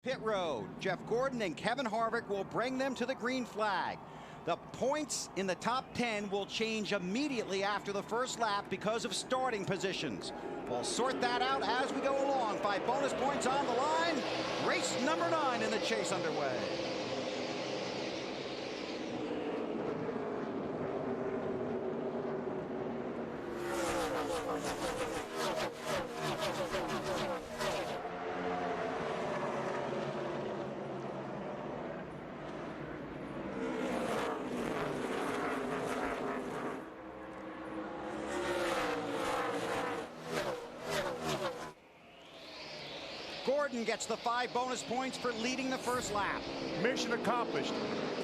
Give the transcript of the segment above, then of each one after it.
Pit road. Jeff Gordon and Kevin Harvick will bring them to the green flag. The points in the top 10 will change immediately after the first lap because of starting positions. We'll sort that out as we go along. 5 bonus points on the line. Race number 9 in the chase underway. Gordon gets the 5 bonus points for leading the first lap. Mission accomplished.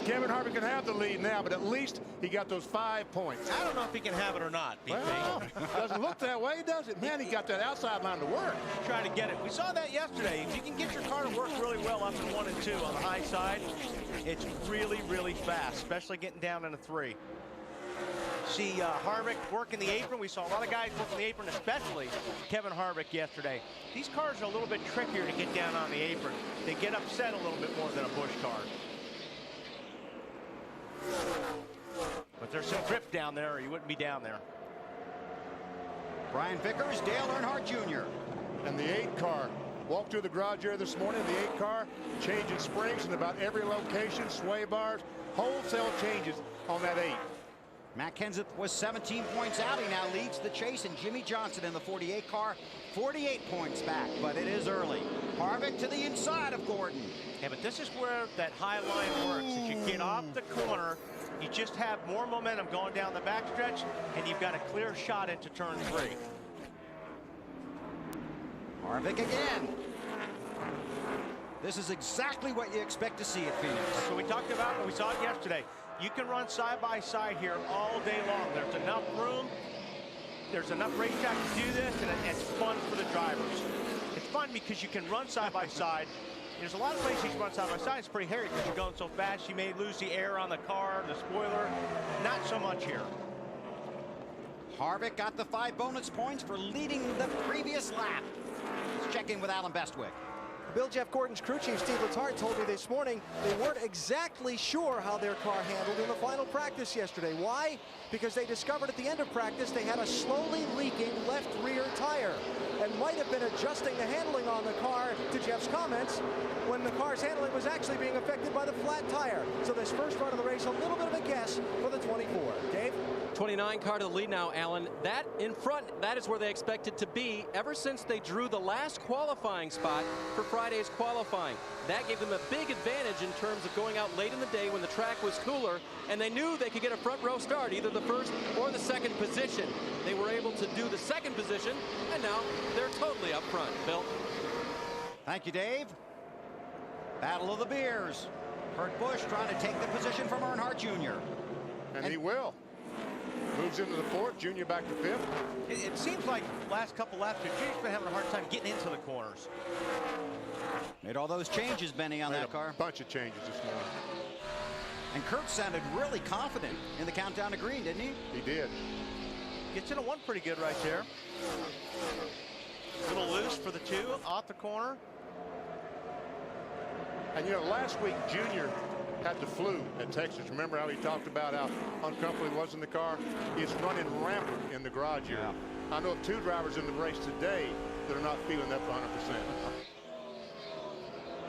Kevin Harvick can have the lead now, but at least he got those 5 points. I don't know if he can have it or not, BP. Well, doesn't look that way, does it? Man, he got that outside line to work. Trying to get it. We saw that yesterday. If you can get your car to work really well up in 1 and 2 on the high side, it's really, really fast, especially getting down into 3. See Harvick working the apron. We saw a lot of guys working the apron, especially Kevin Harvick yesterday. These cars are a little bit trickier to get down on the apron. They get upset a little bit more than a Busch car. But there's some grip down there or you wouldn't be down there. Brian Vickers, Dale Earnhardt Jr. And the 8 car walked through the garage area this morning. The 8 car changing springs in about every location, sway bars, wholesale changes on that 8. Matt Kenseth was 17 points out. He now leads the chase, and Jimmie Johnson in the 48 car, 48 points back, but it is early. Harvick to the inside of Gordon. Yeah, but this is where that high line works. If you get off the corner, you just have more momentum going down the backstretch, and you've got a clear shot into turn 3. Harvick again. This is exactly what you expect to see at Phoenix. So we talked about, we saw it yesterday. You can run side by side here all day long. There's enough room. There's enough racetrack to do this, and it's fun for the drivers. It's fun because you can run side by side. There's a lot of places you can run side by side. It's pretty hairy because you're going so fast. You may lose the air on the car, the spoiler. Not so much here. Harvick got the 5 bonus points for leading the previous lap. Let's check in with Alan Bestwick. Bill, Jeff Gordon's crew chief Steve Letarte told me this morning they weren't exactly sure how their car handled in the final practice yesterday. Why? Because they discovered at the end of practice they had a slowly leaking left rear tire and might have been adjusting the handling on the car, to Jeff's comments, when the car's handling was actually being affected by the flat tire. So this first run of the race, a little bit of a guess for the 24. Dave? 29 car to the lead now, Alan. That in front, that is where they expected to be ever since they drew the last qualifying spot for Friday's qualifying. That gave them a big advantage in terms of going out late in the day when the track was cooler, and they knew they could get a front row start, either the first or the second position. They were able to do the second position, and now they're totally up front. Bill? Thank you, Dave. Battle of the Beers. Kurt Busch trying to take the position from Earnhardt Jr. And he will. Moves into the 4th, Junior back to 5th. It seems like last couple laps, Junior's been having a hard time getting into the corners. Made all those changes, Benny, on that car. Bunch of changes this morning. And Kurt sounded really confident in the countdown to green, didn't he? He did. Gets into 1 pretty good right there. A little loose for the 2 off the corner. And you know, last week Junior had the flu at Texas. Remember how he talked about how uncomfortable he was in the car? He's running rampant in the garage here. Yeah. I know of 2 drivers in the race today that are not feeling that 100%.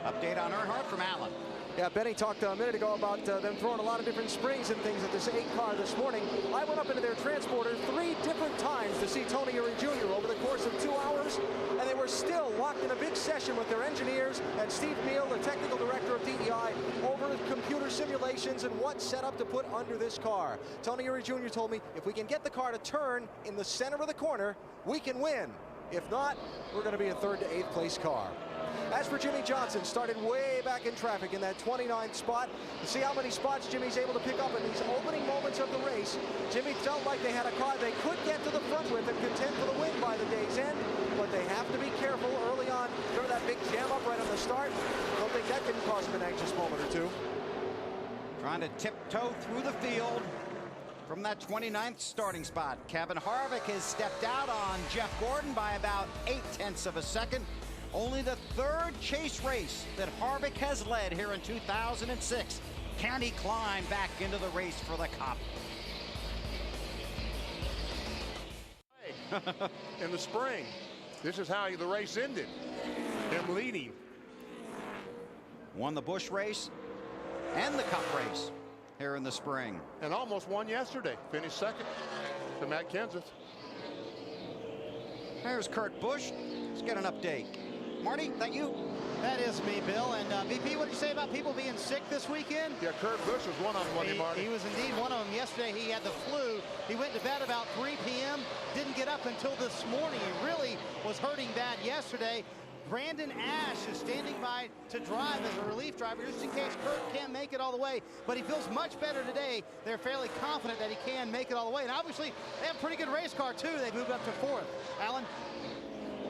Update on Earnhardt from Allen. Yeah, Benny talked a minute ago about them throwing a lot of different springs and things at this 8 car this morning. I went up into their transporter 3 different times to see Tony Eury Jr. over the course of 2 hours, and they were still locked in a big session with their engineers and Steve Meal, the technical director of DEI, over computer simulations and what setup to put under this car. Tony Eury Jr. told me if we can get the car to turn in the center of the corner, we can win. If not, we're going to be a 3rd to 8th place car. As for Jimmie Johnson, started way back in traffic in that 29th spot. To see how many spots Jimmy's able to pick up in these opening moments of the race. Jimmy felt like they had a car they could get to the front with and contend for the win by the day's end, but they have to be careful early on. Remember that big jam up right on the start? Don't think that didn't cause him an anxious moment or 2. Trying to tiptoe through the field from that 29th starting spot. Kevin Harvick has stepped out on Jeff Gordon by about 0.8 of a second. Only the third chase race that Harvick has led here in 2006. Can he climb back into the race for the Cup? In the spring, this is how the race ended. Him leading. Won the Busch race and the Cup race here in the spring. And almost won yesterday. Finished second to Matt Kenseth. There's Kurt Busch. Let's get an update. Marty, that you? That is me, Bill. And BP, what did you say about people being sick this weekend? Yeah, Kurt Busch was one of them, wasn't he, Marty? He was indeed one of them. Yesterday, he had the flu. He went to bed about 3 p.m., didn't get up until this morning. He really was hurting bad yesterday. Brandon Ash is standing by to drive as a relief driver just in case Kurt can't make it all the way, but he feels much better today. They're fairly confident that he can make it all the way, and obviously they have a pretty good race car too. They moved up to 4th. Alan?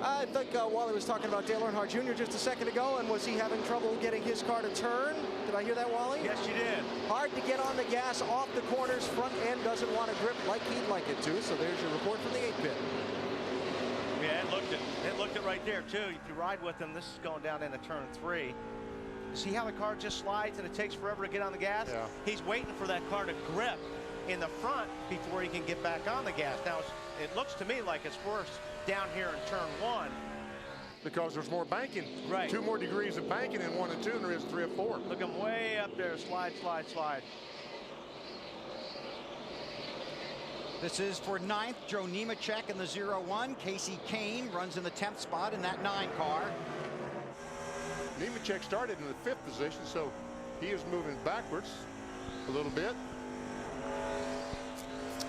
I think Wally was talking about Dale Earnhardt Jr. just a second ago, and was he having trouble getting his car to turn? Did I hear that, Wally? Yes, you did. Hard to get on the gas off the corners. Front end doesn't want to grip like he'd like it to, so there's your report from the 8 pit. Yeah, it looked it right there too. If you ride with him, this is going down into turn 3. See how the car just slides and it takes forever to get on the gas? Yeah. He's waiting for that car to grip in the front before he can get back on the gas. Now, it looks to me like it's worse down here in turn 1. Because there's more banking. Right. 2 more degrees of banking in 1 and 2 than there is 3 or 4. Look him way up there. Slide, slide, slide. This is for 9th, Joe Nemechek in the 0-1. Casey Kane runs in the 10th spot in that 9 car. Nemechek started in the 5th position, so he is moving backwards a little bit.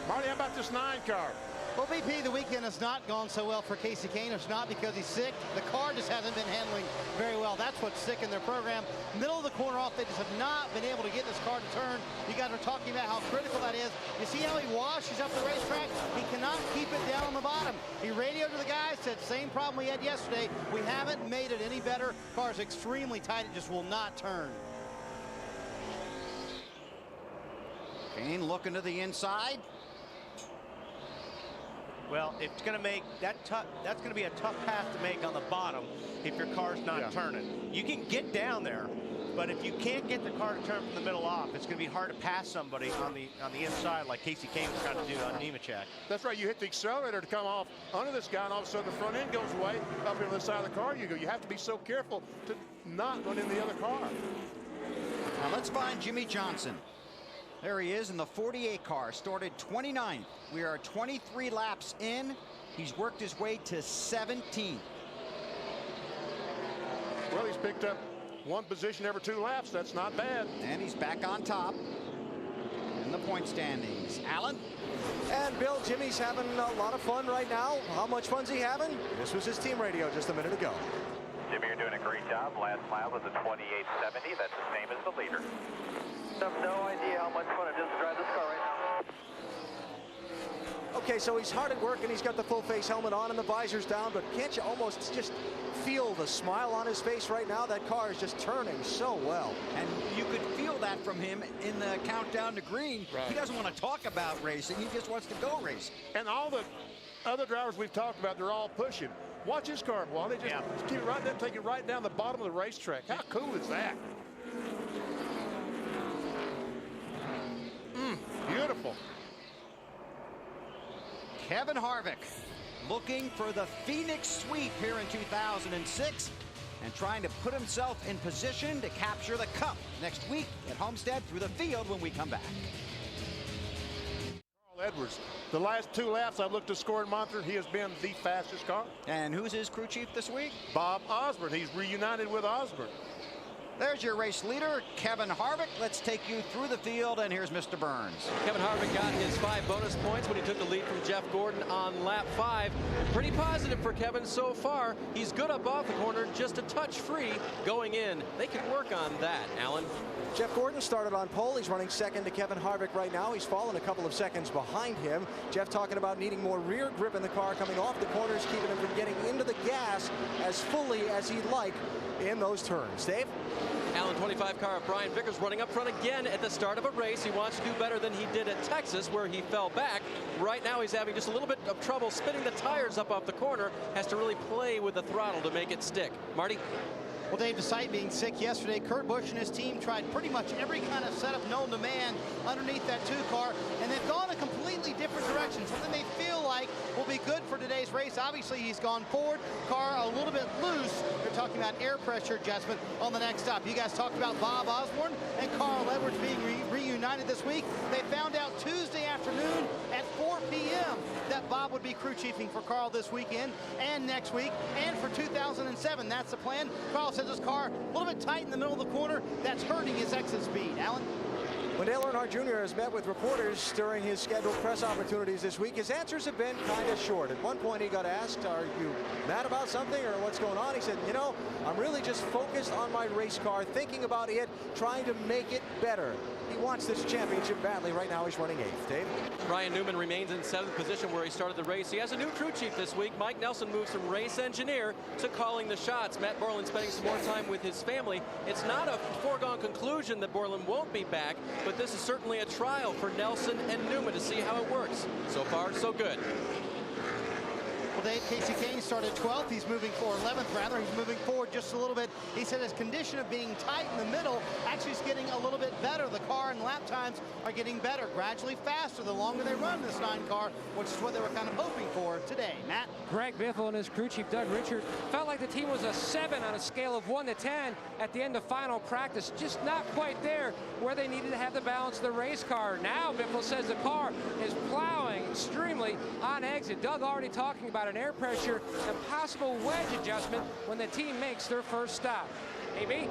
Marty, how about this 9 car? Well, BP, the weekend has not gone so well for Casey Kane. It's not because he's sick. The car just hasn't been handling very well. That's what's sick in their program. Middle of the corner off, they just have not been able to get this car to turn. You guys are talking about how critical that is. You see how he washes up the racetrack? He cannot keep it down on the bottom. He radioed to the guys, said same problem we had yesterday. We haven't made it any better. Car's extremely tight. It just will not turn. Kane looking to the inside. Well, it's going to make that's going to be a tough pass to make on the bottom if your car's not turning. You can get down there, but if you can't get the car to turn from the middle off, it's going to be hard to pass somebody on the inside like Casey Kane was trying to do on Nemechek. That's right. You hit the accelerator to come off under this guy, and all of a sudden the front end goes away. Up into the side of the car you go. You have to be so careful to not run into the other car. Now let's find Jimmy Johnson. There he is in the 48 car, started 29th. We are 23 laps in. He's worked his way to 17th. Well, he's picked up 1 position every 2 laps. That's not bad. And he's back on top in the point standings. Alan? And Bill, Jimmy's having a lot of fun right now. How much fun's he having? This was his team radio just a minute ago. Jimmy, you're doing a great job. Last lap was a 28.70. That's the same as the leader. I have no idea how much fun it is to drive this car right now. Okay, so he's hard at work and he's got the full face helmet on and the visor's down, but can't you almost just feel the smile on his face right now? That car is just turning so well. And you could feel that from him in the countdown to green. Right. He doesn't want to talk about racing. He just wants to go racing. And all the other drivers we've talked about, they're all pushing. Watch his car, Wally. They just keep it right there, take it right down the bottom of the racetrack. How cool is that? Beautiful. Kevin Harvick looking for the Phoenix sweep here in 2006 and trying to put himself in position to capture the Cup next week at Homestead through the field when we come back. Carl Edwards, the last 2 laps I've looked at score and monitor, he has been the fastest car. And who's his crew chief this week? Bob Osborne. He's reunited with Osborne. There's your race leader, Kevin Harvick. Let's take you through the field, and here's Mr. Burns. Kevin Harvick got his 5 bonus points when he took the lead from Jeff Gordon on lap 5. Pretty positive for Kevin so far. He's good up off the corner, just a touch free going in. They can work on that, Alan. Jeff Gordon started on pole. He's running second to Kevin Harvick right now. He's fallen a couple of seconds behind him. Jeff talking about needing more rear grip in the car coming off the corners, keeping him from getting into the gas as fully as he'd like in those turns. Dave? Allen, 25 car of Brian Vickers running up front again at the start of a race. He wants to do better than he did at Texas, where he fell back. Right now he's having just a little bit of trouble spinning the tires up off the corner. Has to really play with the throttle to make it stick. Marty? Well, Dave, despite being sick yesterday, Kurt Busch and his team tried pretty much every kind of setup known to man underneath that 2 car, and they've gone a completely different direction, something they feel like will be good for today's race. Obviously, he's gone forward, car a little bit loose. They're talking about air pressure adjustment on the next stop. You guys talked about Bob Osborne and Carl Edwards being reunited this week. They found out Tuesday afternoon at 4 p.m. that Bob would be crew chiefing for Carl this weekend and next week and for 2007. That's the plan. Carl says his car a little bit tight in the middle of the corner. That's hurting his exit speed. Alan? When Dale Earnhardt Jr. has met with reporters during his scheduled press opportunities this week, his answers have been kind of short. At one point he got asked, are you mad about something or what's going on? He said, you know, I'm really just focused on my race car, thinking about it, trying to make it better. He wants this championship badly. Right now he's running 8th. Dave? Ryan Newman remains in 7th position where he started the race. He has a new crew chief this week. Mike Nelson moves from race engineer to calling the shots. Matt Borland spending some more time with his family. It's not a foregone conclusion that Borland won't be back, but this is certainly a trial for Nelson and Newman to see how it works. So far, so good. Well, Dave, Casey Kane started 12th. He's moving forward, 11th rather. He's moving forward just a little bit. He said his condition of being tight in the middle actually is getting a little bit better. The car and lap times are getting better, gradually faster the longer they run this 9 car, which is what they were kind of hoping for today. Matt? Greg Biffle and his crew chief Doug Richard felt like the team was a 7 on a scale of 1 to 10 at the end of final practice. Just not quite there where they needed to have the balance of the race car. Now Biffle says the car is plowing extremely on exit. Doug already talking about an air pressure and possible wedge adjustment when the team makes their first stop. AB?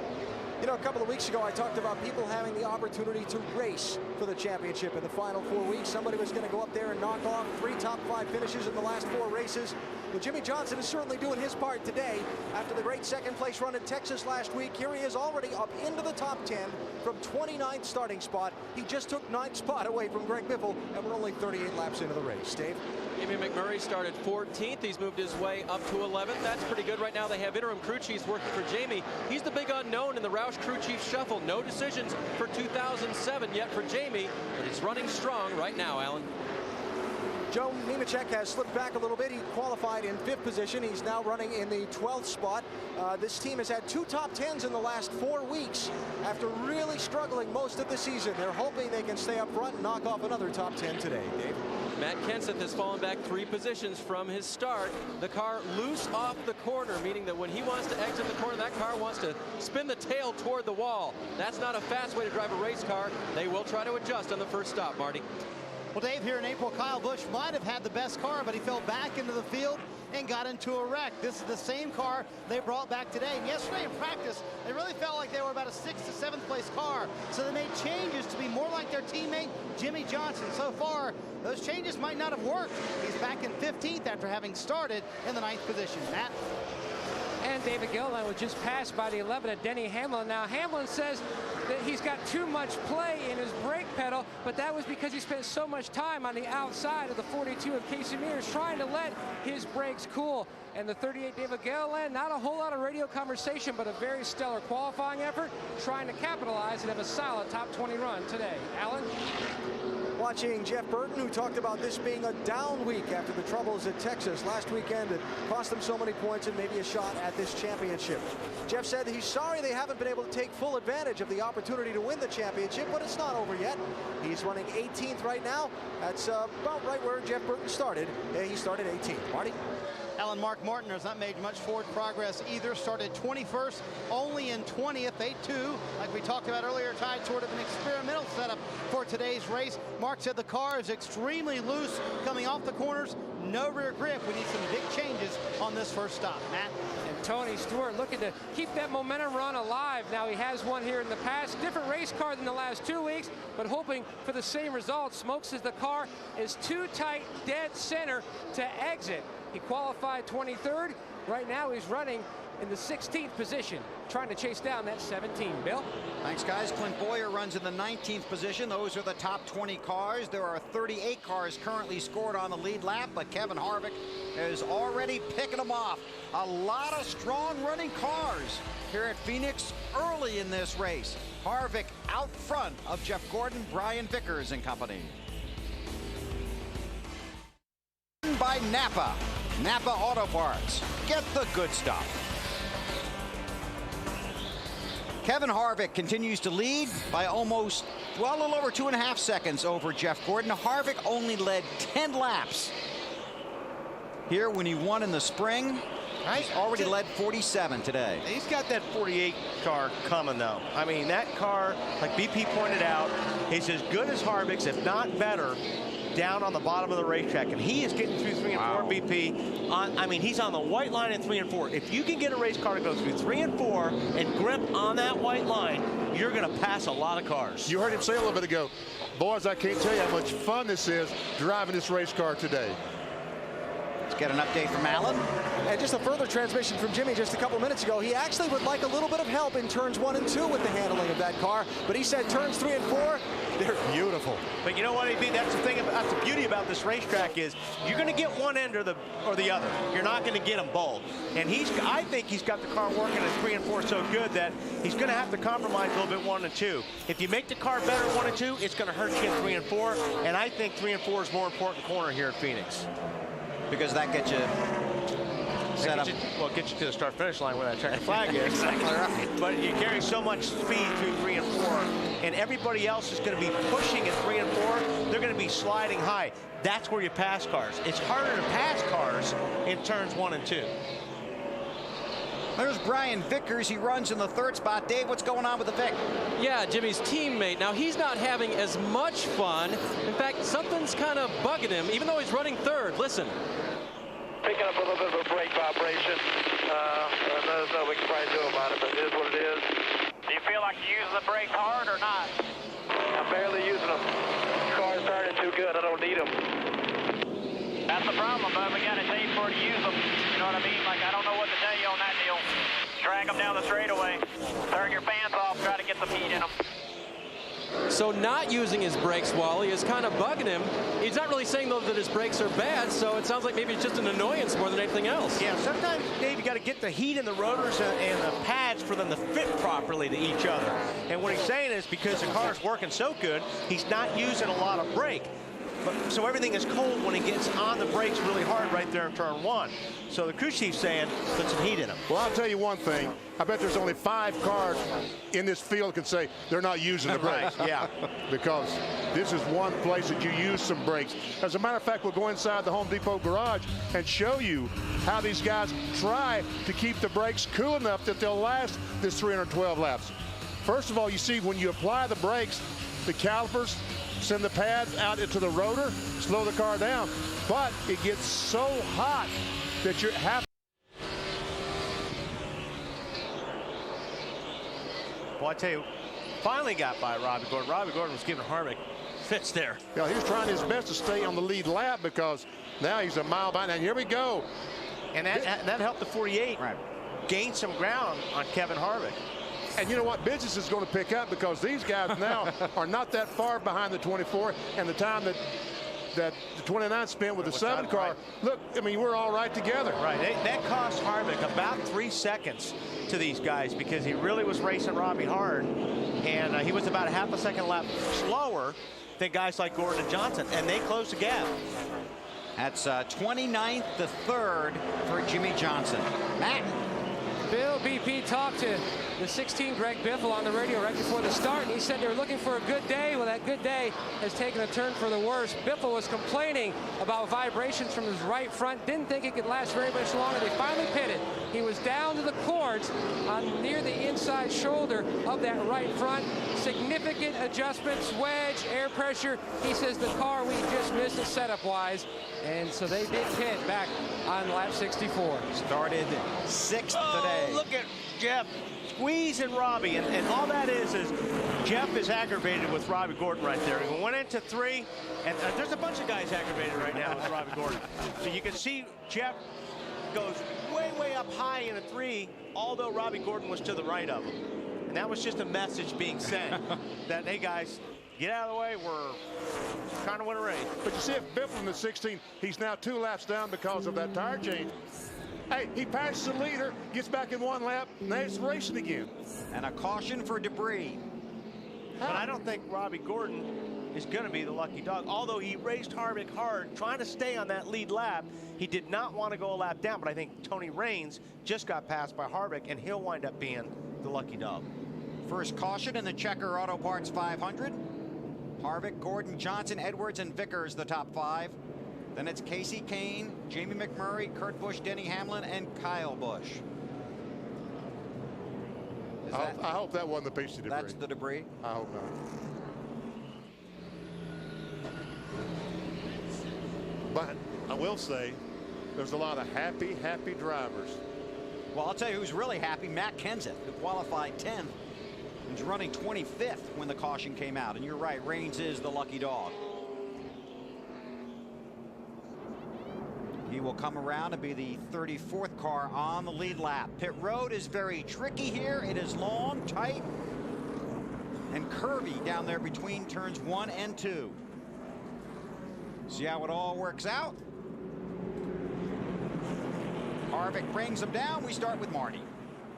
You know, a couple of weeks ago, I talked about people having the opportunity to race for the championship in the final 4 weeks. Somebody was going to go up there and knock off 3 top 5 finishes in the last 4 races. Well, Jimmie Johnson is certainly doing his part today. After the great second-place run in Texas last week, here he is already up into the top 10 from 29th starting spot. He just took 9th spot away from Greg Biffle, and we're only 38 laps into the race. Dave? Jamie McMurray started 14th. He's moved his way up to 11th. That's pretty good. Right now they have interim crew chiefs working for Jamie. He's the big unknown in the Roush crew chief shuffle. No decisions for 2007 yet for Jamie, but he's running strong right now, Alan. Joe Nemechek has slipped back a little bit. He qualified in 5th position. He's now running in the 12th spot. This team has had 2 top 10s in the last 4 weeks after really struggling most of the season. They're hoping they can stay up front and knock off another top 10 today. Dave? Matt Kenseth has fallen back 3 positions from his start. The car loose off the corner, meaning that when he wants to exit the corner, that car wants to spin the tail toward the wall. That's not a fast way to drive a race car. They will try to adjust on the first stop, Marty. Well, Dave, here in April, Kyle Busch might have had the best car, but he fell back into the field and got into a wreck. This is the same car they brought back today. And yesterday in practice, they really felt like they were about a 6th to 7th place car. So they made changes to be more like their teammate, Jimmie Johnson. So far, those changes might not have worked. He's back in 15th after having started in the 9th position. Matt? And David Gilliland was just passed by the 11 of Denny Hamlin. Now, Hamlin says that he's got too much play in his brake pedal, but that was because he spent so much time on the outside of the 42 of Casey Mears trying to let his brakes cool. And the 38 David Gilliland, not a whole lot of radio conversation, but a very stellar qualifying effort, trying to capitalize and have a solid top 20 run today. Alan? Watching Jeff Burton, who talked about this being a down week after the troubles at Texas last weekend that cost them so many points and maybe a shot at this championship. Jeff said that he's sorry they haven't been able to take full advantage of the opportunity to win the championship, but it's not over yet. He's running 18th right now. That's about right where Jeff Burton started. He started 18th. Marty? Alan, Mark Martin has not made much forward progress either. Started 21st, only in 20th, 8-2. Like we talked about earlier, tied sort of an experimental setup for today's race. Mark said the car is extremely loose coming off the corners. No rear grip. We need some big changes on this first stop. Matt? And Tony Stewart looking to keep that momentum run alive. Now he has one here in the past. Different race car than the last 2 weeks, but hoping for the same result. Smoke says the car is too tight, dead center to exit. He qualified 23rd. Right now he's running in the 16th position, trying to chase down that 17. Bill? Thanks, guys. Clint Bowyer runs in the 19th position. Those are the top 20 cars. There are 38 cars currently scored on the lead lap, but Kevin Harvick is already picking them off. A lot of strong running cars here at Phoenix early in this race. Harvick out front of Jeff Gordon, Brian Vickers and company. By Napa Auto Parts. Get the good stuff. Kevin Harvick continues to lead by almost, well, a little over 2.5 seconds over Jeff Gordon. Harvick only led 10 laps here when he won in the spring. He's already led 47 today. He's got that 48 car coming, though. I mean, that car, like BP pointed out, is as good as Harvick's, if not better, down on the bottom of the racetrack. And he is getting through 3 and 4, BP. I mean, he's on the white line in 3 and 4. If you can get a race car to go through 3 and 4 and grip on that white line, you're going to pass a lot of cars. You heard him say a little bit ago, boys, I can't tell you how much fun this is driving this race car today. Let's get an update from Alan. And just a further transmission from Jimmy just a couple minutes ago. He actually would like a little bit of help in turns 1 and 2 with the handling of that car, but he said turns 3 and 4, they're beautiful. But you know what, AB? That's the thing. That's the beauty about this racetrack is you're going to get one end or the other. You're not going to get them both. And I think he's got the car working at 3 and 4 so good that he's going to have to compromise a little bit 1 and 2. If you make the car better 1 and 2, it's going to hurt you in 3 and 4. And I think 3 and 4 is more important corner here at Phoenix. Because that gets you set up. Well, get you to the start-finish line where that checkered flag is. Exactly right. But you carry so much speed through 3 and 4, and everybody else is going to be pushing at 3 and 4. They're going to be sliding high. That's where you pass cars. It's harder to pass cars in turns 1 and 2. There's Brian Vickers. He runs in the 3rd spot. Dave, what's going on with the Vic? Yeah, Jimmy's teammate. Now, he's not having as much fun. In fact, something's kind of bugging him, even though he's running 3rd. Listen. Picking up a little bit of a brake vibration. There's nothing we can probably do about it, but it is what it is. Do you feel like you're using the brakes hard or not? I'm barely using them. The car's turning too good. I don't need them. That's the problem, bud. We got to take for to use them. You know what I mean? Like, I don't know what to tell you on that deal. Drag them down the straightaway. Turn your fans off. Try to get some heat in them. So not using his brakes, Wally, is kind of bugging him. He's not really saying, though, that his brakes are bad, so it sounds like maybe it's just an annoyance more than anything else. Yeah, sometimes, Dave, you got to get the heat in the rotors and the pads for them to fit properly to each other. And what he's saying is because the car is working so good, he's not using a lot of brake. So everything is cold when he gets on the brakes really hard right there in turn 1. So the crew chief's saying, put some heat in them. Well, I'll tell you one thing. I bet there's only 5 cars in this field that can say they're not using the brakes. Right, yeah. Because this is one place that you use some brakes. As a matter of fact, we'll go inside the Home Depot garage and show you how these guys try to keep the brakes cool enough that they'll last this 312 laps. First of all, you see when you apply the brakes, the calipers send the pads out into the rotor, slow the car down. But it gets so hot that you have. Well, I tell you, finally got by Robbie Gordon. Robbie Gordon was giving Harvick fits there. Yeah, he was trying his best to stay on the lead lap because now he's a mile behind. And here we go. And that helped the 48 gain some ground on Kevin Harvick. And you know what? Business is going to pick up because these guys now are not that far behind the 24 and the time that the 29 spent with the 7 car. Right. Look, I mean, we're all right together. Right. That cost Harvick about 3 seconds to these guys because he really was racing Robbie hard. And he was about a half a second lap slower than guys like Gordon and Johnson. And they closed the gap. That's 29th to 3rd for Jimmy Johnson. Matt. Bill, BP talked to the 16 Greg Biffle on the radio right before the start, and he said they were looking for a good day. Well, that good day has taken a turn for the worse. Biffle was complaining about vibrations from his right front, didn't think it could last very much longer. They finally pitted. He was down to the cords near the inside shoulder of that right front. Significant adjustments, wedge, air pressure. He says the car we just missed it setup-wise, and so they did pit back on lap 64. Started 6th today. Look at Jeff squeezing Robbie, and all that is Jeff is aggravated with Robbie Gordon right there. He went into 3, and there's a bunch of guys aggravated right now with Robbie Gordon. So you can see Jeff goes way up high in a 3, although Robbie Gordon was to the right of him. And that was just a message being sent that, hey guys, get out of the way, we're trying to win a race. But you see, if Biffle in the 16, he's now 2 laps down because of that tire change. Hey, he passes the leader, gets back in 1 lap, now it's racing again. And a caution for debris. But I don't think Robbie Gordon is going to be the lucky dog. Although he raced Harvick hard, trying to stay on that lead lap, he did not want to go a lap down. But I think Tony Raines just got passed by Harvick, and he'll wind up being the lucky dog. First caution in the Checker Auto Parts 500. Harvick, Gordon, Johnson, Edwards, and Vickers, the top 5. Then it's Casey Kane, Jamie McMurray, Kurt Busch, Denny Hamlin, and Kyle Busch. I hope that wasn't the piece of debris. That's the debris? I hope not. But I will say, there's a lot of happy drivers. Well, I'll tell you who's really happy. Matt Kenseth, who qualified 10th. He's running 25th when the caution came out. And you're right, Raines is the lucky dog. He will come around and be the 34th car on the lead lap. Pit road is very tricky here. It is long, tight, and curvy down there between turns 1 and 2. See how it all works out. Harvick brings them down. We start with Marty.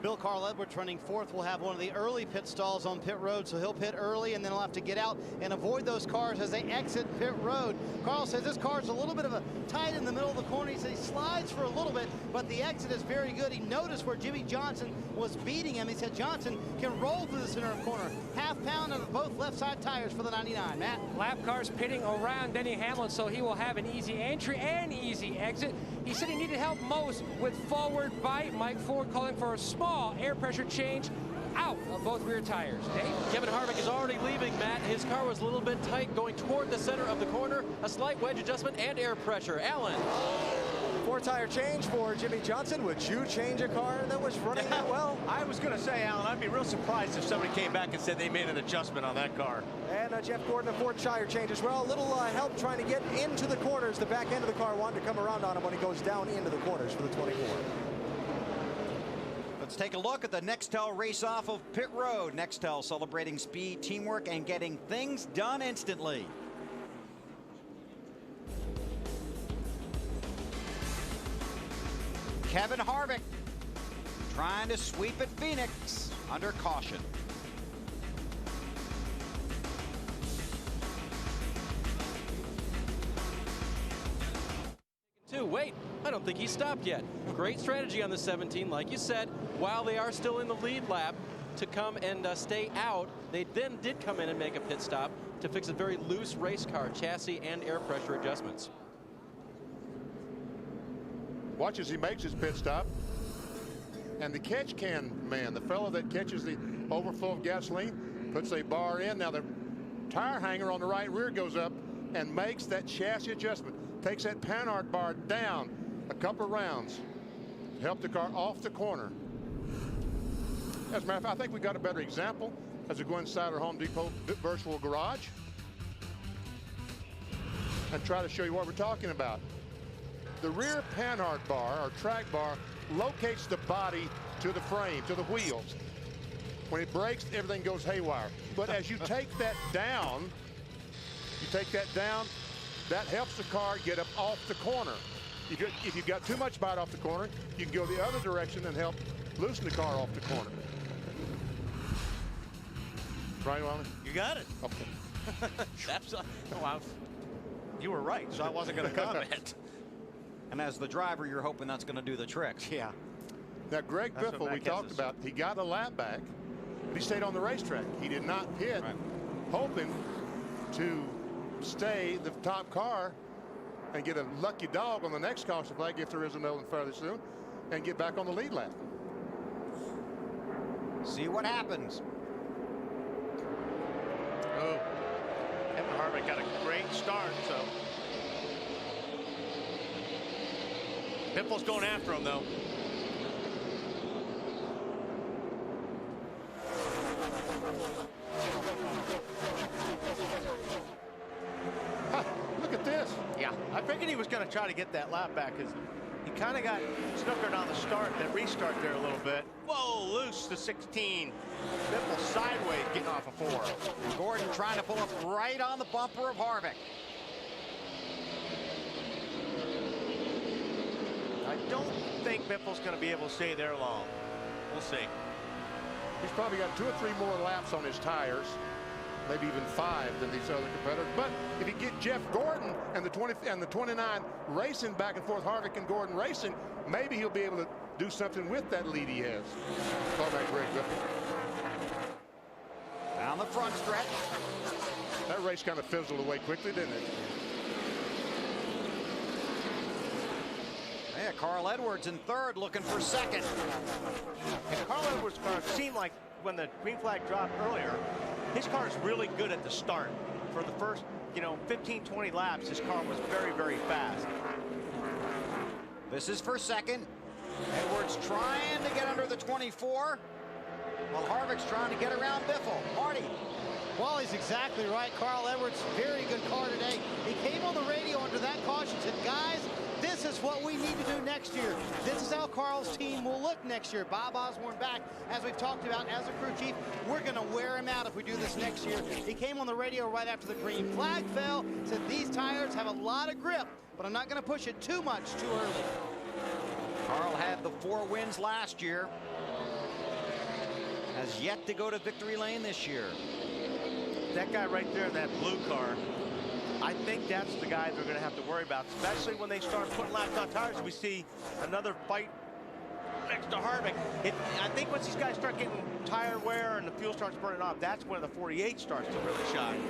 Bill Carl Edwards running 4th will have one of the early pit stalls on pit road, so he'll pit early and then he'll have to get out and avoid those cars as they exit pit road. Carl says this car's a little bit of a tight in the middle of the corner. He says he slides for a little bit, but the exit is very good. He noticed where Jimmy Johnson was beating him. He said Johnson can roll through the center of the corner. Half pound on both left side tires for the 99. Matt? Lap cars pitting around Denny Hamlin, so he will have an easy entry and easy exit. He said he needed help most with forward bite. Mike Ford calling for a small air pressure change out of both rear tires. Dave? Kevin Harvick is already leaving, Matt. His car was a little bit tight going toward the center of the corner. A slight wedge adjustment and air pressure. Alan. 4-tire change for Jimmy Johnson. Would you change a car that was running that well? I was going to say, Alan, I'd be real surprised if somebody came back and said they made an adjustment on that car. And Jeff Gordon, a 4-tire change as well. A little help trying to get into the corners. The back end of the car wanted to come around on him when he goes down into the corners for the 24. Let's take a look at the Nextel race off of pit road. Nextel celebrating speed, teamwork, and getting things done instantly. Kevin Harvick trying to sweep at Phoenix under caution. Wait, I don't think he stopped yet. Great strategy on the 17, like you said, while they are still in the lead lap, to come and stay out. They then did come in and make a pit stop to fix a very loose race car, chassis and air pressure adjustments. Watch as he makes his pit stop. And the catch can man, the fellow that catches the overflow of gasoline, puts a bar in. Now the tire hanger on the right rear goes up and makes that chassis adjustment. Takes that Panhard bar down a couple of rounds to help the car off the corner. As a matter of fact, I think we got a better example as we go inside our Home Depot virtual garage and try to show you what we're talking about. The rear Panhard bar or track bar locates the body to the frame, to the wheels. When it breaks, everything goes haywire. But as you take that down, that helps the car get up off the corner. If you've got too much bite off the corner, you can go the other direction and help loosen the car off the corner. Right, Wally? You got it. Okay. That's, wow. You were right, so I wasn't going to comment. And as the driver, you're hoping that's going to do the trick. Yeah. Now, Greg That's what Biffle, we Matt talked Kenseth about, he got a lap back, but he stayed on the racetrack. He did not pit, hoping to stay the top car and get a lucky dog on the next caution flag if there is another one fairly soon and get back on the lead lap. See what happens. Oh, Kevin Harvick got a great start, so. Biffle's going after him, though. Look at this. Yeah, I figured he was going to try to get that lap back because he kind of got snookered on the start, that restart there a little bit. Whoa, loose to 16. Biffle sideways getting off a 4. Gordon trying to pull up right on the bumper of Harvick. I don't think Biffle's going to be able to stay there long. We'll see. He's probably got 2 or 3 more laps on his tires, maybe even 5 than these other competitors. But if you get Jeff Gordon and the 29 racing back and forth, Harvick and Gordon racing, maybe he'll be able to do something with that lead he has. Call that Greg Biffle. Down the front stretch. That race kind of fizzled away quickly, didn't it? Yeah, Carl Edwards in third, looking for second. And Carl Edwards' car seemed like when the green flag dropped earlier, his car is really good at the start. For the first, 15, 20 laps, his car was very, very fast. This is for second. Edwards trying to get under the 24, while Harvick's trying to get around Biffle. Marty. Well, he's exactly right. Carl Edwards, very good car today. He came on the radio under that caution, said, guys, this is what we need to do next year. This is how Carl's team will look next year. Bob Osborne back, as we've talked about, as a crew chief. We're going to wear him out if we do this next year. He came on the radio right after the green flag fell, said these tires have a lot of grip, but I'm not going to push it too much too early. Carl had the 4 wins last year. Has yet to go to victory lane this year. That guy right there in that blue car, I think that's the guy they're going to have to worry about, especially when they start putting laps on tires. We see another fight next to Harvick. I think once these guys start getting tire wear and the fuel starts burning off, that's when the 48 starts to really shine.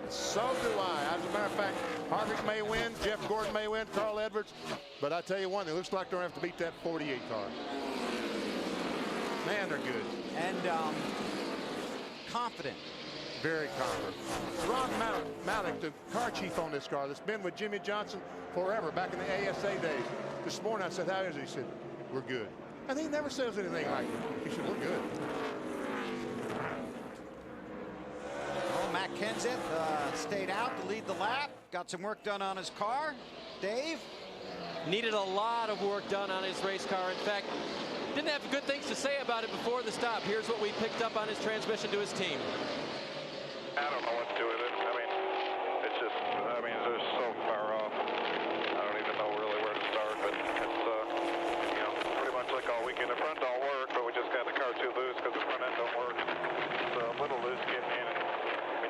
So do I. As a matter of fact, Harvick may win, Jeff Gordon may win, Carl Edwards. But I tell you one, it looks like they're going to have to beat that 48 car. Man, they're good. And confident. Very confident. Ron Malek, the car chief on this car, that's been with Jimmy Johnson forever, back in the ASA days. This morning I said, how is it? He said, we're good. And he never says anything like it. He said, we're good. Well, Matt Kenseth stayed out to lead the lap. Got some work done on his car. Dave? Needed a lot of work done on his race car. In fact, didn't have good things to say about it before the stop. Here's what we picked up on his transmission to his team. I don't know what to do with it. I mean, it's just, they're so far off. I don't even know really where to start, but it's, pretty much like all weekend. The front don't work, but we just got the car too loose because the front end don't work. It's a little loose getting in.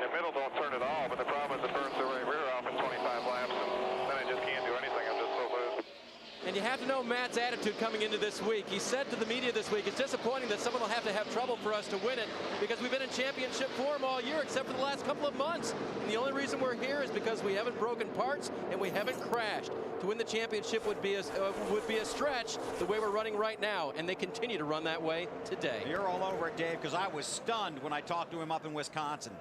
The middle don't turn at all, but the problem is it burns the rear off in 25 laps, and then I just can't do anything. I'm just so loose. And you have to know Matt's attitude coming into this week. He said to the media this week, it's disappointing that someone will have to have trouble for us to win it because we've been in championship form all year except for the last couple of months. And the only reason we're here is because we haven't broken parts and we haven't crashed. To win the championship would be a stretch the way we're running right now, and they continue to run that way today. You're all over it, Dave, because I was stunned when I talked to him up in Wisconsin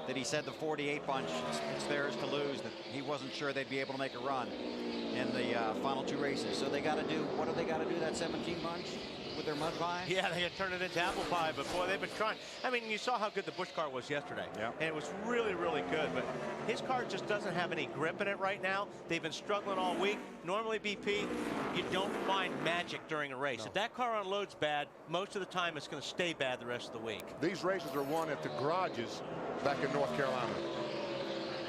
that he said the 48 bunch, it's theirs to lose, that he wasn't sure they'd be able to make a run in the final 2 races. So they got to do, what do they got to do, that 17 bunch with their mud pie? Yeah, they had turned it into apple pie, but boy, they've been trying. I mean, you saw how good the Busch car was yesterday. Yeah. And it was really, really good, but his car just doesn't have any grip in it right now. They've been struggling all week. Normally, BP, you don't find magic during a race. No. If that car unloads bad, most of the time it's going to stay bad the rest of the week. These races are won at the garages back in North Carolina.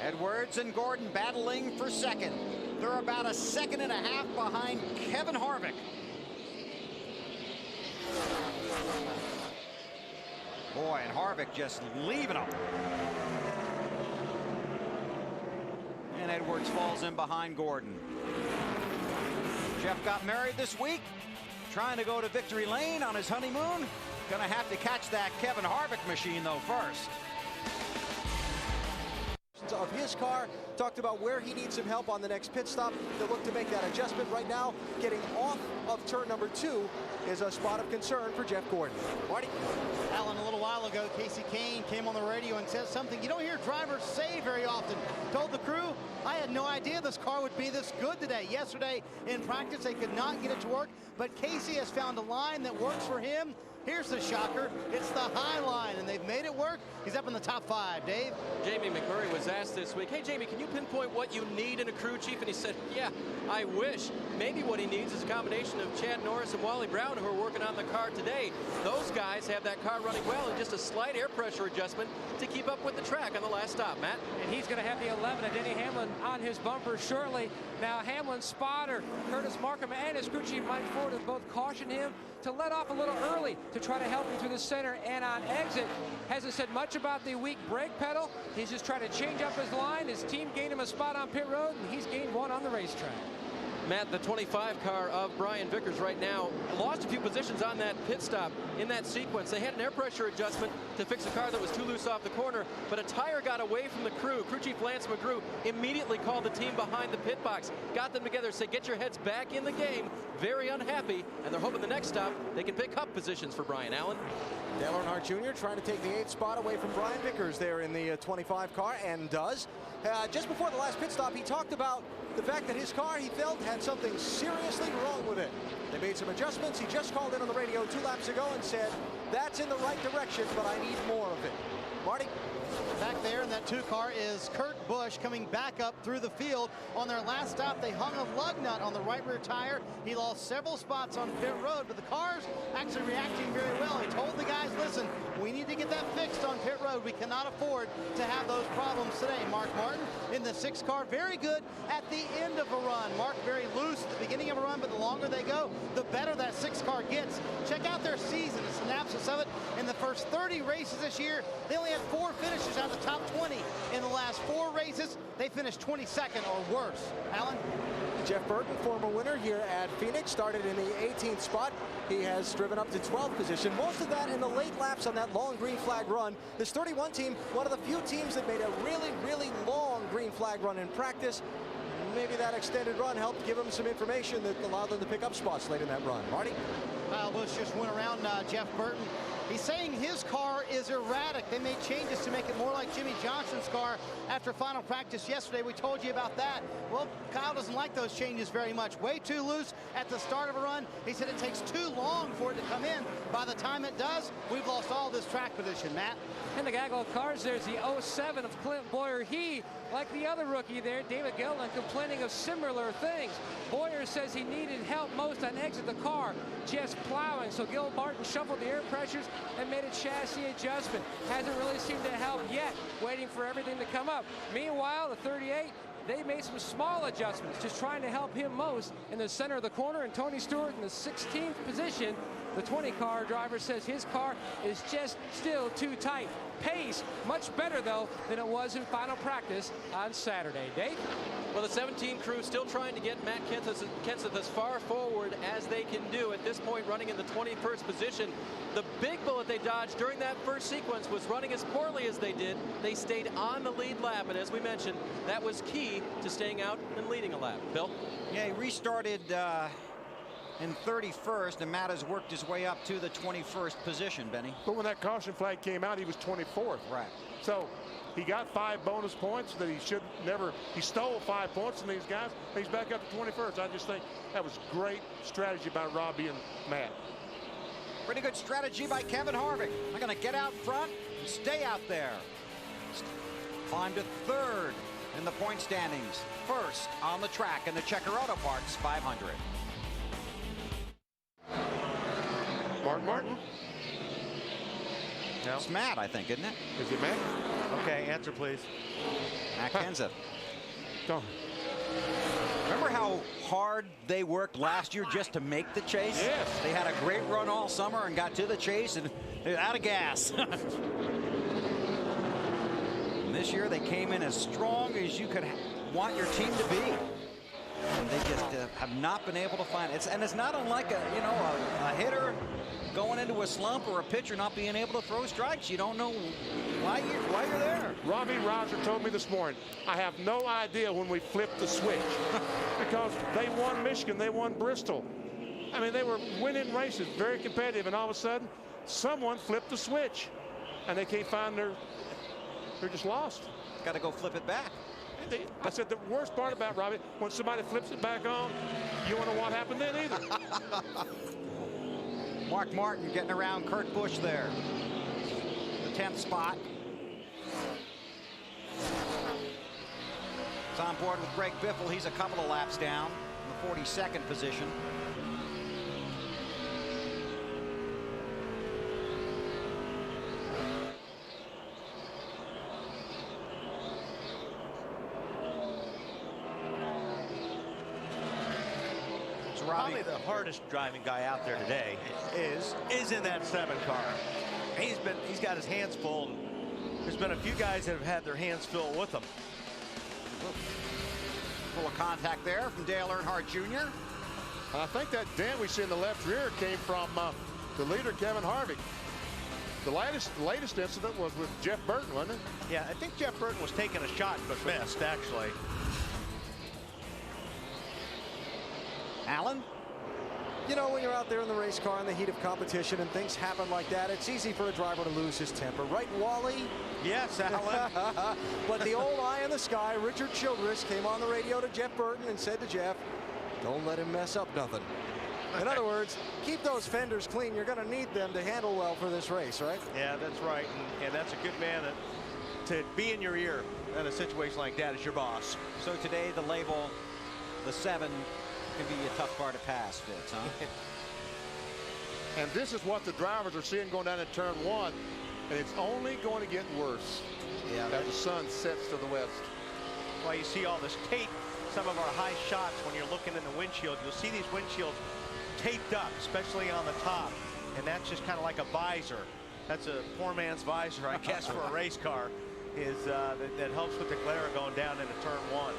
Edwards and Gordon battling for second. They're about a second and a half behind Kevin Harvick. Boy, and Harvick just leaving them. And Edwards falls in behind Gordon. Jeff got married this week, trying to go to victory lane on his honeymoon. Gonna have to catch that Kevin Harvick machine though first. Of his car, talked about where he needs some help on the next pit stop. They'll look to make that adjustment right now. Getting off of turn number 2 is a spot of concern for Jeff Gordon. Marty? Alan, a little while ago, Casey Kane came on the radio and said something you don't hear drivers say very often. Told the crew, I had no idea this car would be this good today. Yesterday in practice, they could not get it to work, but Casey has found a line that works for him. Here's the shocker. It's the high line, and they've made it work. He's up in the top 5. Dave? Jamie McMurray was asked this week, hey, Jamie, can you pinpoint what you need in a crew chief? And he said, yeah, I wish. Maybe what he needs is a combination of Chad Norris and Wally Brown, who are working on the car today. Those guys have that car running well, and just a slight air pressure adjustment to keep up with the track on the last stop, Matt. And he's going to have the 11 of Denny Hamlin on his bumper shortly. Now, Hamlin's spotter, Curtis Markham, and his crew chief, Mike Ford, have both cautioned him to let off a little early to try to help him through the center and on exit. Hasn't said much about the weak brake pedal. He's just trying to change up his line. His team gained him a spot on pit road, and he's gained one on the racetrack. Matt, the 25 car of Brian Vickers right now lost a few positions on that pit stop in that sequence. They had an air pressure adjustment to fix a car that was too loose off the corner, but a tire got away from the crew. Crew chief Lance McGrew immediately called the team behind the pit box, got them together, said, get your heads back in the game. Very unhappy, and they're hoping the next stop they can pick up positions for Brian Allen. Dale Earnhardt Jr. trying to take the 8th spot away from Brian Vickers there in the 25 car, and does. Just before the last pit stop, he talked about the fact that his car, he felt, had something seriously wrong with it. They made some adjustments. He just called in on the radio 2 laps ago and said, that's in the right direction, but I need more of it. Marty? Back there in that 2 car is Kurt Busch coming back up through the field. On their last stop, they hung a lug nut on the right rear tire. He lost several spots on pit road, but the car's actually reacting very well. He told the guys, listen, we need to get that fixed on pit road. We cannot afford to have those problems today. Mark Martin in the 6 car, very good at the end of a run. Mark very loose at the beginning of a run, but the longer they go, the better that 6 car gets. Check out their season, a synopsis of it. In the first 30 races this year, they only had 4 finishes out of the top 20. In the last 4 races, they finished 22nd or worse. Alan? Jeff Burton, former winner here at Phoenix, started in the 18th spot. He has driven up to 12th position. Most of that in the late laps on that long green flag run. This 31 team, one of the few teams that made a really, really long green flag run in practice. Maybe that extended run helped give them some information that allowed them to pick up spots late in that run. Marty? Kyle Busch just went around Jeff Burton. He's saying his car is erratic. They made changes to make it more like Jimmy Johnson's car after final practice yesterday. We told you about that. Well, Kyle doesn't like those changes very much. Way too loose at the start of a run. He said it takes too long for it to come in. By the time it does, we've lost all this track position. Matt? In the gaggle of cars, there's the 07 of Clint Boyer. He, like the other rookie there, David Gilliland, complaining of similar things. Boyer says he needed help most on exit the car, just plowing. So Gil Martin shuffled the air pressures and made a chassis adjustment. Hasn't really seemed to help yet, waiting for everything to come up. Meanwhile, the 38, they made some small adjustments, just trying to help him most in the center of the corner, and Tony Stewart in the 16th position. The 20-car driver says his car is just still too tight. Pace much better, though, than it was in final practice on Saturday. Dave? Well, the 17 crew still trying to get Matt Kenseth as far forward as they can do. At this point, running in the 21st position. The big bullet they dodged during that first sequence was running as poorly as they did. They stayed on the lead lap, and as we mentioned, that was key to staying out and leading a lap. Bill? Yeah, he restarted in 31st, and Matt has worked his way up to the 21st position, Benny. But when that caution flag came out, he was 24th. Right. So he got 5 bonus points that he should never. He stole 5 points from these guys. He's back up to 21st. I just think that was great strategy by Robbie and Matt. Pretty good strategy by Kevin Harvick. I'm going to get out front and stay out there. Climb to 3rd in the point standings. 1st on the track in the Checker Auto Parts 500. Martin? No. It's Matt, I think, isn't it? Is it Matt? Okay, answer please. Matt Kenseth. Don't. Remember how hard they worked last year just to make the chase? Yes. They had a great run all summer and got to the chase and they're out of gas. And this year they came in as strong as you could want your team to be. And they just have not been able to find it. And it's not unlike a hitter going into a slump or a pitcher not being able to throw strikes. You don't know why you're there. Robbie Roger told me this morning, I have no idea when we flipped the switch. Because they won Michigan, they won Bristol. I mean, they were winning races, very competitive, and all of a sudden, someone flipped the switch. And they can't find they're just lost. Got to go flip it back. I said the worst part about Robbie, when somebody flips it back on, you wonder what happened then either. Mark Martin getting around Kurt Busch there. The 10th spot. It's on board with Greg Biffle. He's a couple of laps down in the 42nd position. Probably the hardest driving guy out there today is in that 7 car. He's got his hands full. There's been a few guys that have had their hands full with him. Full of contact there from Dale Earnhardt Jr. I think that dent we see in the left rear came from the leader, Kevin Harvick. The latest incident was with Jeff Burton, wasn't it? Yeah, I think Jeff Burton was taking a shot but missed, actually. Alan? You know, when you're out there in the race car in the heat of competition and things happen like that, it's easy for a driver to lose his temper. Right, Wally? Yes, Alan. But the old eye in the sky, Richard Childress, came on the radio to Jeff Burton and said to Jeff, don't let him mess up nothing. In other words, keep those fenders clean. You're going to need them to handle well for this race, right? Yeah, that's right. And that's a good man to be in your ear in a situation like that as your boss. So today the label, the 7, can be a tough car to pass, Fitz, huh? And this is what the drivers are seeing going down in turn 1, and it's only going to get worse as the sun sets to the west. Well, you see all this tape, some of our high shots when you're looking in the windshield, you'll see these windshields taped up, especially on the top, and that's just kind of like a visor. That's a poor man's visor, I guess, for a race car, is that helps with the glare going down into turn 1.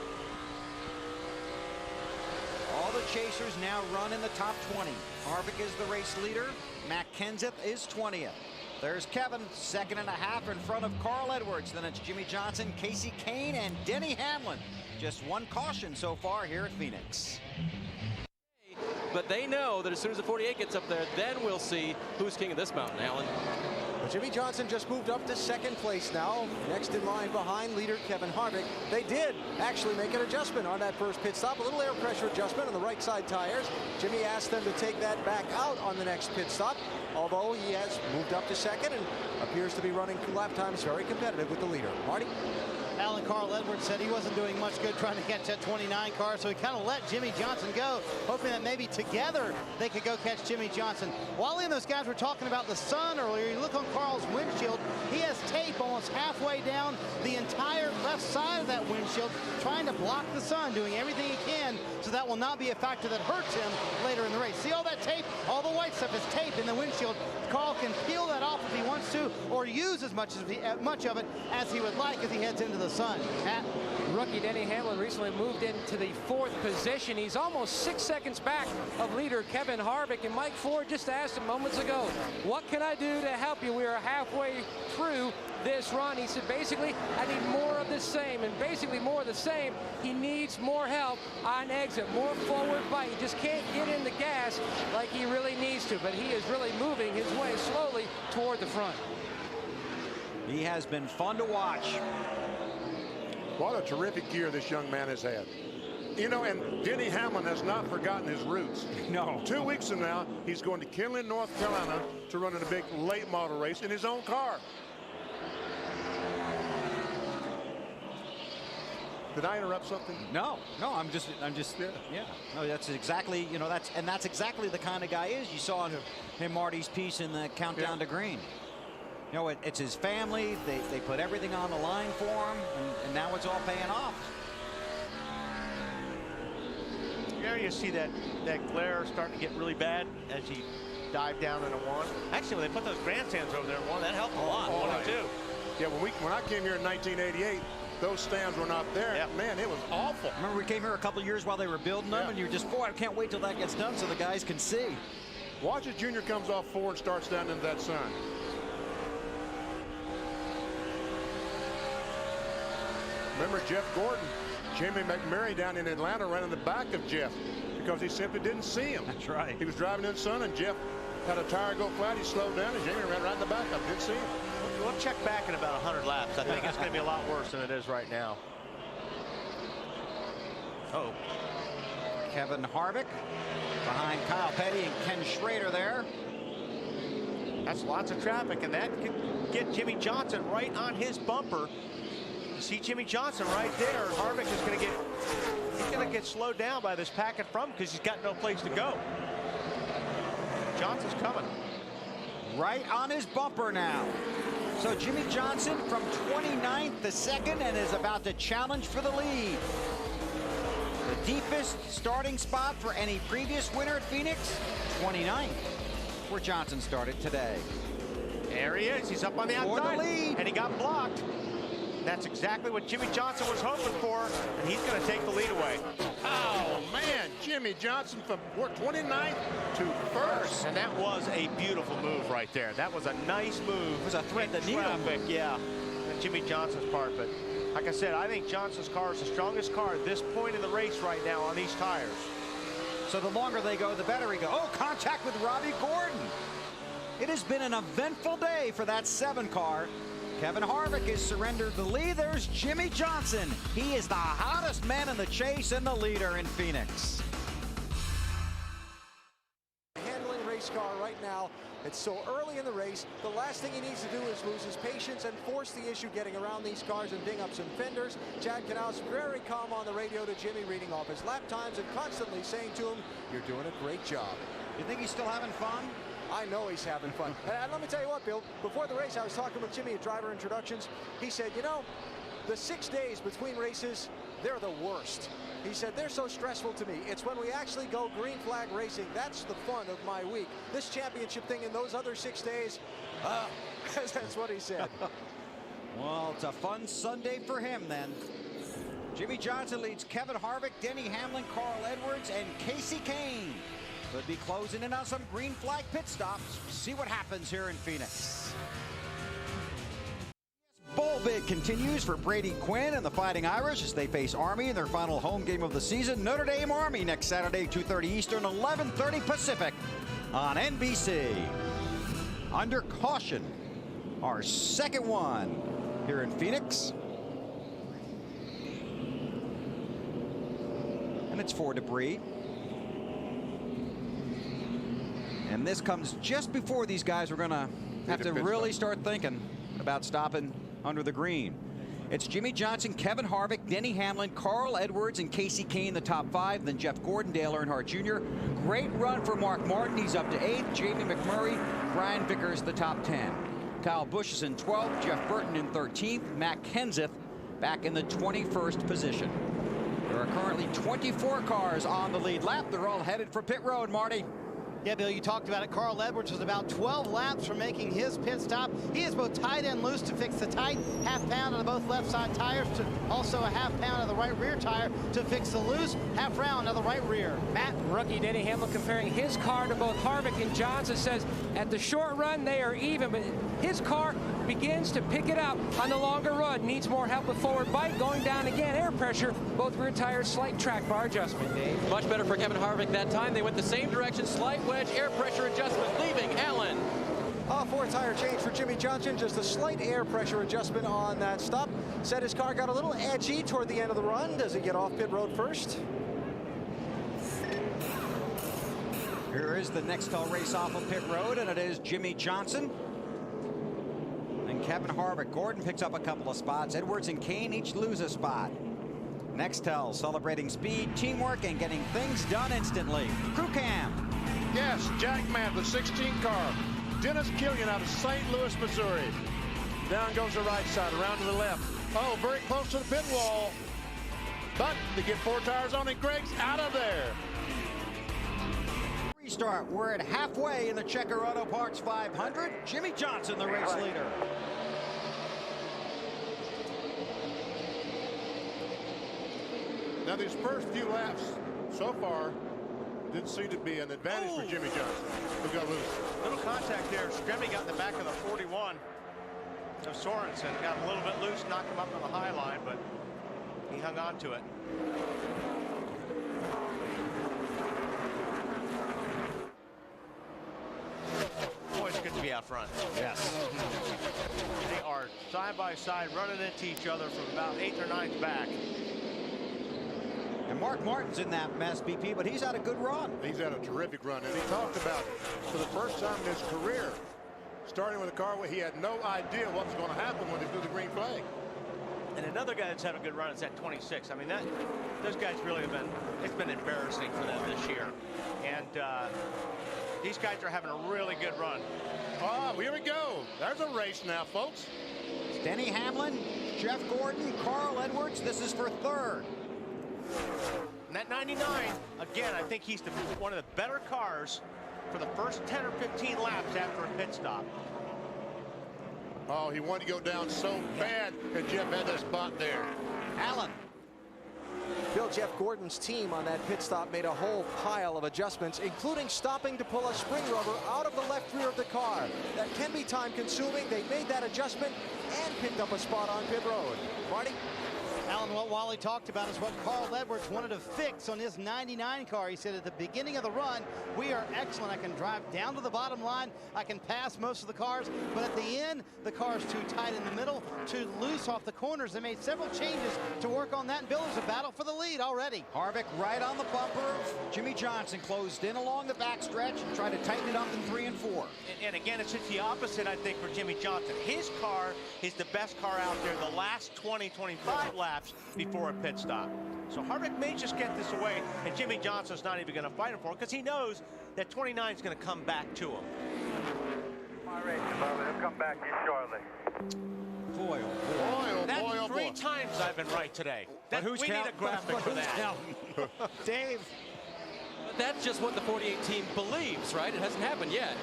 All the chasers now run in the top 20. Harvick is the race leader. Matt Kenseth is 20th. There's Kevin, 2.5 in front of Carl Edwards. Then it's Jimmy Johnson, Kasey Kahne, and Denny Hamlin. Just one caution so far here at Phoenix. But they know that as soon as the 48 gets up there, then we'll see who's king of this mountain, Alan. Well, Jimmy Johnson just moved up to 2nd place now, next in line behind leader Kevin Harvick. They did actually make an adjustment on that first pit stop, a little air pressure adjustment on the right side tires. Jimmy asked them to take that back out on the next pit stop, although he has moved up to 2nd and appears to be running lap times very competitive with the leader. Marty? Alan, Carl Edwards said he wasn't doing much good trying to catch that 29 car, so he kind of let Jimmy Johnson go, hoping that maybe together they could go catch Jimmy Johnson. Wally and those guys were talking about the sun earlier. You look on Carl's windshield, he has tape almost halfway down the entire left side of that windshield, trying to block the sun, doing everything he can so that will not be a factor that hurts him later in the race. See all that tape? All the white stuff is tape in the windshield. Carl can peel that off if he wants to, or use as much of it as he would like as he heads into the sun. Rookie Denny Hamlin recently moved into the 4th position. He's almost 6 seconds back of leader Kevin Harvick. And Mike Ford just asked him moments ago, what can I do to help you? We are halfway through this run. He said, basically, I need more of the same. And basically more of the same, he needs more help on exit, more forward bite. He just can't get in the gas like he really needs to. But he is really moving his way slowly toward the front. He has been fun to watch. What a terrific year this young man has had. You know, and Denny Hamlin has not forgotten his roots. No. 2 weeks from now, he's going to Kinley, North Carolina to run in a big late model race in his own car. Did I interrupt something? No, I'm just, yeah. No, that's exactly, you know, that's exactly the kind of guy he is. You saw him Marty's piece in the Countdown to Green. You know, it's his family. They put everything on the line for him, and now it's all paying off. There you see that glare starting to get really bad as he dived down into 1. Actually, when they put those grandstands over there in 1, that helped a lot. 1 and 2. Yeah, when I came here in 1988, those stands were not there. Yep. Man, it was awful. Remember, we came here a couple years while they were building them, and you're just, boy, I can't wait till that gets done so the guys can see. Watch as Junior comes off 4 and starts down into that sun. Remember Jeff Gordon, Jimmy McMurray down in Atlanta ran in the back of Jeff because he simply didn't see him. That's right. He was driving in the sun, and Jeff had a tire go flat. He slowed down, and Jimmy ran right in the back of him. Didn't see him. We'll check back in about 100 laps. I think it's going to be a lot worse than it is right now. Oh. Kevin Harvick behind Kyle Petty and Ken Schrader there. That's lots of traffic, and that could get Jimmie Johnson right on his bumper. You see Jimmie Johnson right there. Harvick is going to get slowed down by this pack in front because he's got no place to go. Johnson's coming. Right on his bumper now. So Jimmie Johnson from 29th to 2nd and is about to challenge for the lead. The deepest starting spot for any previous winner at Phoenix, 29th, where Johnson started today. There he is. He's up on the For outside. the lead. And he got blocked. That's exactly what Jimmie Johnson was hoping for, and he's going to take the lead away. Oh, man, Jimmie Johnson from 29th to 1st. And that was a beautiful move right there. That was a nice move. It was a thread the needle move. Yeah, and Jimmie Johnson's part. But like I said, I think Johnson's car is the strongest car at this point in the race right now on these tires. So the longer they go, the better he goes. Oh, contact with Robbie Gordon. It has been an eventful day for that 7 car. Kevin Harvick has surrendered the lead. There's Jimmie Johnson. He is the hottest man in the chase and the leader in Phoenix. Handling race car right now. It's so early in the race. The last thing he needs to do is lose his patience and force the issue getting around these cars and ding up some fenders. Chad Knaus very calm on the radio to Jimmie, reading off his lap times and constantly saying to him, "You're doing a great job." You think he's still having fun? I know he's having fun. And let me tell you what, Bill, before the race, I was talking with Jimmie at driver introductions. He said, you know, the 6 days between races, they're the worst. He said, they're so stressful to me. It's when we actually go green flag racing. That's the fun of my week. This championship thing in those other 6 days, that's what he said. Well, it's a fun Sunday for him then. Jimmie Johnson leads Kevin Harvick, Denny Hamlin, Carl Edwards, and Kasey Kahne. Could be closing in on some green flag pit stops. See what happens here in Phoenix. Bowl bid continues for Brady Quinn and the Fighting Irish as they face Army in their final home game of the season. Notre Dame Army next Saturday, 2:30 Eastern, 11:30 Pacific on NBC. Under caution, our second one here in Phoenix. And it's for debris. And this comes just before these guys are going to have to really start thinking about stopping under the green. It's Jimmie Johnson, Kevin Harvick, Denny Hamlin, Carl Edwards, and Kasey Kahne, the top 5. Then Jeff Gordon, Dale Earnhardt Jr. Great run for Mark Martin. He's up to 8th. Jamie McMurray, Brian Vickers, the top 10. Kyle Busch is in 12th. Jeff Burton in 13th. Matt Kenseth back in the 21st position. There are currently 24 cars on the lead lap. They're all headed for pit road, Marty. Yeah, Bill, you talked about it. Carl Edwards was about 12 laps from making his pit stop. He is both tight and loose to fix the tight, half pound on both left side tires, to also a half pound of the right rear tire to fix the loose, half round of the right rear. Matt, rookie Denny Hamlin comparing his car to both Harvick and Johnson, says at the short run they are even, but his car begins to pick it up on the longer run. Needs more help with forward bite, going down again, air pressure, both rear tires, slight track bar adjustment, Dave. Much better for Kevin Harvick that time. They went the same direction, slight wedge, air pressure adjustment, leaving Allen. Fourth tire change for Jimmie Johnson, just a slight air pressure adjustment on that stop. Said his car got a little edgy toward the end of the run. Does he get off pit road first? Here is the Nextel race off of pit road, and it is Jimmie Johnson and Kevin Harvick. Gordon picks up a couple of spots. Edwards and Kahne each lose a spot. Nextel celebrating speed, teamwork, and getting things done instantly. Crew cam. Yes, Jack Matt, the 16 car. Dennis Killian out of St. Louis, Missouri. Down goes the right side, around to the left. Oh, very close to the pit wall. But they get 4 tires on it. Greg's out of there. Restart. We're at halfway in the Checker Auto Parts 500. Jimmie Johnson, the race leader. Now, these first few laps so far didn't seem to be an advantage for Jimmie Johnson. Who got loose? Little contact there. Stremme got in the back of the 41 of Sorensen. Got a little bit loose, knocked him up on the high line, but he hung on to it. Boy, it's good to be out front. Yes. They are side by side running into each other from about 8th or 9th back. And Mark Martin's in that mess, BP, but he's had a good run. He's had a terrific run, and he talked about, for the first time in his career, starting with a car where he had no idea what was going to happen when they threw the green flag. And another guy that's had a good run is at 26. I mean, those guys really have been, it's been embarrassing for them this year. And these guys are having a really good run. Oh, here we go. There's a race now, folks. It's Denny Hamlin, Jeff Gordon, Carl Edwards. This is for third. And that 99, again, I think he's one of the better cars for the first 10 or 15 laps after a pit stop. Oh, he wanted to go down so bad, and Jeff had that spot there. Allen. Bill, Jeff Gordon's team on that pit stop made a whole pile of adjustments, including stopping to pull a spring rubber out of the left rear of the car. That can be time consuming. They made that adjustment and picked up a spot on pit road. Marty? Alan, what Wally talked about is what Carl Edwards wanted to fix on his 99 car. He said at the beginning of the run, we are excellent. I can drive down to the bottom line. I can pass most of the cars. But at the end, the car is too tight in the middle, too loose off the corners. They made several changes to work on that. And Bill, there's a battle for the lead already. Harvick right on the bumper. Jimmy Johnson closed in along the backstretch and tried to tighten it up in 3 and 4. And again, it's just the opposite, I think, for Jimmy Johnson. His car is the best car out there the last 20, 25 laps before a pit stop. So Harvick may just get this away, and Jimmy Johnson's not even going to fight him for it because he knows that 29 is going to come back to him. My race, Bubba. He'll come back to you shortly. Boy, oh boy. Boy, oh boy. 3 times I've been right today. But who's we need a graphic for that. Dave. But that's just what the 48 team believes, right? It hasn't happened yet.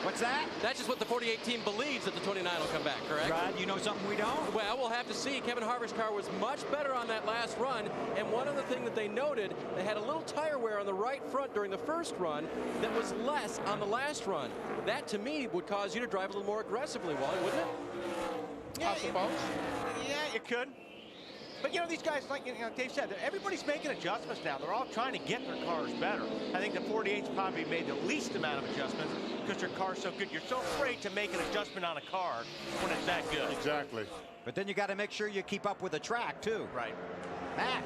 What's that? That's just what the 48 team believes, that the 29 will come back, correct? Rod, you know something we don't? Well, we'll have to see. Kevin Harvick's car was much better on that last run, and one other thing that they noted, they had a little tire wear on the right front during the first run that was less on the last run. That, to me, would cause you to drive a little more aggressively, Wally, wouldn't it? Yeah, I suppose. Yeah, you could. But, you know, these guys, like Dave said, everybody's making adjustments now. They're all trying to get their cars better. I think the 48's probably made the least amount of adjustments because their car's so good. You're so afraid to make an adjustment on a car when it's that good. Exactly. But then you got to make sure you keep up with the track, too. Right. Matt.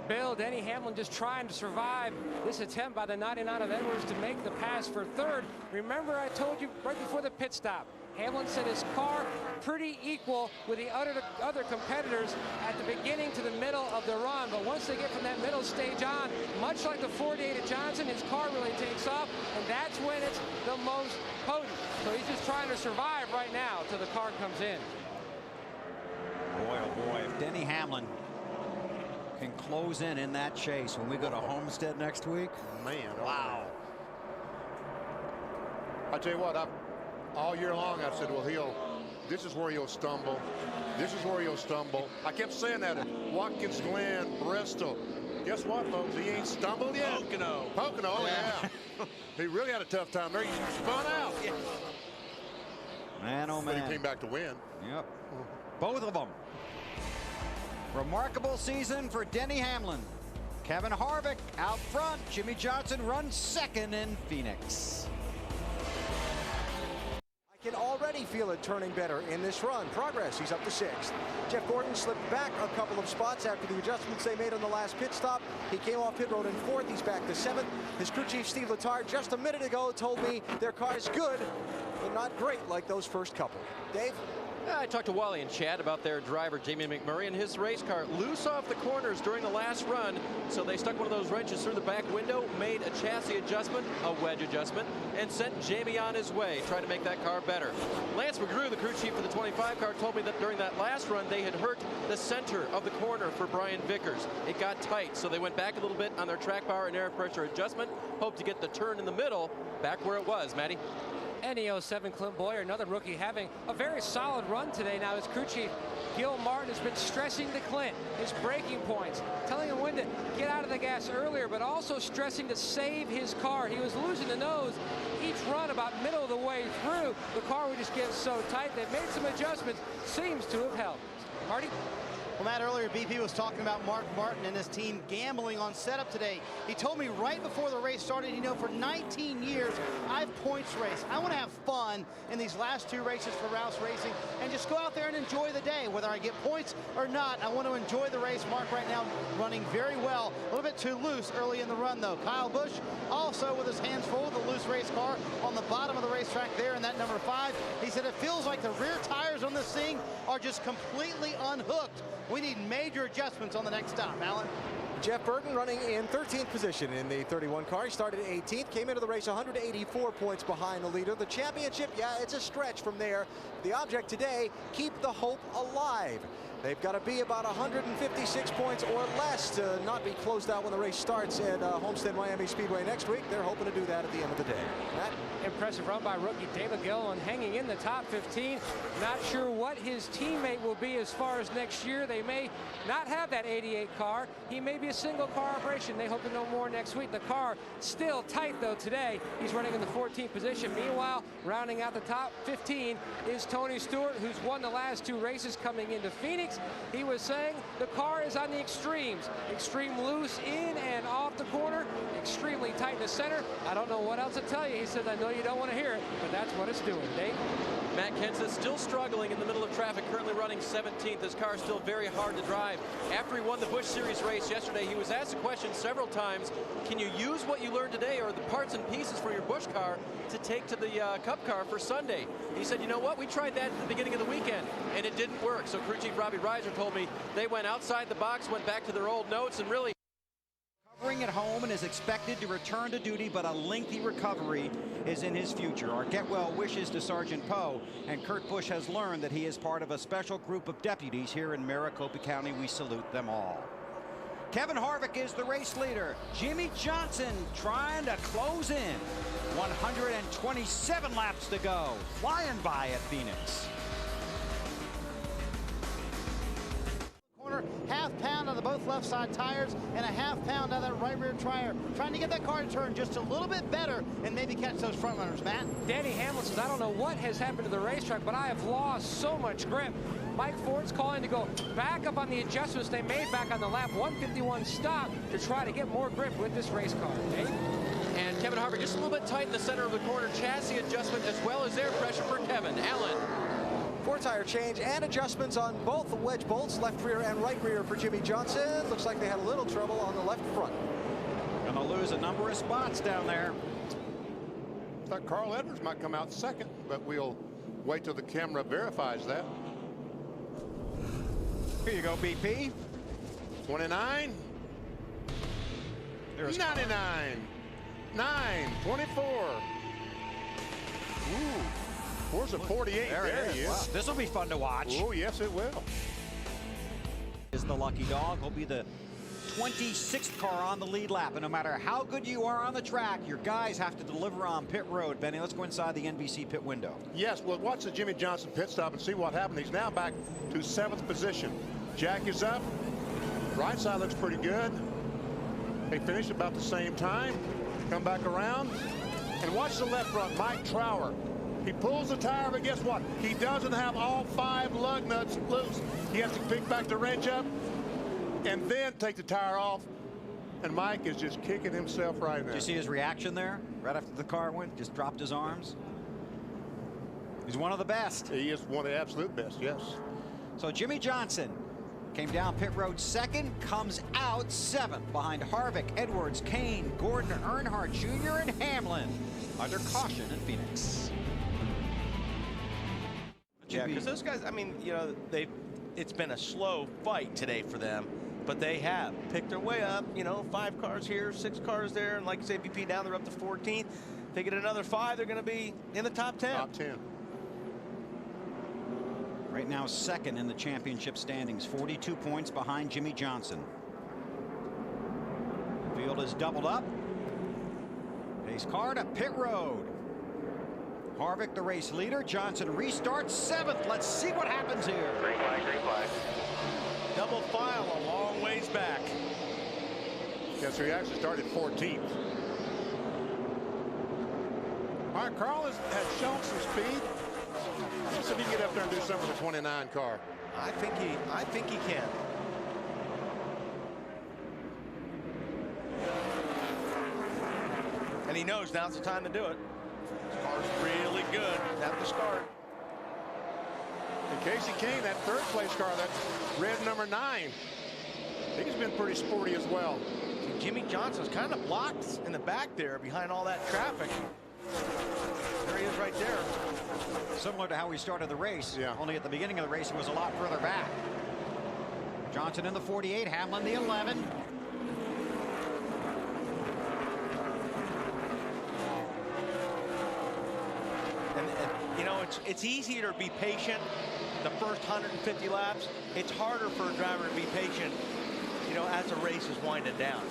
Bill, Denny Hamlin just trying to survive this attempt by the 99 of Edwards to make the pass for third. Remember, I told you right before the pit stop, Hamlin said his car pretty equal with the other competitors at the beginning to the middle of the run. But once they get from that middle stage on, much like the 48 of Johnson, his car really takes off, and that's when it's the most potent. So he's just trying to survive right now till the car comes in. Boy, oh boy, if Denny Hamlin can close in that chase when we go to Homestead next week. Man, wow. I tell you what, all year long I said, well, this is where he'll stumble. This is where he'll stumble. I kept saying that at Watkins Glen, Bristol. Guess what, folks? He ain't stumbled yet. Pocono. Pocono, yeah. He really had a tough time there. He spun out. Yeah. Man, oh But man. he came back to win. Yep. Both of them. Remarkable season for Denny Hamlin. Kevin Harvick out front. Jimmy Johnson runs second in Phoenix. I can already feel it turning better in this run. Progress, he's up to 6th. Jeff Gordon slipped back a couple of spots after the adjustments they made on the last pit stop. He came off pit road in 4th. He's back to 7th. His crew chief, Steve Letarte, just a minute ago told me their car is good, but not great like those first couple. Dave? I talked to Wally and Chad about their driver, Jamie McMurray, and his race car loose off the corners during the last run. So they stuck one of those wrenches through the back window, made a chassis adjustment, a wedge adjustment, and sent Jamie on his way, trying to make that car better. Lance McGrew, the crew chief for the 25 car, told me that during that last run, they had hurt the center of the corner for Brian Vickers. It got tight, so they went back a little bit on their track power and air pressure adjustment, hoped to get the turn in the middle back where it was. Matty? NE07 Clint Boyer, another rookie, having a very solid run today. Now his crew chief, Gil Martin, has been stressing to Clint his braking points, telling him when to get out of the gas earlier, but also stressing to save his car. He was losing the nose each run about middle of the way through. The car would just get so tight. They've made some adjustments. Seems to have helped. Marty? Well, Matt, earlier BP was talking about Mark Martin and his team gambling on setup today. He told me right before the race started, you know, for 19 years, I've points raced. I want to have fun in these last 2 races for Roush Racing and just go out there and enjoy the day. Whether I get points or not, I want to enjoy the race. Mark right now running very well. A little bit too loose early in the run, though. Kyle Busch also with his hands full with a loose race car on the bottom of the racetrack there in that number 5. He said it feels like the rear tires on this thing are just completely unhooked. We need major adjustments on the next stop, Alan. Jeff Burton running in 13th position in the 31 car. He started 18th, came into the race 184 points behind the leader. The championship, yeah, it's a stretch from there. The object today, keep the hope alive. They've got to be about 156 points or less to not be closed out when the race starts at Homestead Miami Speedway next week. They're hoping to do that at the end of the day. Matt? Impressive run by rookie David Gilliland, hanging in the top 15. Not sure what his teammate will be as far as next year. They may not have that 88 car. He may be a single car operation. They hope to know more next week. The car still tight, though, today. He's running in the 14th position. Meanwhile, rounding out the top 15 is Tony Stewart, who's won the last 2 races coming into Phoenix. He was saying the car is on the extremes. Extreme loose in and off the corner, extremely tight in the center. I don't know what else to tell you. He said, I know you don't want to hear it, but that's what it's doing. Dave? Matt Kenseth still struggling in the middle of traffic, currently running 17th. His car is still very hard to drive. After he won the Busch Series race yesterday, he was asked a question several times, can you use what you learned today or the parts and pieces for your Busch car to take to the Cup car for Sunday? He said, you know what, we tried that at the beginning of the weekend, and it didn't work. So crew chief Robbie Reiser told me they went outside the box, went back to their old notes, and really Recovering at home and is expected to return to duty, but a lengthy recovery is in his future. Our get well wishes to Sergeant Poe, and Kurt Busch has learned that he is part of a special group of deputies here in Maricopa County. We salute them all. Kevin Harvick is the race leader. Jimmie Johnson trying to close in. 127 laps to go. Flying by at Phoenix. Half pound on the both left side tires and a half pound on that right rear tire. Trying to get that car to turn just a little bit better and maybe catch those front runners, Matt. Denny Hamlin says, I don't know what has happened to the racetrack, but I have lost so much grip. Mike Ford's calling to go back up on the adjustments they made back on the lap 151 stop to try to get more grip with this race car. Dave? And Kevin Harvick just a little bit tight in the center of the corner. Chassis adjustment as well as air pressure for Kevin. Alan. 4-tire change and adjustments on both the wedge bolts, left rear and right rear for Jimmie Johnson. Looks like they had a little trouble on the left front. Gonna lose a number of spots down there. Thought Carl Edwards might come out second, but we'll wait till the camera verifies that. Here you go, BP. 29. There's 99. 9. 24. Ooh. Where's the 48? There he is. Wow. This will be fun to watch. Oh, yes, it will. Is the lucky dog. Will be the 26th car on the lead lap. And no matter how good you are on the track, your guys have to deliver on pit road. Benny, let's go inside the NBC pit window. Yes, we'll watch the Jimmie Johnson pit stop and see what happened. He's now back to 7th position. Jack is up. Right side looks pretty good. They finished about the same time. Come back around. And watch the left front, Mike Trower. He pulls the tire, but guess what? He doesn't have all 5 lug nuts loose. He has to pick back the wrench up and then take the tire off. And Mike is just kicking himself right now. Did you see his reaction there? Right after the car went, just dropped his arms. He's one of the best. He is one of the absolute best, yes. So Jimmie Johnson came down pit road 2nd, comes out 7th behind Harvick, Edwards, Kane, Gordon, Earnhardt Jr., and Hamlin under caution in Phoenix. Yeah, because those guys, I mean, you know, it's been a slow fight today for them, but they have picked their way up, you know, 5 cars here, 6 cars there, and like you say, BP down, they're up to 14th. They get another 5, they're going to be in the top 10. Top 10. Right now 2nd in the championship standings, 42 points behind Jimmie Johnson. Field is doubled up. Pace car to pit road. Harvick the race leader. Johnson restarts 7th. Let's see what happens here. Green flag, green flag. Double file a long ways back. Yeah, so he actually started 14th. All right, Carl has shown some speed. Let's see if he can get up there and do something with the 29 car. I think he can. And he knows now's the time to do it. His car's really good at the start. And Kasey Kahne, that third place car, that red number 9, he's been pretty sporty as well. And Jimmie Johnson's kind of blocked in the back there behind all that traffic. There he is right there. Similar to how we started the race. Yeah. Only at the beginning of the race, he was a lot further back. Johnson in the 48, Hamlin the 11. And you know, it's easier to be patient the first 150 laps. It's harder for a driver to be patient, you know, as the race is winding down.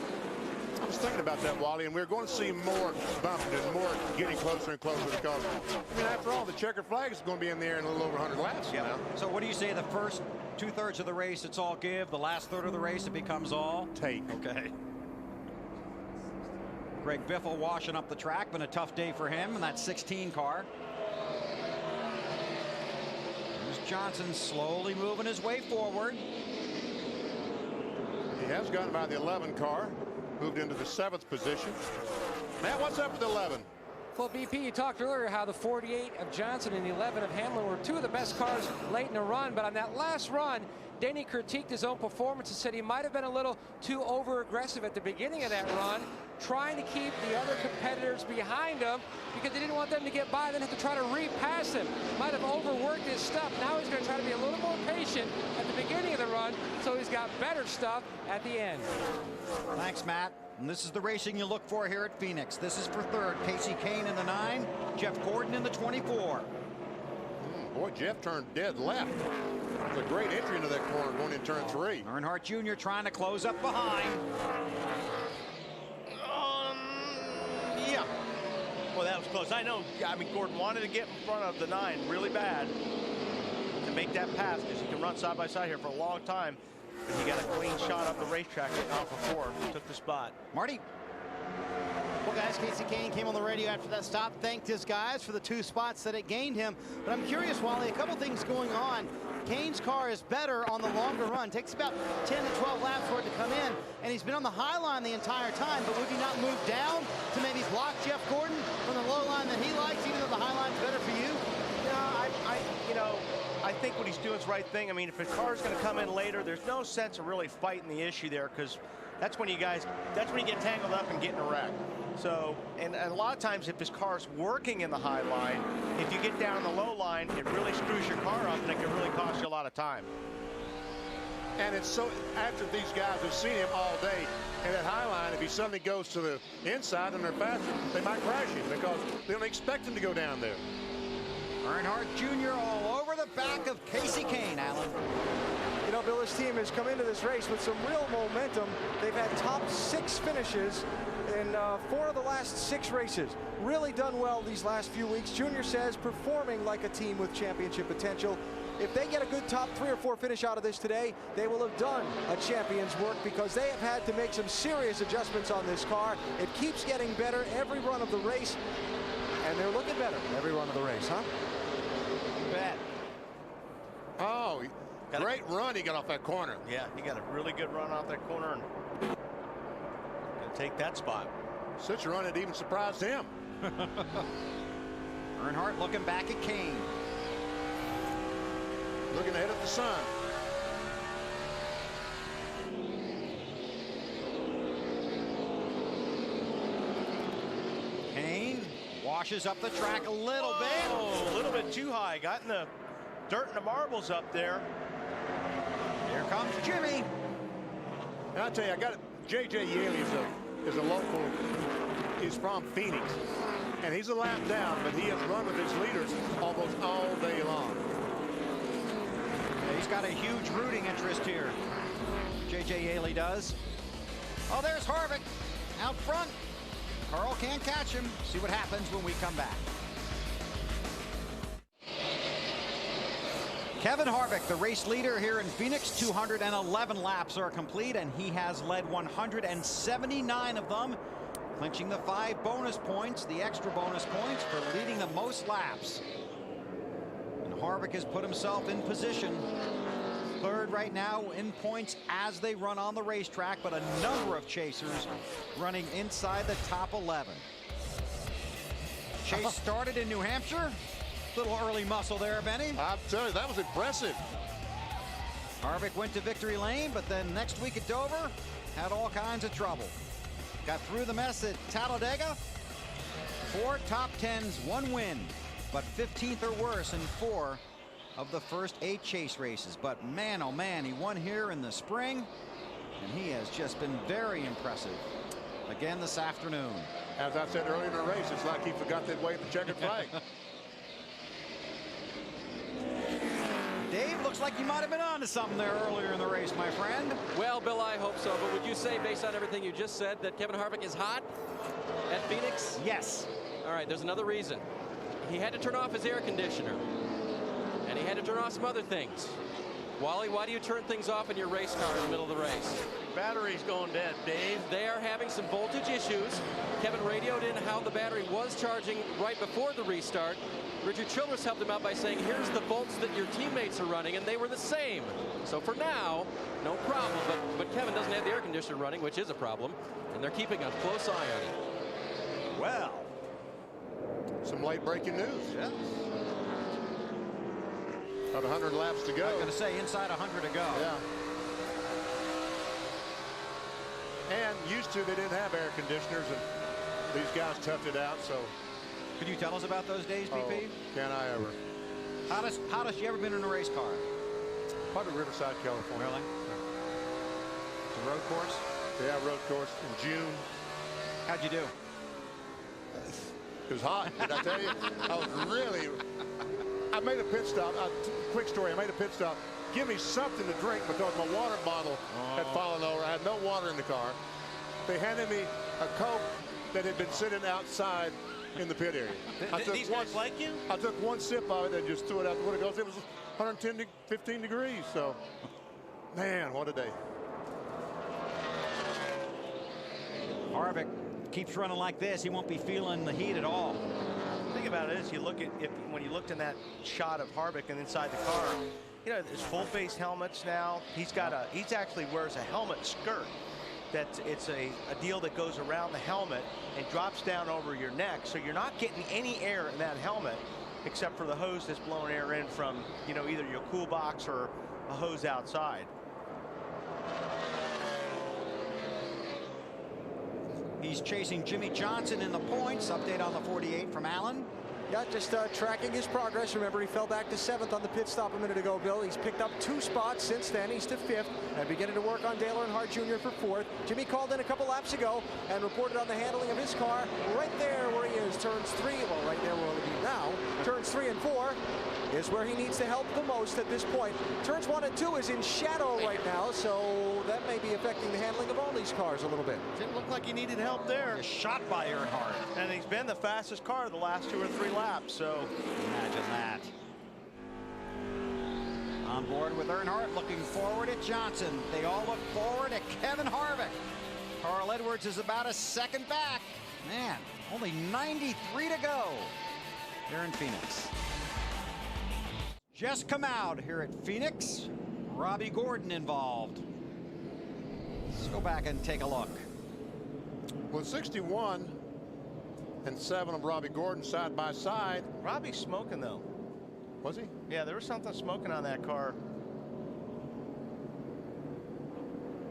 I was thinking about that, Wally, and we're going to see more bumping and more getting closer and closer because, I mean, after all, the checkered flag is going to be in the air in a little over 100 laps. Yeah. So what do you say, the first 2/3 of the race, it's all give. The last third of the race, it becomes all take. Okay. Greg Biffle washing up the track. Been a tough day for him in that 16 car. Here's Johnson slowly moving his way forward. He has gotten by the 11 car. Moved into the 7th position. Matt, what's up with 11? Well, BP, you talked earlier how the 48 of Johnson and the 11 of Hamlin were two of the best cars late in the run, but on that last run, Denny critiqued his own performance and said he might have been a little too over-aggressive at the beginning of that run, trying to keep the other competitors behind him because he didn't want them to get by, then have to try to repass him. Might have overworked his stuff. Now he's going to try to be a little more patient at the beginning of the run, so he's got better stuff at the end. Thanks, Matt. And this is the racing you look for here at Phoenix. This is for third. Kasey Kahne in the 9, Jeff Gordon in the 24. Boy, Jeff turned dead left. It was a great entry into that corner going in turn 3. Earnhardt Jr. trying to close up behind. Yeah. Well, that was close. I know. I mean, Gordon wanted to get in front of the 9 really bad to make that pass because he can run side by side here for a long time. But he got a clean shot up the racetrack off of 4. Took the spot. Marty. Well, guys, Kasey Kahne came on the radio after that stop, thanked his guys for the 2 spots that it gained him. But I'm curious, Wally, a couple things going on. Kahne's car is better on the longer run. Takes about 10 to 12 laps for it to come in, and he's been on the high line the entire time. But would you not move down to maybe block Jeff Gordon from the low line that he likes, even though the high line's better for you? No, I think what he's doing is the right thing. I mean, if his car's going to come in later, there's no sense of really fighting the issue there because that's when you get tangled up and get in a wreck. So, and a lot of times if his car's working in the high line, if you get down in the low line, it really screws your car up and it can really cost you a lot of time. And it's so, after these guys have seen him all day in that high line, if he suddenly goes to the inside and they're faster, they might crash him because they don't expect him to go down there. Earnhardt Jr. all over the back of Kasey Kahne, Alan. You know, Bill, this team has come into this race with some real momentum. They've had top 6 finishes in 4 of the last 6 races. Really done well these last few weeks. Junior says performing like a team with championship potential. If they get a good top 3 or 4 finish out of this today, they will have done a champion's work because they have had to make some serious adjustments on this car. It keeps getting better every run of the race, and they're looking better every run of the race, huh? Bad. Oh, great run he got off that corner. Yeah, he got a really good run off that corner and gonna take that spot. Such a run it even surprised him. Earnhardt looking back at Kahne. Looking ahead at the sun. Kahne washes up the track a little bit. Oh, a little bit too high. Got in the dirt and the marbles up there. Here comes Jimmy. And I'll tell you, I got it. J.J. Yaley is a local. He's from Phoenix. And he's a lap down, but he has run with his leaders almost all day long. Yeah, he's got a huge rooting interest here. J.J. Yaley does. Oh, there's Harvick out front. Carl can't catch him. See what happens when we come back. Kevin Harvick, the race leader here in Phoenix. 211 laps are complete, and he has led 179 of them, clinching the 5 bonus points, the extra bonus points for leading the most laps. And Harvick has put himself in position Third right now in points as they run on the racetrack, but a number of chasers running inside the top 11. Chase started in New Hampshire. Little early muscle there, Benny. I'll tell you, that was impressive. Harvick went to victory lane, but then next week at Dover, had all kinds of trouble. Got through the mess at Talladega. 4 top 10s, 1 win, but 15th or worse in 4 of the first 8 chase races. But man, oh man, he won here in the spring, and he has just been very impressive again this afternoon. As I said earlier in the race, it's like he forgot that wave the checkered flag. Dave, looks like you might have been on to something there earlier in the race, my friend. Well, Bill, I hope so. But would you say, based on everything you just said, that Kevin Harvick is hot at Phoenix? Yes. All right, there's another reason. He had to turn off his air conditioner. And he had to turn off some other things. Wally, why do you turn things off in your race car in the middle of the race? Battery's going dead, Dave. They are having some voltage issues. Kevin radioed in how the battery was charging right before the restart. Richard Childress helped him out by saying, here's the volts that your teammates are running, and they were the same. So for now, no problem. But Kevin doesn't have the air conditioner running, which is a problem, and they're keeping a close eye on him. Well, some late breaking news. yeah. About 100 laps to go. I'm going to say inside 100 to go. Yeah. And used to, they didn't have air conditioners, and these guys toughed it out. So, Could you tell us about those days, BP? can I ever? Hottest you ever been in a race car? Probably Riverside, California. Really? The road course? Yeah, road course in June. How'd you do? It was hot. Did I tell you? I was really. I made a pit stop. Quick story. I made a pit stop. Give me something to drink because my water bottle had fallen over. I had no water in the car. They handed me a Coke that had been sitting outside in the pit area. These guys like you? I took one sip of it and just threw it out the window. It was 110, 15 degrees. So, man, what a day. Harvick keeps running like this. He won't be feeling the heat at all. The thing about it is, you look at when you looked in that shot of Harvick and inside the car, you know, there's full face helmets now. He actually wears a helmet skirt. It's a deal that goes around the helmet and drops down over your neck, so you're not getting any air in that helmet except for the hose that's blowing air in from, you know, either your cool box or a hose outside. He's chasing Jimmy Johnson in the points. Update on the 48 from Allen. Yeah, just tracking his progress. Remember, he fell back to 7th on the pit stop a minute ago, Bill. He's picked up 2 spots since then. He's to 5th and beginning to work on Dale Earnhardt Jr. for 4th. Jimmy called in a couple laps ago and reported on the handling of his car right there where he is. Turns 3, well, right there where he is now. Turns 3 and 4 is where he needs to help the most at this point. Turns 1 and 2 is in shadow right now, so that may be affecting the handling of all these cars a little bit. Didn't look like he needed help there. Shot by Earnhardt. And he's been the fastest car the last 2 or 3 laps, so. Imagine that. On board with Earnhardt, looking forward at Johnson. They all look forward at Kevin Harvick. Carl Edwards is about a second back. Man, only 93 to go here in Phoenix. Just come out here at Phoenix. Robbie Gordon involved. Let's go back and take a look. With 61 and 7 of Robbie Gordon side by side. Robbie's smoking, though. Was he? Yeah, there was something smoking on that car.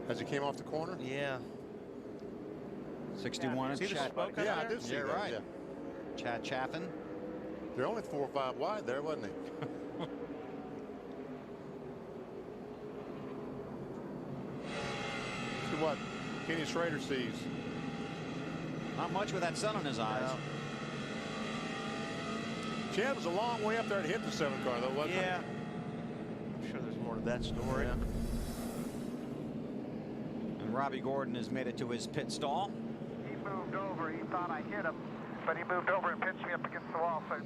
As he came off the corner? Yeah. 61. See the Chad, smoke on Yeah, I there? did see yeah, that. right. Yeah. Chad Chaffin. They're only 4 or 5 wide there, wasn't they? See what Kenny Schrader sees. Not much with that sun in his eyes. Chad was a long way up there to hit the 7 car, though, wasn't Yeah. I'm sure there's more to that story. Yeah. And Robbie Gordon has made it to his pit stall. He moved over. He thought I hit him, but he moved over and pitched me up against the wall. So.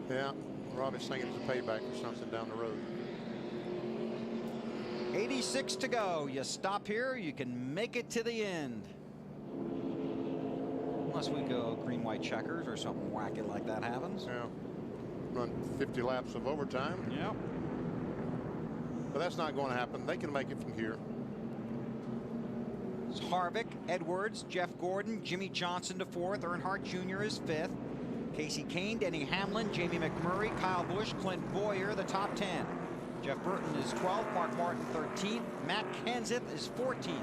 Yeah. Robbie's thinking it's a payback for something down the road. 86 to go. You stop here, you can make it to the end. Unless we go green, white checkers or something wacky like that happens. Yeah. Run 50 laps of overtime. Yep. but that's not going to happen. They can make it from here. It's Harvick, Edwards, Jeff Gordon, Jimmy Johnson to 4th. Earnhardt Jr. is 5th. Kasey Kahne, Denny Hamlin, Jamie McMurray, Kyle Busch, Clint Bowyer, the top 10. Jeff Burton is 12th, Mark Martin 13th, Matt Kenseth is 14th.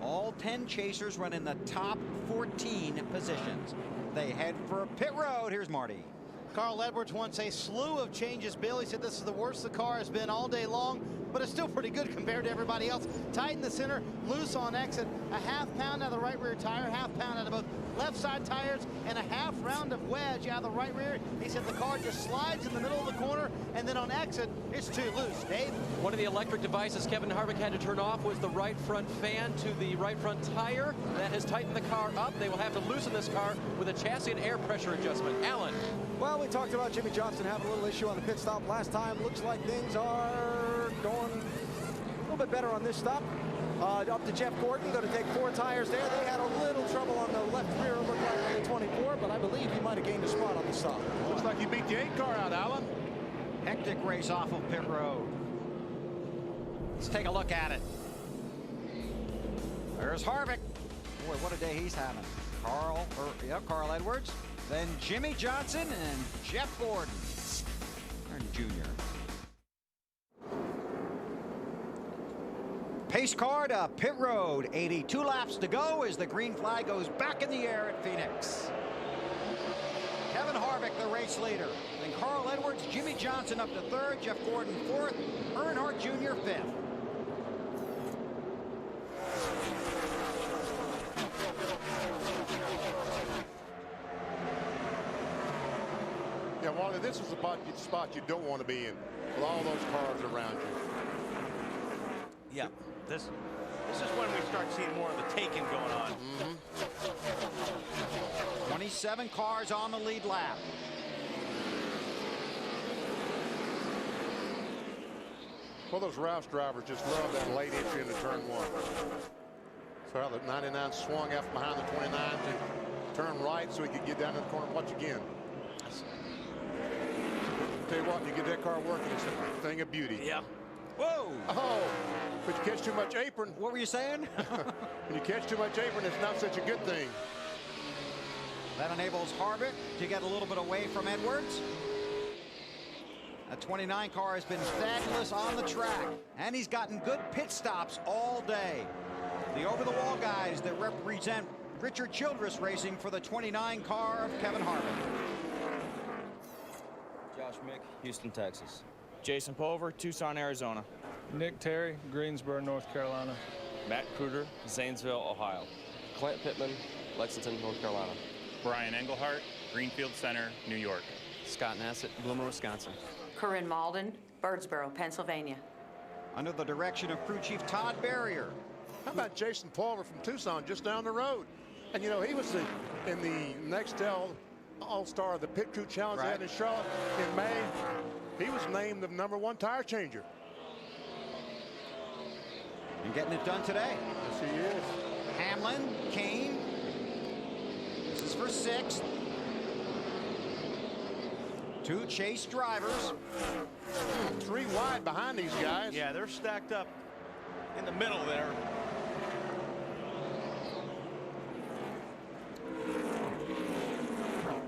All 10 chasers run in the top 14 positions. They head for pit road. Here's Marty. Carl Edwards wants a slew of changes. Bill, he said this is the worst the car has been all day long, but it's still pretty good compared to everybody else. Tight in the center, loose on exit, a ½ pound out of the right rear tire, ½ pound out of both left side tires, and a half round of wedge out of the right rear. He said the car just slides in the middle of the corner, and then on exit, it's too loose. Dave? One of the electric devices Kevin Harvick had to turn off was the right front fan to the right front tire. That has tightened the car up. They will have to loosen this car with a chassis and air pressure adjustment. Alan. Well, we talked about Jimmy Johnson having a little issue on the pit stop last time. Looks like things are going a little bit better on this stop. Up to Jeff Gordon, going to take 4 tires there. They had a little trouble on the left rear, looked like on the 24, but I believe he might have gained a spot on the stop. Looks like he beat the 8 car out, Alan. Hectic race off of pit road. Let's take a look at it. There's Harvick. Boy, what a day he's having. Carl Edwards. Then Jimmy Johnson and Jeff Gordon. Jr. Pace car to pit road. 82 laps to go as the green flag goes back in the air at Phoenix. Kevin Harvick, the race leader. Then Carl Edwards, Jimmy Johnson up to 3rd, Jeff Gordon 4th, Earnhardt Jr. 5th. Yeah, Wally, this is about the spot you don't want to be in with all those cars around you. Yeah, this is when we start seeing more of the taking going on. 27 cars on the lead lap. Well, those Roush drivers just love that late entry into turn 1. So how the 99 swung out from behind the 29 to turn right so he could get down to the corner and watch again. Tell you what, you get that car working, it's a thing of beauty. Yeah. Whoa! Oh, but you catch too much apron. What were you saying? When you catch too much apron, it's not such a good thing. That enables Harvick to get a little bit away from Edwards. That 29 car has been fabulous on the track, and he's gotten good pit stops all day. The over-the-wall guys that represent Richard Childress Racing for the 29 car of Kevin Harvick. Josh Mick, Houston, Texas. Jason Pulver, Tucson, Arizona. Nick Terry, Greensboro, North Carolina. Matt Kruger, Zanesville, Ohio. Clint Pittman, Lexington, North Carolina. Brian Engelhart, Greenfield Center, New York. Scott Nassett, Bloomer, Wisconsin. Corinne Malden, Birdsboro, Pennsylvania. Under the direction of crew chief Todd Berrier. How about Jason Pulver from Tucson, just down the road? And you know, he was in the Nextel All-Star, the Pit Crew Challenge they had in Charlotte in May. He was named the #1 tire changer. And getting it done today. Yes, he is. Hamlin, Kahne. This is for 6th. 2 chase drivers. 3 wide behind these guys. Yeah, they're stacked up in the middle there.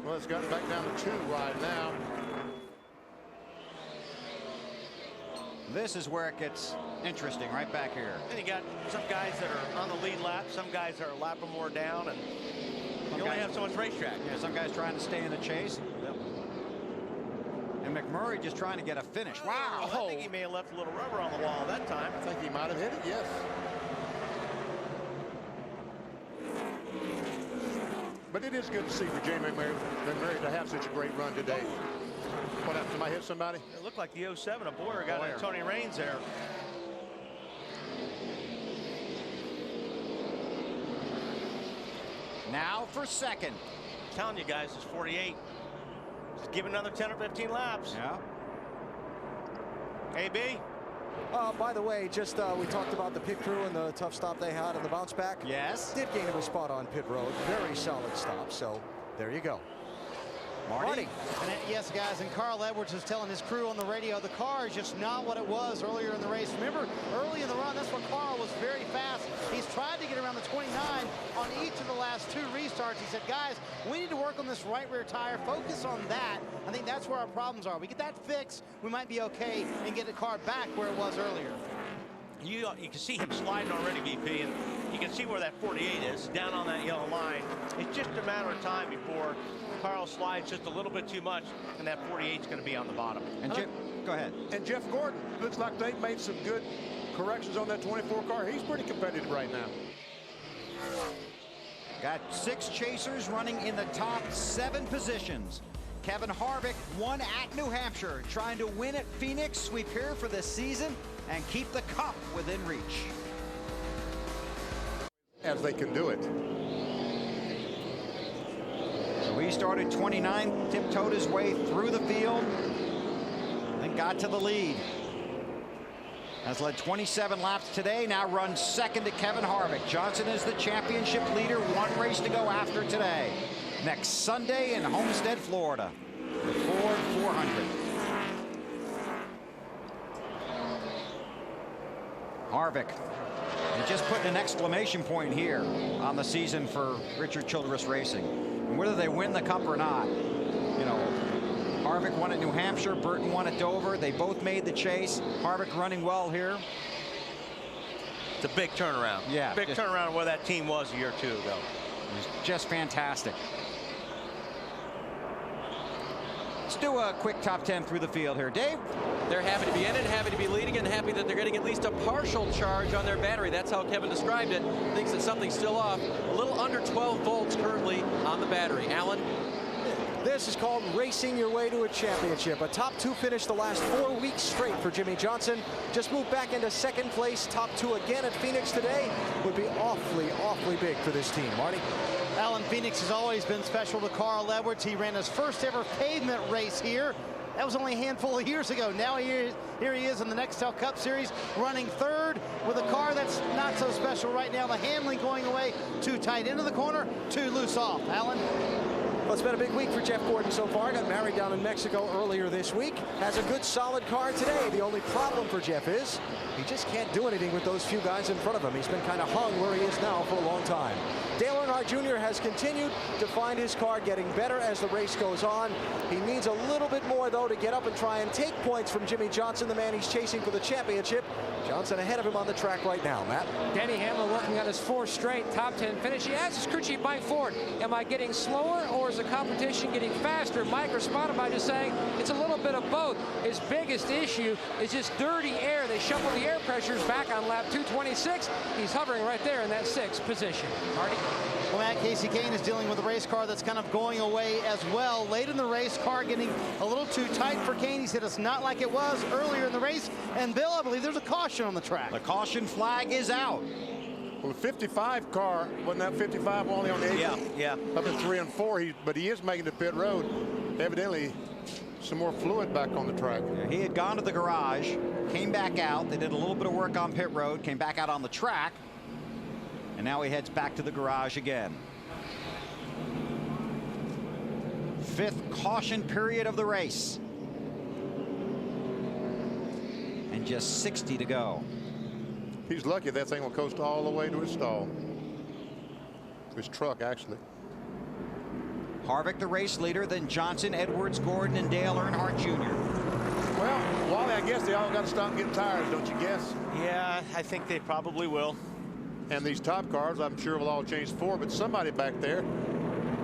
Well, it's gotten back down to 2 wide now. This is where it gets interesting, right back here. And you got some guys that are on the lead lap, some guys that are lapping more down, and you only have so much racetrack. Yeah, some guys trying to stay in the chase. Yep. And McMurray just trying to get a finish. Wow. I think he may have left a little rubber on the wall that time. I think he might have hit it, yes. But it is good to see for Jamie McMurray to have such a great run today. What happened? Somebody hit somebody? It looked like the 07 of Bowyer got into Tony Raines there. Now for 2nd. I'm telling you guys, it's 48. Just give another 10 or 15 laps. Yeah. AB. By the way, just we talked about the pit crew and the tough stop they had and the bounce back. Yes. Did gain him a spot on pit road. Very solid stop. So there you go. Marty. And yes, guys, and Carl Edwards is telling his crew on the radio the car is just not what it was earlier in the race. Remember, early in the run, that's where Carl was very fast. He's tried to get around the 29 on each of the last 2 restarts. He said, guys, we need to work on this right rear tire, focus on that. I think that's where our problems are. We get that fixed, we might be okay and get the car back where it was earlier. You can see him sliding already, VP, and you can see where that 48 is, down on that yellow line. It's just a matter of time before Carl slides just a little bit too much, and that 48 is going to be on the bottom. And go ahead. And Jeff Gordon, looks like they've made some good corrections on that 24 car. He's pretty competitive right now. Got 6 chasers running in the top 7 positions. Kevin Harvick won at New Hampshire, trying to win at Phoenix, sweep here for this season, and keep the cup within reach. As they can do it. So he started 29, tiptoed his way through the field, then got to the lead. Has led 27 laps today, now runs second to Kevin Harvick. Johnson is the championship leader, 1 race to go after today. Next Sunday in Homestead, Florida, the Ford 400. Harvick, and just putting an exclamation point here on the season for Richard Childress Racing. And whether they win the Cup or not, you know, Harvick won at New Hampshire, Burton won at Dover. They both made the chase. Harvick running well here. It's a big turnaround. Yeah. Big turnaround where that team was a year or 2 ago. It was just fantastic. Let's do a quick top 10 through the field here. Dave? They're happy to be in it, happy to be leading, and happy that they're getting at least a partial charge on their battery. That's how Kevin described it. Thinks that something's still off. A little under 12 volts currently on the battery. Alan? This is called racing your way to a championship. A top 2 finish the last 4 weeks straight for Jimmie Johnson. Just moved back into 2nd place. Top 2 again at Phoenix today would be awfully, awfully big for this team. Marty? Alan, Phoenix has always been special to Carl Edwards. He ran his first ever pavement race here. That was only a handful of years ago. Now here he is in the Nextel Cup Series, running 3rd with a car that's not so special right now. The handling going away, too tight into the corner, too loose off. Alan? Well, it's been a big week for Jeff Gordon so far. Got married down in Mexico earlier this week. Has a good, solid car today. The only problem for Jeff is he just can't do anything with those few guys in front of him. He's been kind of hung where he is now for a long time. Dale Earnhardt Jr. has continued to find his car getting better as the race goes on. He needs a little bit more, though, to get up and try and take points from Jimmie Johnson, the man he's chasing for the championship. Johnson ahead of him on the track right now. Matt? Denny Hamlin working on his 4th straight top 10 finish. He asks his crew chief Mike Ford, am I getting slower or is the competition getting faster? Mike responded by just saying it's a little bit of both. His biggest issue is just dirty air. They shuffle the air pressures back on lap 226. He's hovering right there in that 6th position. Marty? Well, Matt, Kasey Kahne is dealing with a race car that's kind of going away as well. Late in the race, car getting a little too tight for Kahne. He said it's not like it was earlier in the race. And Bill, I believe there's a caution on the track. The caution flag is out. Well, the 55 car, wasn't that 55 only on the 8? Yeah. Up in 3 and 4, but he is making the pit road. Evidently, some more fluid back on the track. Yeah, he had gone to the garage, came back out. They did a little bit of work on pit road, came back out on the track. And now he heads back to the garage again. 5th caution period of the race. And just 60 to go. He's lucky that thing will coast all the way to his stall. His truck, actually. Harvick the race leader, then Johnson, Edwards, Gordon, and Dale Earnhardt Jr. Well, Wally, I guess they all got to stop getting tires, don't you guess? Yeah, I think they probably will. And these top cars, I'm sure, will all change 4, but somebody back there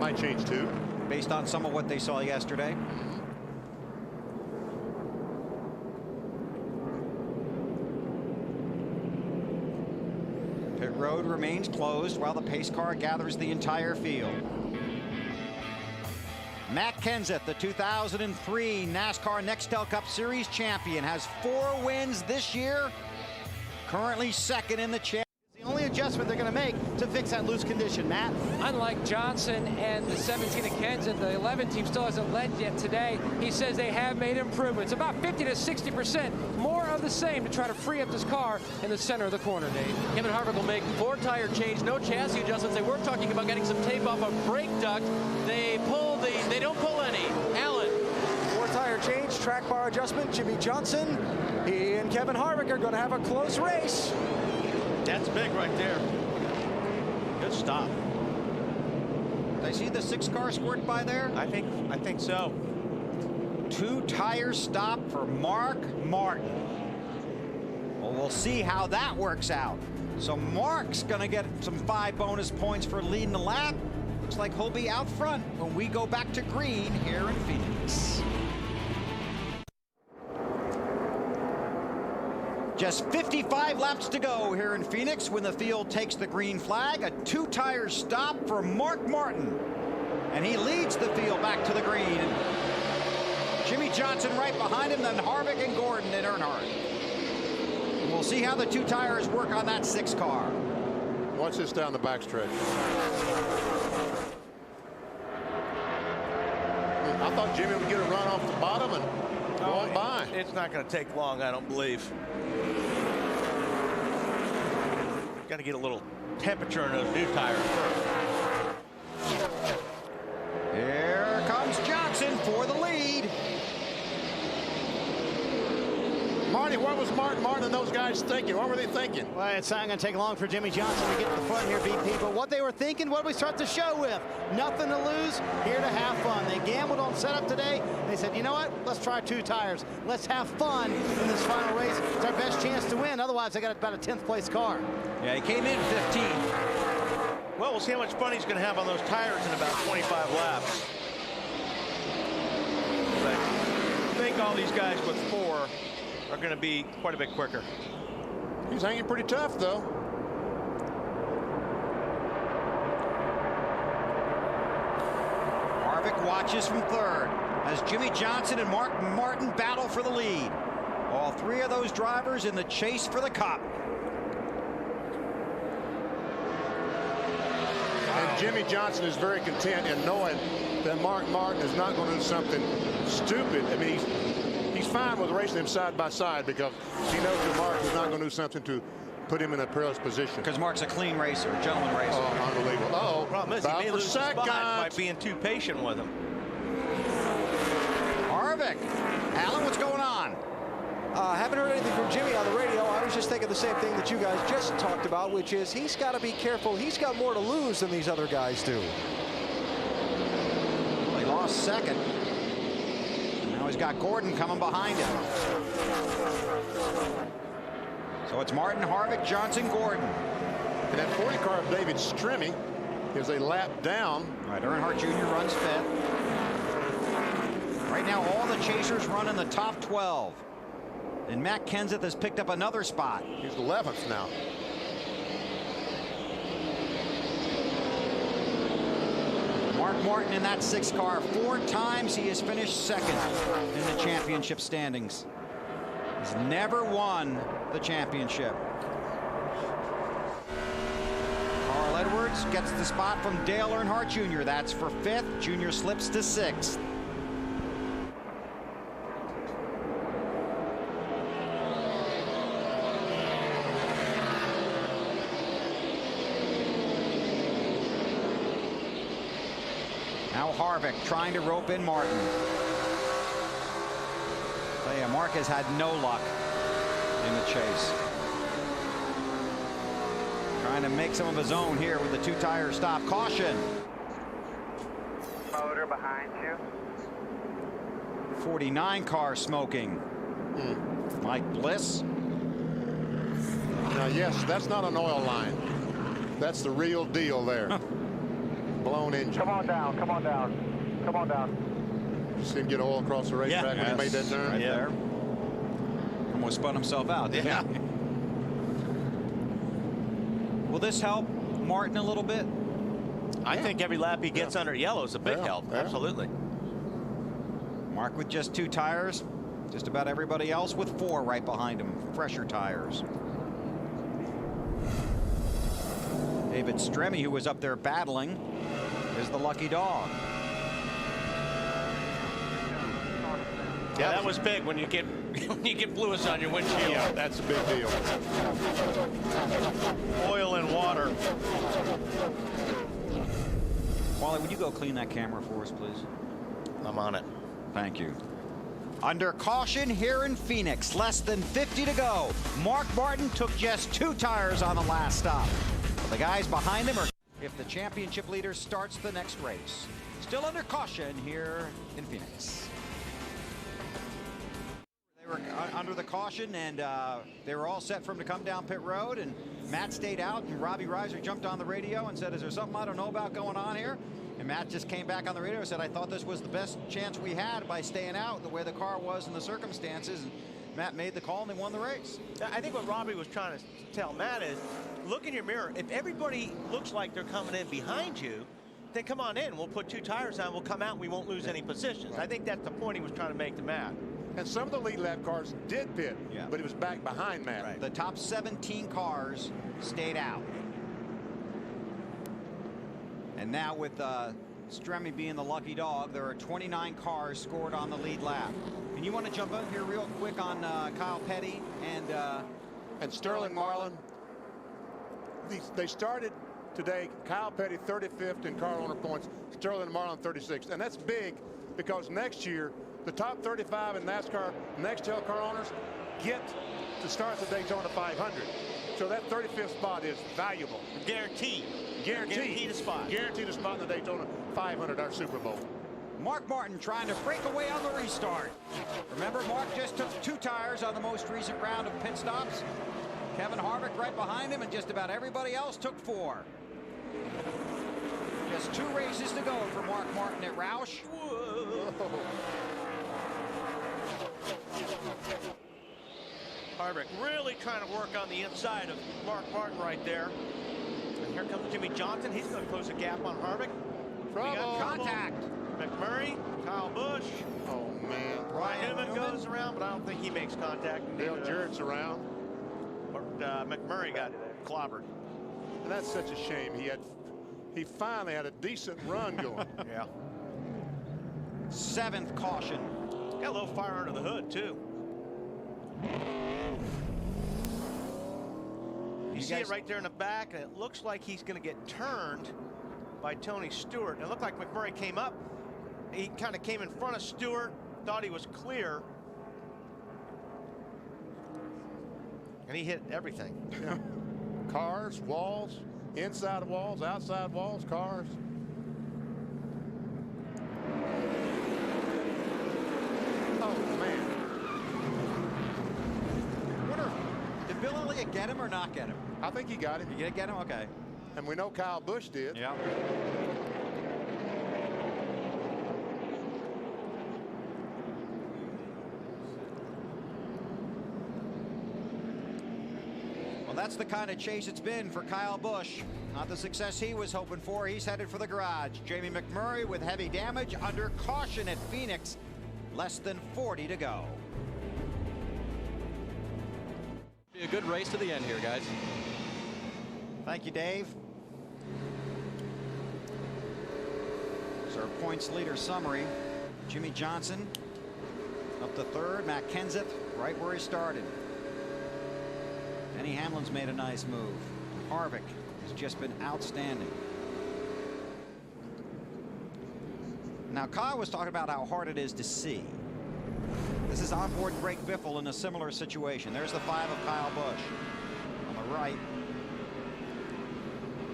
might change 2. Based on some of what they saw yesterday. Pit road remains closed while the pace car gathers the entire field. Matt Kenseth, the 2003 NASCAR Nextel Cup Series champion, has 4 wins this year. Currently 2nd in the championship. The only adjustment they're going to make to fix that loose condition, Matt. Unlike Johnson and the 17 of Kenseth, the 11 team still hasn't led yet today. He says they have made improvements, about 50 to 60% more of the same to try to free up this car in the center of the corner, Dave. Kevin Harvick will make 4 tire change, no chassis adjustments. They were talking about getting some tape off a brake duct. They don't pull any. change, track bar adjustment. Jimmy Johnson, he and Kevin Harvick are going to have a close race. That's big right there. Good stop. Did I see the 6 car squirt by there? I think so. 2 tires stop for Mark Martin. Well, we'll see how that works out. So Mark's going to get some 5 bonus points for leading the lap. Looks like he'll be out front when we go back to green here in Phoenix. Just 55 laps to go here in Phoenix when the field takes the green flag. A 2 tire stop for Mark Martin. And he leads the field back to the green. Jimmy Johnson right behind him, then Harvick and Gordon and Earnhardt. And we'll see how the 2 tires work on that 6 car. Watch this down the backstretch. I thought Jimmy would get a run off the bottom and go on by. It's not going to take long, I don't believe. Got to get a little temperature in those new tires first. Here comes Johnson for the lead. Marty, what was Martin and those guys thinking? What were they thinking? Well, it's not going to take long for Jimmy Johnson to get to the front here, BP. But what they were thinking, what did we start the show with? Nothing to lose, here to have fun. They gambled on setup today. They said, you know what? Let's try 2 tires. Let's have fun in this final race. It's our best chance to win. Otherwise, they got about a 10th place car. Yeah, he came in 15. Well, we'll see how much fun he's going to have on those tires in about 25 laps. But I think all these guys with 4 are going to be quite a bit quicker. He's hanging pretty tough, though. Harvick watches from 3rd as Jimmy Johnson and Mark Martin battle for the lead. All 3 of those drivers in the chase for the cup. And Jimmy Johnson is very content in knowing that Mark Martin is not going to do something stupid. I mean, he's fine with racing them side by side because he knows that Mark is not going to do something to put him in a perilous position. Because Mark's a clean racer, a gentleman racer. Oh, unbelievable. Uh-oh. Problem is, he may lose the spot by being too patient with him. Harvick. Alan, what's going on? Haven't heard anything from Jimmy on the radio. I was just thinking the same thing that you guys just talked about, which is he's got to be careful. He's got more to lose than these other guys do. Well, he lost 2nd. Now he's got Gordon coming behind him. So it's Martin, Harvick, Johnson, Gordon. And that 40 car of David Stremme is a lap down. All right, Earnhardt Jr. runs 5th. Right now, all the chasers run in the top 12. And Matt Kenseth has picked up another spot. He's 11th now. Mark Martin in that 6 car. 4 times he has finished 2nd in the championship standings. He's never won the championship. Carl Edwards gets the spot from Dale Earnhardt Jr. That's for 5th. Junior slips to 6th. Now Harvick trying to rope in Martin. Tell you, Mark has had no luck in the chase. Trying to make some of his own here with the 2 tire stop. Caution. Motor behind you. 49 car smoking. Mike Bliss. Now, yes, that's not an oil line. That's the real deal there. Blown engine. Come on down, come on down, come on down. You see him get oil across the racetrack when he made that turn? Right there. Almost spun himself out, didn't he? Will this help Martin a little bit? I think every lap he gets under yellow is a big help. Absolutely. Mark with just 2 tires. Just about everybody else with 4 right behind him. Fresher tires. David Stremme, who was up there battling, is the lucky dog. Yeah, that was big when you get Lewis on your windshield. Yeah, that's a big deal. Oil and water. Wally, would you go clean that camera for us, please? I'm on it. Thank you. Under caution here in Phoenix, less than 50 to go. Mark Martin took just 2 tires on the last stop. The guys behind him are if the championship leader starts the next race. Still under caution here in Phoenix. They were under the caution, and they were all set for him to come down pit road, and Matt stayed out, and Robbie Reiser jumped on the radio and said, is there something I don't know about going on here? And Matt just came back on the radio and said, I thought this was the best chance we had by staying out the way the car was in the circumstances. And Matt made the call and they won the race. I think what Robbie was trying to tell Matt is, look in your mirror. If everybody looks like they're coming in behind you, then come on in. We'll put 2 tires on. We'll come out and we won't lose any positions. I think that's the point he was trying to make to Matt. And some of the lead lap cars did pit, but it was back behind Matt. Right. The top 17 cars stayed out. And now with Stremme being the lucky dog, there are 29 cars scored on the lead lap. And you want to jump in here real quick on Kyle Petty and Sterling Marlin. They started today, Kyle Petty 35th in car owner points, Sterling Marlin 36th. And that's big because next year, the top 35 in NASCAR Nextel car owners get to start the Daytona 500. So that 35th spot is valuable. Guaranteed. Guaranteed a spot. Guaranteed a spot in the Daytona 500, our Super Bowl. Mark Martin trying to break away on the restart. Remember, Mark just took 2 tires on the most recent round of pit stops. Kevin Harvick right behind him, and just about everybody else took 4. Just 2 races to go for Mark Martin at Roush. Whoa. Harvick really trying to work on the inside of Mark Martin right there. And here comes Jimmy Johnson. He's going to close the gap on Harvick. We got contact. McMurray, Kyle Busch. Oh, man. Ryan Newman goes around, but I don't think he makes contact. Dale Jarrett's around. McMurray got clobbered. And that's such a shame. He finally had a decent run going. Yeah. 7th caution. Got a little fire under the hood, too. You see it right there in the back, and it looks like he's going to get turned by Tony Stewart. It looked like McMurray came up. He kind of came in front of Stewart, thought he was clear. And he hit everything. Yeah. Cars, walls, inside walls, outside walls, cars. Oh, man. Did Bill Elliott get him or not get him? I think he got him. You did get him? Okay. And we know Kyle Busch did. Yeah. Well, that's the kind of chase it's been for Kyle Busch. Not the success he was hoping for. He's headed for the garage. Jamie McMurray with heavy damage under caution at Phoenix. Less than 40 to go. Be a good race to the end here, guys. Thank you, Dave. So our points leader summary. Jimmy Johnson up to 3rd. Matt Kenseth right where he started. Denny Hamlin's made a nice move. Harvick has just been outstanding. Now, Kyle was talking about how hard it is to see. This is onboard Greg Biffle in a similar situation. There's the 5 of Kyle Busch on the right.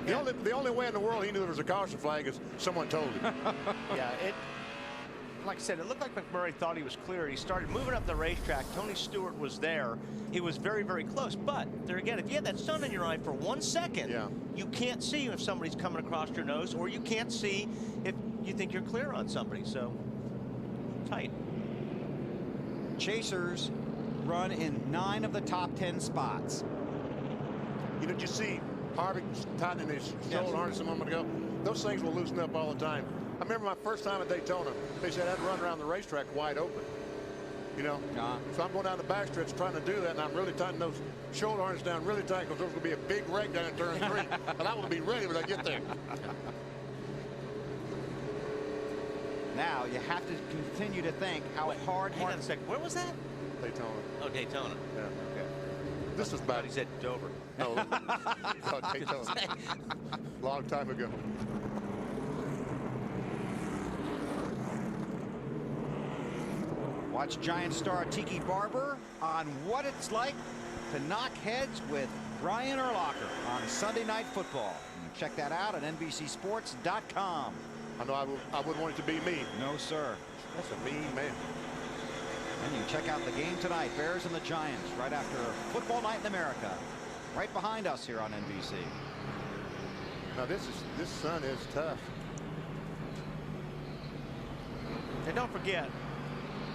The only way in the world he knew there was a caution flag is someone told him. Yeah, like I said, it looked like McMurray thought he was clear. He started moving up the racetrack. Tony Stewart was there. He was very, very close. But there again, if you had that sun in your eye for 1 second, you can't see if somebody's coming across your nose, or you can't see if you think you're clear on somebody. So tight. Chasers run in 9 of the top 10 spots. You know, did you see Harvick tightening his shoulder harness a moment ago? Those things will loosen up all the time. I remember my first time at Daytona, they said I'd run around the racetrack wide open. You know, so I'm going down the backstretch trying to do that, and I'm really tightening those shoulder harness down really tight because there's going to be a big wreck down in turn 3, and I want to be ready when I get there. Now you have to continue to think how hard. Hang on a second. Where was that? Daytona. Oh, Daytona. Yeah. Okay. This is bad. He said Dover. No. Oh, Daytona. Long time ago. Watch Giant star Tiki Barber on what it's like to knock heads with Brian Urlacher on Sunday Night Football. And check that out at NBCSports.com. I know I would want it to be me. No, sir. That's a mean man. And you check out the game tonight, Bears and the Giants, right after Football Night in America. Right behind us here on NBC. Now this sun is tough. And don't forget,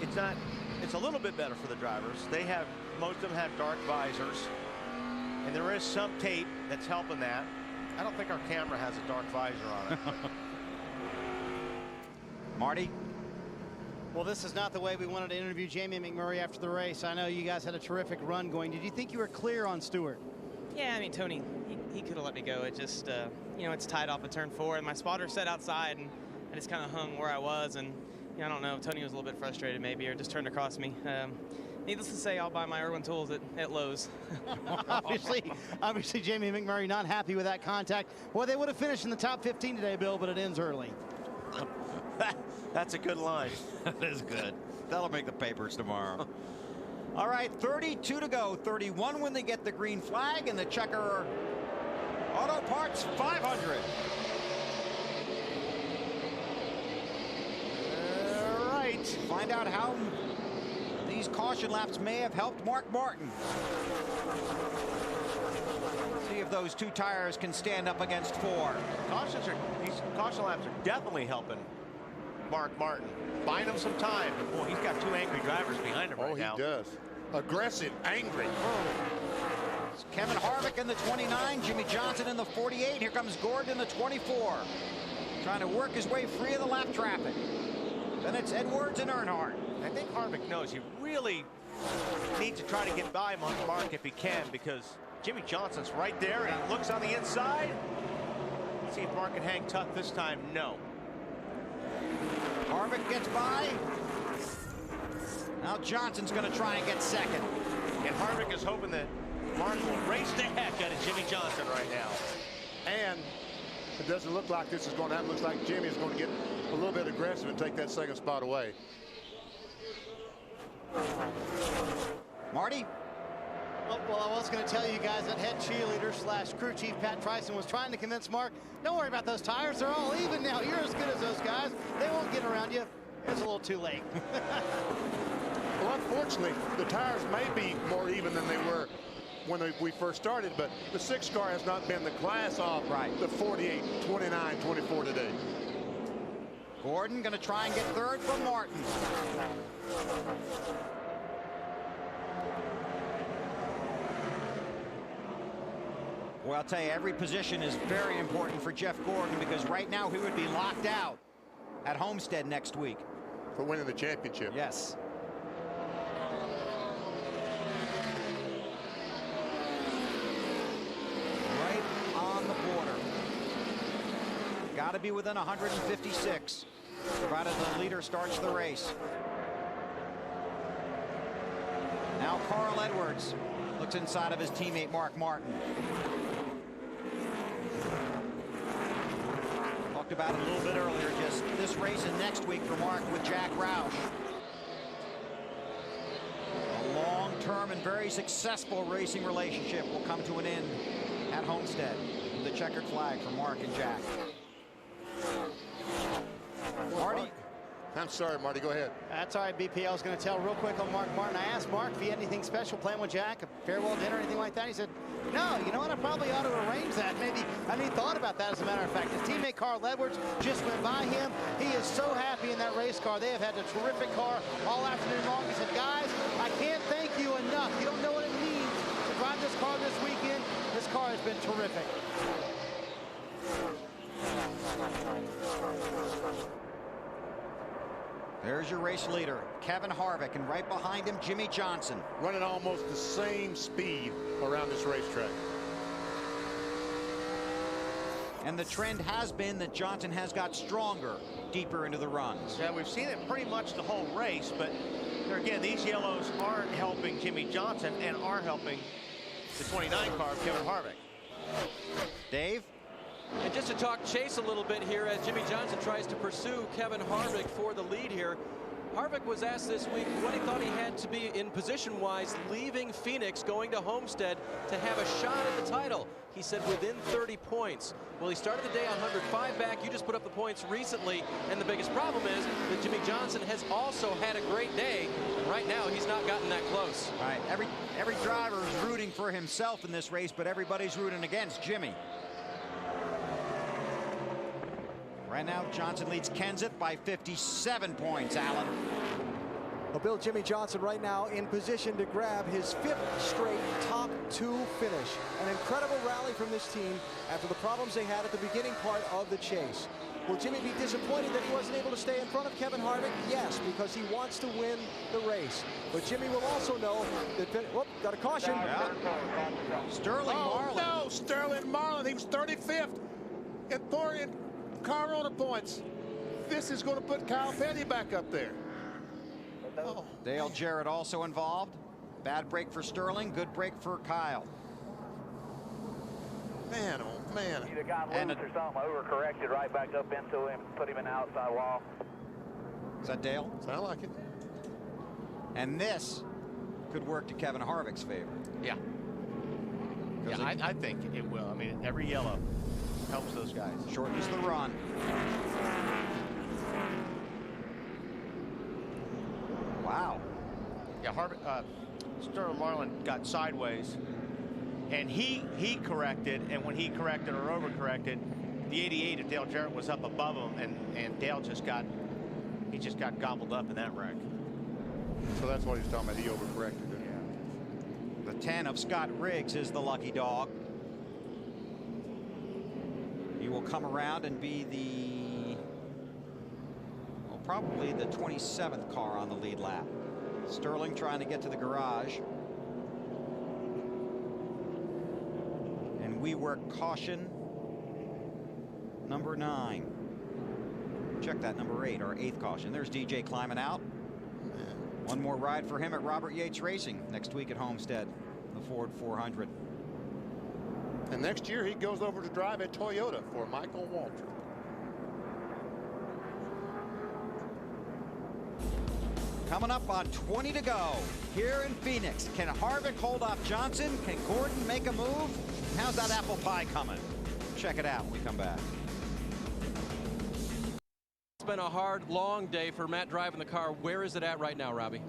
it's a little bit better for the drivers. Most of them have dark visors, and there is some tape that's helping that. I don't think our camera has a dark visor on it. Marty? Well, this is not the way we wanted to interview Jamie McMurray after the race. I know you guys had a terrific run going. Did you think you were clear on Stewart? Yeah, I mean, Tony, he could have let me go. It just, you know, it's tied off of turn 4, and my spotter sat outside, and I just kind of hung where I was, and you know, I don't know, Tony was a little bit frustrated maybe, or just turned across me. Needless to say, I'll buy my Irwin tools at Lowe's. obviously, Jamie McMurray not happy with that contact. Well, they would have finished in the top 15 today, Bill, but it ends early. That's a good line. That is good. That'll make the papers tomorrow. All right, 32 to go. 31 when they get the green flag, and the Checker Auto Parts 500. All right. Find out how these caution laps may have helped Mark Martin. See if those two tires can stand up against 4. These caution laps are definitely helping Mark Martin. Buying him some time. Boy, he's got 2 angry drivers behind him right now. Oh, he does. Aggressive, angry. It's Kevin Harvick in the 29, Jimmy Johnson in the 48. Here comes Gordon in the 24. Trying to work his way free of the lap traffic. Then it's Edwards and Earnhardt. I think Harvick knows he really needs to try to get by Mark if he can, because Jimmy Johnson's right there and he looks on the inside. Let's see if Mark can hang tough this time. No. Harvick gets by. Now Johnson's going to try and get second. And Harvick is hoping that Mark will race the heck out of Jimmy Johnson right now. And it doesn't look like this is going to happen. Looks like Jimmy is going to get a little bit aggressive and take that second spot away. Marty? Well, I was going to tell you guys that head cheerleader / crew chief Pat Tryson was trying to convince Mark, don't worry about those tires. They're all even now. You're as good as those guys. They won't get around you. It's a little too late. Well, unfortunately, the tires may be more even than they were when we first started, but the 6 car has not been the class of the 48, 29, 24 today. Gordon going to try and get third from Martin. Well, I'll tell you, every position is very important for Jeff Gordon, because right now he would be locked out at Homestead next week. For winning the championship. Yes. Right on the border. Got to be within 156, provided the leader starts the race. Now Carl Edwards looks inside of his teammate Mark Martin. Talked about it a little bit earlier, just this race and next week for Mark with Jack Roush. A long-term and very successful racing relationship will come to an end at Homestead with the checkered flag for Mark and Jack. Marty? I'm sorry, Marty, go ahead. That's all right, BP. I was going to tell real quick on Mark Martin. I asked Mark if he had anything special planned with Jack, a farewell dinner, anything like that. He said, no, you know what? I probably ought to arrange that. Maybe. I mean, he thought about that, as a matter of fact. His teammate Carl Edwards just went by him. He is so happy in that race car. They have had a terrific car all afternoon long. He said, guys, I can't thank you enough. You don't know what it means to drive this car this weekend. This car has been terrific. There's your race leader, Kevin Harvick, and right behind him, Jimmy Johnson. Running almost the same speed around this racetrack. And the trend has been that Johnson has got stronger deeper into the runs. Yeah, we've seen it pretty much the whole race, but there again, these yellows aren't helping Jimmy Johnson and are helping the 29 car of Kevin Harvick. Dave? And just to talk chase a little bit here as Jimmy Johnson tries to pursue Kevin Harvick for the lead here. Harvick was asked this week what he thought he had to be in position-wise leaving Phoenix, going to Homestead to have a shot at the title. He said within 30 points. Well, he started the day 105 back. You just put up the points recently, and the biggest problem is that Jimmie Johnson has also had a great day, and right now he's not gotten that close. All right, every driver is rooting for himself in this race, but everybody's rooting against Jimmie. Right now, Johnson leads Kenseth by 57 points, Alan. Well, Bill, Jimmie Johnson right now in position to grab his 5th straight top 2 finish. An incredible rally from this team after the problems they had at the beginning part of the chase. Will Jimmie be disappointed that he wasn't able to stay in front of Kevin Harvick? Yes, because he wants to win the race. But Jimmie will also know that, whoop, got a caution. Yeah. Sterling Marlin. No, Sterling Marlin, he was 35th in car owner points. This is going to put Kyle Petty back up there. Oh. Dale Jarrett also involved. Bad break for Sterling, good break for Kyle. Man, oh man. Either got loose or something, overcorrected right back up into him, put him in the outside wall. Is that Dale? Sound like it. And this could work to Kevin Harvick's favor. Yeah. Yeah, I think it will. I mean, every yellow helps those guys. Shortens the run. Wow. Yeah, Sterling Marlin got sideways, and he corrected, and when he corrected or overcorrected, the 88 of Dale Jarrett was up above him, and Dale just got gobbled up in that wreck. So that's what he's talking about. He overcorrected. Yeah. The 10 of Scott Riggs is the lucky dog. He will come around and be the, well, probably the 27th car on the lead lap. Sterling trying to get to the garage. And we work caution number 9. Check that, number 8, our 8th caution. There's DJ climbing out. One more ride for him at Robert Yates Racing next week at Homestead, the Ford 400. And next year he goes over to drive at Toyota for Michael Waltrip. Coming up on 20 to go here in Phoenix. Can Harvick hold off Johnson? Can Gordon make a move? How's that apple pie coming? Check it out when we come back. It's been a hard, long day for Matt driving the car. Where is it at right now, Robbie?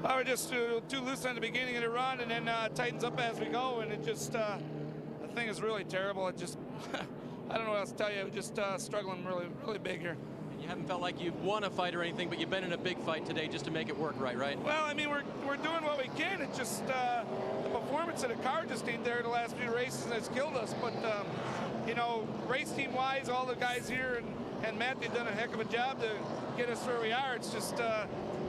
I was just too loose on the beginning of the run, and then tightens up as we go, and it just the thing is really terrible. It just I don't know what else to tell you. Just struggling really big here. You haven't felt like you've won a fight or anything, but you've been in a big fight today just to make it work right? Well, I mean, we're doing what we can. It's just the performance of the car just ain't there the last few races, and it's killed us. But you know, race team wise, all the guys here and Matt, they've done a heck of a job to get us where we are. It's just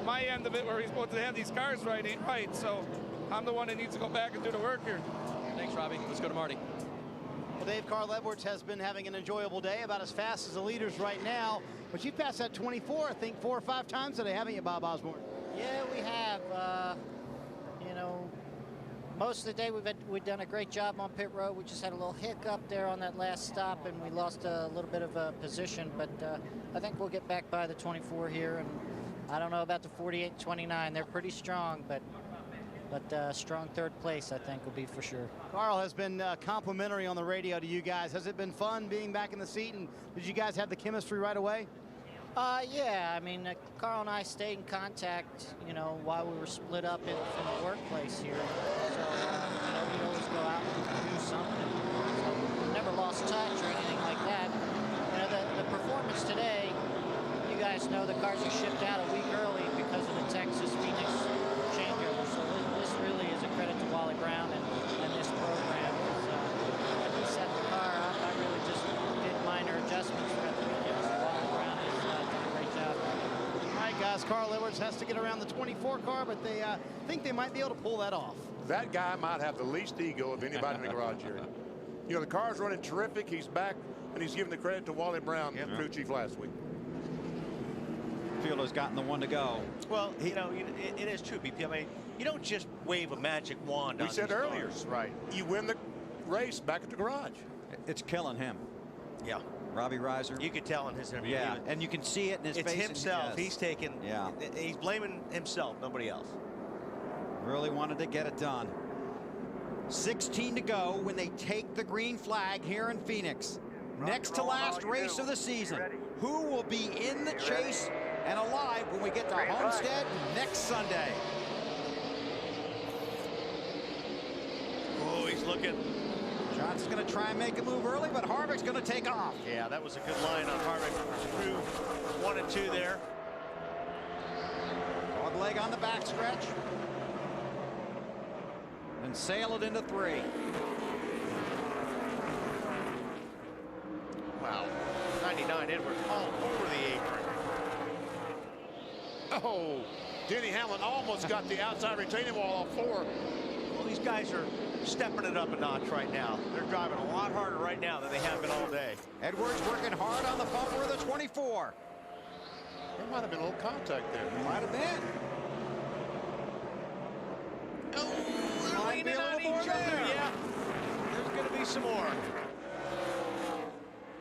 my end of it where he's supposed to have these cars right ain't right. So I'm the one that needs to go back and do the work here. Thanks, Robbie. Let's go to Marty. Well, Dave, Carl Edwards has been having an enjoyable day, about as fast as the leaders right now. But you passed that 24, I think, 4 or 5 times today, haven't you, Bob Osborne? Yeah, we have. You know, most of the day we've done a great job on pit road. We just had a little hiccup there on that last stop, and we lost a little bit of a position. But I think we'll get back by the 24 here, and I don't know about the 48 and 29. They're pretty strong, but strong 3rd place, I think, will be for sure. Carl has been complimentary on the radio to you guys. Has it been fun being back in the seat, and did you guys have the chemistry right away? Yeah, I mean, Carl and I stayed in contact, you know, while we were split up from the workplace here. So, you know, we'd always go out and do something. So we never lost touch or anything like that. You know, the performance today, you guys know the cars are shipped out a week early because of the Texas-Phoenix changeover. So this really is a credit to Wally Brown and this program. When we set the car up, I really just did minor adjustments throughout the weekend. So Wally Brown has done a great job. All right, guys, Carl Edwards has to get around the 24 car, but they think they might be able to pull that off. That guy might have the least ego of anybody in the garage here. You know, the car's running terrific. He's back, and he's giving the credit to Wally Brown, the crew chief last week. Fielder's gotten the 1 to go. Well, you know, it is true, BP. I mean, you don't just wave a magic wand on We said these earlier, cars. Right. You win the race back at the garage. It's killing him. Yeah. Robbie Reiser. You could tell in his interview. Yeah, and you can see it in his face. It's himself. Yes. He's taking. Yeah. He's blaming himself, nobody else. Really wanted to get it done. 16 to go when they take the green flag here in Phoenix. Next to last race of the season. Who will be in the chase and alive when we get to Homestead next Sunday? Oh, he's looking. Johnson's going to try and make a move early, but Harvick's going to take off. Yeah, that was a good line on Harvick. Through 1 and 2 there. Dog leg on the backstretch. And sail it into 3. Wow. 99 Edwards all over the apron. Oh, Denny Hamlin almost got the outside retaining wall off 4. Well, these guys are stepping it up a notch right now. They're driving a lot harder right now than they have been all day. Edwards working hard on the bumper of the 24. There might have been a little contact there. Might have been. Oh, might be a little more there. Yeah, there's going to be some more.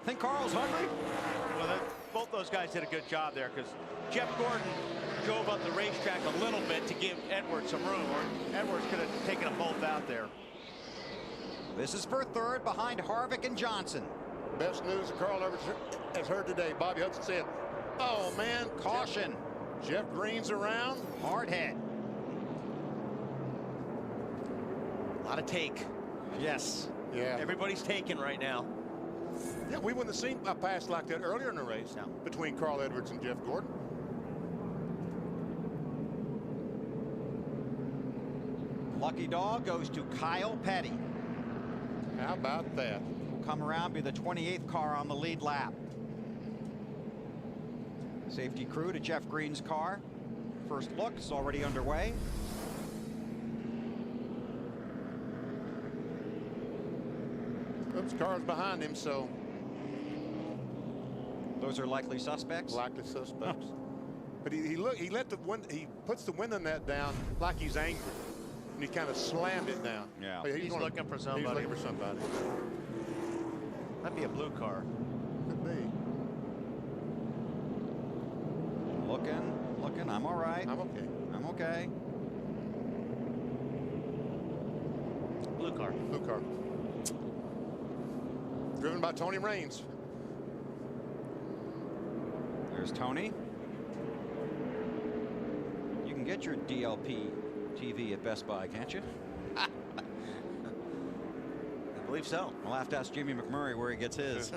Think Carl's hungry? Well, both those guys did a good job there because Jeff Gordon drove up the racetrack a little bit to give Edwards some room, or Edwards could have taken them both out there. This is for third behind Harvick and Johnson. Best news that Carl Edwards has heard today. Bobby Hudson said, oh, man. Caution. Jeff Green's around. Hard head. A lot of take. Yes. Yeah. Everybody's taking right now. Yeah, we wouldn't have seen a pass like that earlier in the race between Carl Edwards and Jeff Gordon. Lucky dog goes to Kyle Petty. How about that? Will come around, be the 28th car on the lead lap. Safety crew to Jeff Green's car. First look is already underway. Oops, car's behind him, so. Those are likely suspects? Likely suspects. But he let the wind, he puts the window net down like he's angry. And he kind of slammed it down. Yeah. But He's looking for somebody. He's looking for somebody. That'd be a blue car. Could be. Looking. I'm all right. I'm okay. I'm okay. Blue car. Blue car. Driven by Tony Raines. There's Tony. You can get your DLP TV at Best Buy, can't you? I believe so. We'll have to ask Jimmy McMurray where he gets his.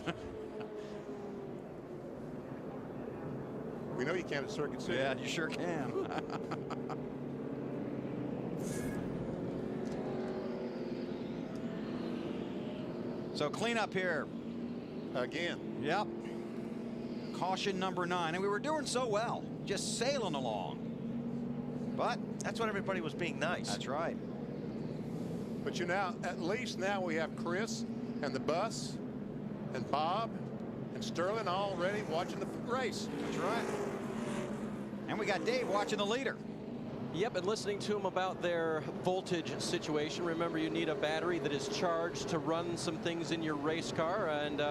We know you can at Circuit City. Yeah, you sure can. So cleanup here. Again. Yep. Caution number 9. And we were doing so well, just sailing along. But that's when everybody was being nice. That's right. But you now, at least now we have Chris and the bus and Bob and Sterling all ready watching the race. That's right. And we got Dave watching the leader. Yep, and listening to them about their voltage situation. Remember, you need a battery that is charged to run some things in your race car, and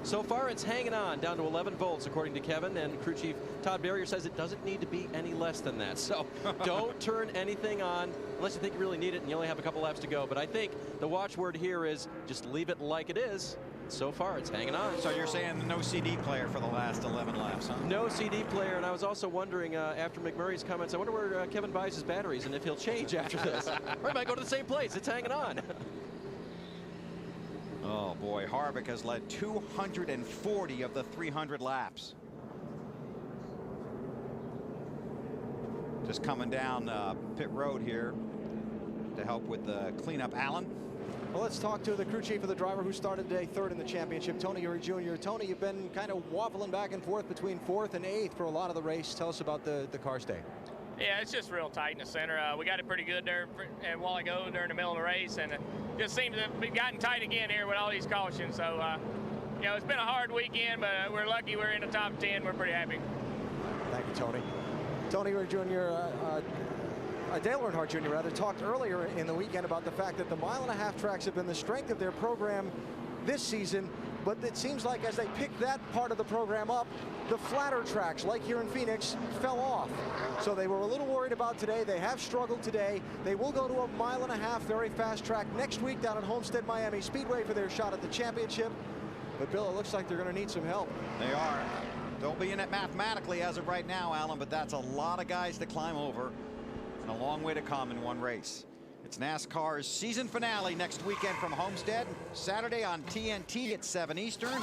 so far it's hanging on down to 11 volts according to Kevin, and crew chief Todd Barrier says it doesn't need to be any less than that. So don't turn anything on unless you think you really need it and you only have a couple laps to go. But I think the watchword here is just leave it like it is. So far it's hanging on. So you're saying no CD player for the last 11 laps, huh? No CD player, and I was also wondering after McMurray's comments, I wonder where Kevin buys his batteries and if he'll change after this. Or he might go to the same place. It's hanging on. Oh boy, Harvick has led 240 of the 300 laps. Just coming down pit road here to help with the cleanup. Alan. Well, let's talk to the crew chief of the driver who started today third in the championship, Tony Eury Jr. Tony, you've been kind of waffling back and forth between 4th and 8th for a lot of the race. Tell us about the car's day. Yeah, it's just real tight in the center. We got it pretty good there a while ago during the middle of the race, and it just seems to have gotten tight again here with all these cautions. So, you know, it's been a hard weekend, but we're lucky we're in the top 10. We're pretty happy. Thank you, Tony. Tony Eury Jr., Dale Earnhardt Jr. rather talked earlier in the weekend about the fact that the mile-and-a-half tracks have been the strength of their program this season. But it seems like as they pick that part of the program up, the flatter tracks, like here in Phoenix, fell off. So they were a little worried about today. They have struggled today. They will go to a 1.5 mile very fast track next week down at Homestead Miami Speedway for their shot at the championship. But Bill, it looks like they're going to need some help. They are. They'll be in it mathematically as of right now, Alan, but that's a lot of guys to climb over and a long way to come in one race. It's NASCAR's season finale next weekend from Homestead, Saturday on TNT at 7 Eastern.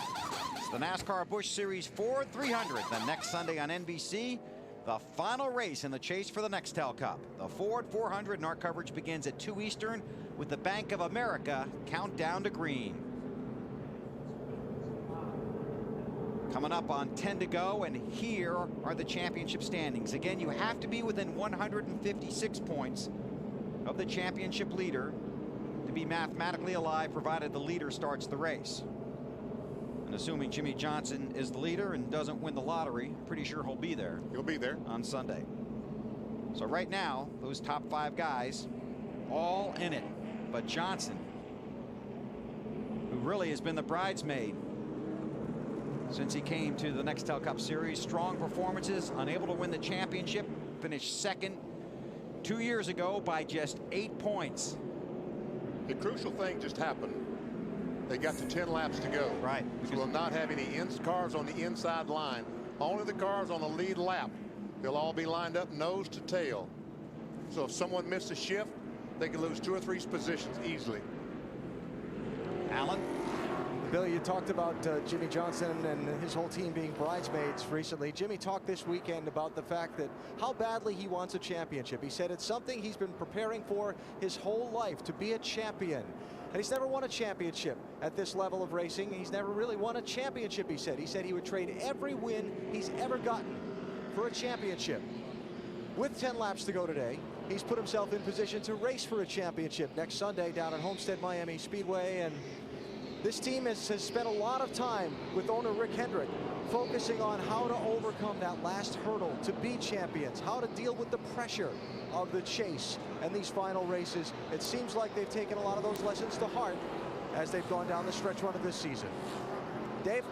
It's the NASCAR Busch Series Ford 300. Then next Sunday on NBC, the final race in the chase for the Nextel Cup. The Ford 400, and our coverage begins at 2 Eastern with the Bank of America Countdown to Green. Coming up on 10 to go, and here are the championship standings. Again, you have to be within 156 points of the championship leader to be mathematically alive, provided the leader starts the race. And assuming Jimmie Johnson is the leader and doesn't win the lottery, pretty sure he'll be there. He'll be there on Sunday. So right now, those top 5 guys all in it. But Johnson, who really has been the bridesmaid since he came to the Nextel Cup Series, strong performances, unable to win the championship, finished second 2 years ago by just 8 points. The crucial thing just happened. They got to 10 laps to go. Right. So we'll not have any cars on the inside line. Only the cars on the lead lap. They'll all be lined up nose to tail. So if someone missed a shift, they can lose 2 or 3 positions easily. Alan? Bill, you talked about Jimmie Johnson and his whole team being bridesmaids recently. Jimmie talked this weekend about the fact that how badly he wants a championship. He said it's something he's been preparing for his whole life, to be a champion. And he's never won a championship at this level of racing. He's never really won a championship, he said. He said he would trade every win he's ever gotten for a championship. With 10 laps to go today, he's put himself in position to race for a championship next Sunday down at Homestead Miami Speedway. And this team has spent a lot of time with owner Rick Hendrick focusing on how to overcome that last hurdle to be champions, how to deal with the pressure of the chase and these final races. It seems like they've taken a lot of those lessons to heart as they've gone down the stretch run of this season. Dave?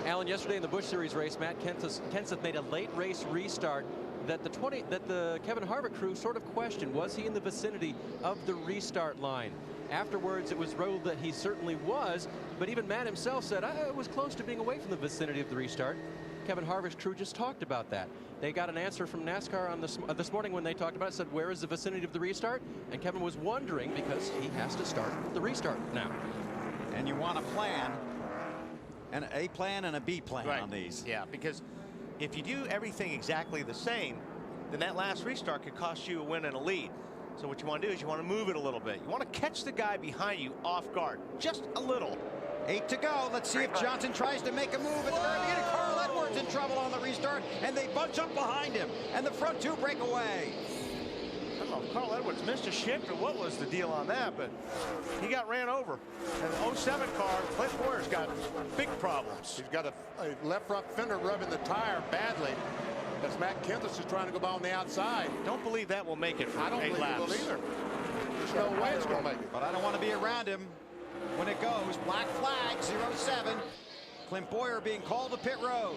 Alan, yesterday in the Busch Series race, Matt Kenseth made a late race restart that the Kevin Harvick crew sort of questioned. Was he in the vicinity of the restart line? Afterwards, it was ruled that he certainly was, but even Matt himself said, I was close to being away from the vicinity of the restart. Kevin Harvick's crew just talked about that. They got an answer from NASCAR on this morning when they talked about it, said, where is the vicinity of the restart? And Kevin was wondering because he has to start the restart now. And you want a plan, and a plan and a B plan on these. Yeah, because if you do everything exactly the same, then that last restart could cost you a win and a lead. So what you want to do is you want to move it a little bit. You want to catch the guy behind you off guard, just a little. 8 to go. Let's see if Johnson tries to make a move at the very beginning. Carl Edwards in trouble on the restart, and they bunch up behind him, and the front 2 break away. I don't know if Carl Edwards missed a shift or what was the deal on that, but he got ran over. And the 07 car, Clint Bowyer's got big problems. He's got a left front fender rubbing the tire badly. As Matt Kenseth is trying to go by on the outside. Don't believe that will make it for 8 laps. I don't believe it will either. There's no way it's going to make it. But I don't want to be around him when it goes. Black flag, 07. Clint Bowyer being called to pit road.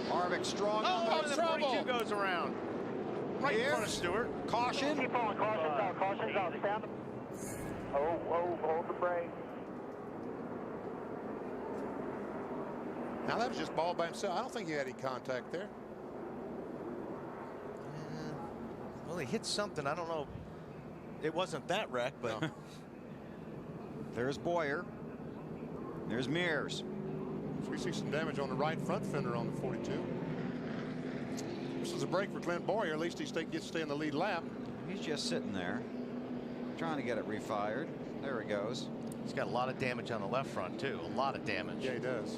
Harvick strong. Oh, the 42 goes around. Right in front of Stewart. Caution. Keep on, caution's out, caution's out. Stand up. Hold the brake. Now that was just ball by himself. I don't think he had any contact there. Well, he hit something. I don't know. It wasn't that wreck, but no. There's Bowyer. There's Mears. So we see some damage on the right front fender on the 42. This is a break for Clint Bowyer. At least he gets to stay in the lead lap. He's just sitting there, trying to get it refired. There he goes. He's got a lot of damage on the left front, too. A lot of damage. Yeah, he does.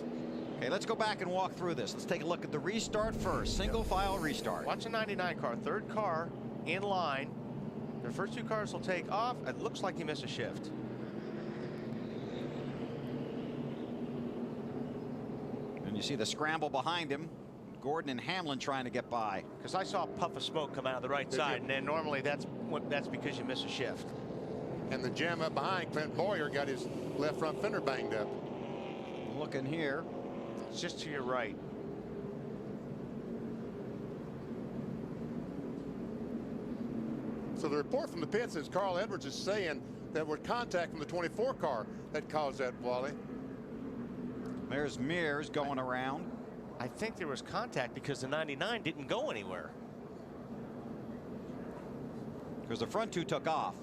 Okay, let's go back and walk through this. Let's take a look at the restart first. Single file restart. Watch the 99 car. Third car in line. The first 2 cars will take off. It looks like he missed a shift. And you see the scramble behind him. Gordon and Hamlin trying to get by. Because I saw a puff of smoke come out of the right side, and then normally that's because you miss a shift. And the jam up behind, Clint Boyer got his left front fender banged up. Looking here. It's just to your right. So the report from the pits is Carl Edwards is saying that we're contact from the 24 car that caused that, Wally. There's Mears going around. I think there was contact because the 99 didn't go anywhere. Because the front two took off.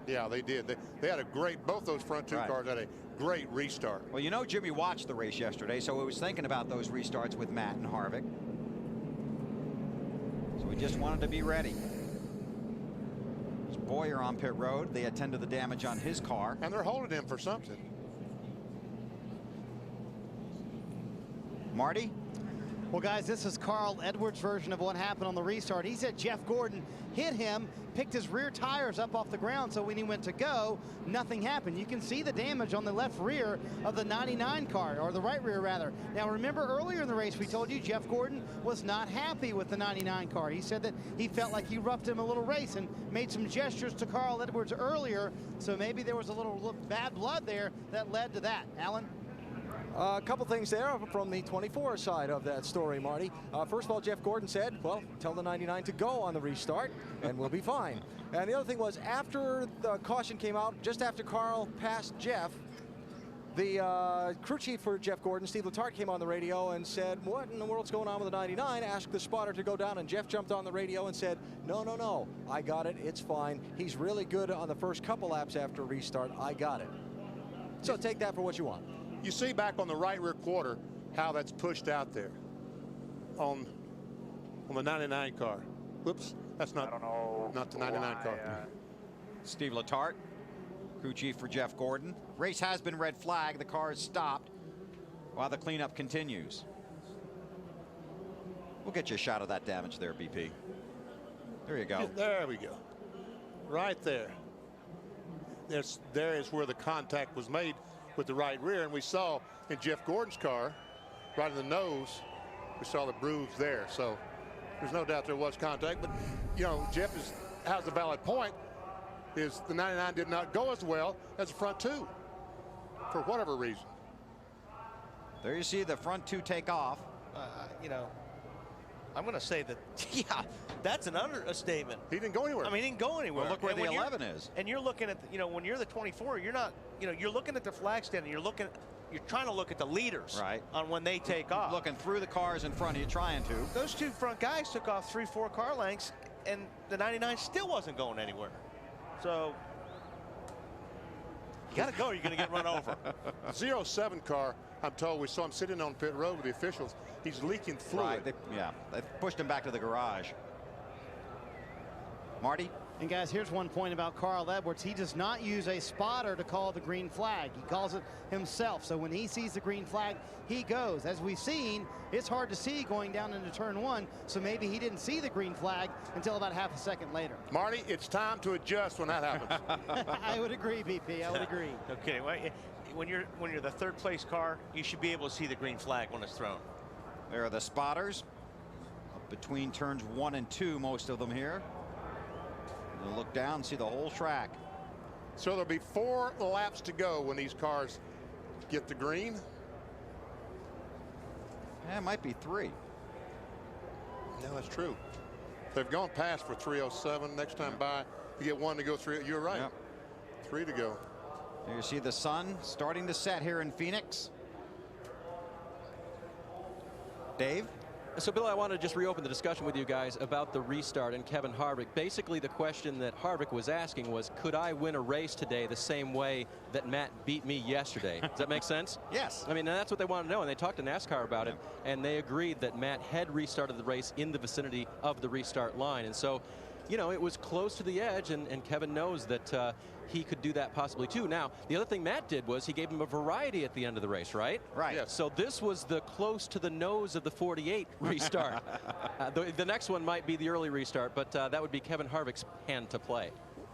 Yeah, they did. They had a great, both those front two cars had a great restart. Well, you know, Jimmy watched the race yesterday, so he was thinking about those restarts with Matt and Harvick. So we just wanted to be ready. There's Boyer on pit road. They attend to the damage on his car. And they're holding him for something. Marty? Well, guys, this is Carl Edwards' version of what happened on the restart. He said Jeff Gordon hit him, picked his rear tires up off the ground, so when he went to go, nothing happened. You can see the damage on the left rear of the 99 car, or the right rear, rather. Now, remember earlier in the race, we told you Jeff Gordon was not happy with the 99 car. He said that he felt like he roughed him a little race and made some gestures to Carl Edwards earlier, so maybe there was a little bad blood there that led to that. Alan? A couple things there from the 24 side of that story, Marty. First of all, Jeff Gordon said, well, tell the 99 to go on the restart and we'll be fine. And the other thing was, after the caution came out, just after Carl passed Jeff, the crew chief for Jeff Gordon, Steve Letarte, came on the radio and said, what in the world's going on with the 99? Asked the spotter to go down, and Jeff jumped on the radio and said, no, I got it, it's fine. He's really good on the first couple laps after restart, I got it. So take that for what you want. You see back on the right rear quarter how that's pushed out there on the 99 car. Whoops, that's not the 99 car. Steve Letarte, crew chief for Jeff Gordon. Race has been red flag. The car is stopped while the cleanup continues. We'll get you a shot of that damage there, BP. There you go. There we go. Right there. There is where the contact was made with the right rear, and we saw in Jeff Gordon's car, right in the nose, we saw the bruise there. So there's no doubt there was contact, but you know, Jeff has a valid point, is the 99 did not go as well as the front two for whatever reason. There you see the front two take off. You know, I'm going to say that, yeah, that's an understatement. He didn't go anywhere. I mean, he didn't go anywhere. Well, look where the 11 is. And you're looking at, you know, when you're the 24, you're not, you know, you're looking at the flag stand and you're trying to look at the leaders on when they take off. Looking through the cars in front of you, trying to. Those two front guys took off 3-4 car lengths, and the 99 still wasn't going anywhere. So you got to go, or you're going to get run over. 07 car, I'm told, we saw him sitting on pit road with the officials. He's leaking fluid. Right, they pushed him back to the garage. Marty? And guys, here's one point about Carl Edwards. He does not use a spotter to call the green flag. He calls it himself. So when he sees the green flag, he goes. As we've seen, it's hard to see going down into turn one, so maybe he didn't see the green flag until about half a second later. Marty, it's time to adjust when that happens. I would agree, BP. I would agree. Okay, well, when you're the third place car, you should be able to see the green flag when it's thrown. There are the spotters up between turns 1 and 2, most of them here. We'll look down and see the whole track. So there'll be 4 laps to go when these cars get the green. Yeah, it might be 3. No, that's true. They've gone past for 3:07. Next time by, you get 1 to go through. You're right. 3 to go. There you see the sun starting to set here in Phoenix. Dave? So, Bill, I want to just reopen the discussion with you guys about the restart and Kevin Harvick. Basically, the question that Harvick was asking was, could I win a race today the same way that Matt beat me yesterday? Does that make sense? Yes. I mean, that's what they wanted to know, and they talked to NASCAR about it, and they agreed that Matt had restarted the race in the vicinity of the restart line. And so, you know, it was close to the edge, and Kevin knows that he could do that possibly too. Now, the other thing Matt did was he gave him a variety at the end of the race, right? Right. Yes. So this was the close to the nose of the 48 restart. The next one might be the early restart, but that would be Kevin Harvick's hand to play.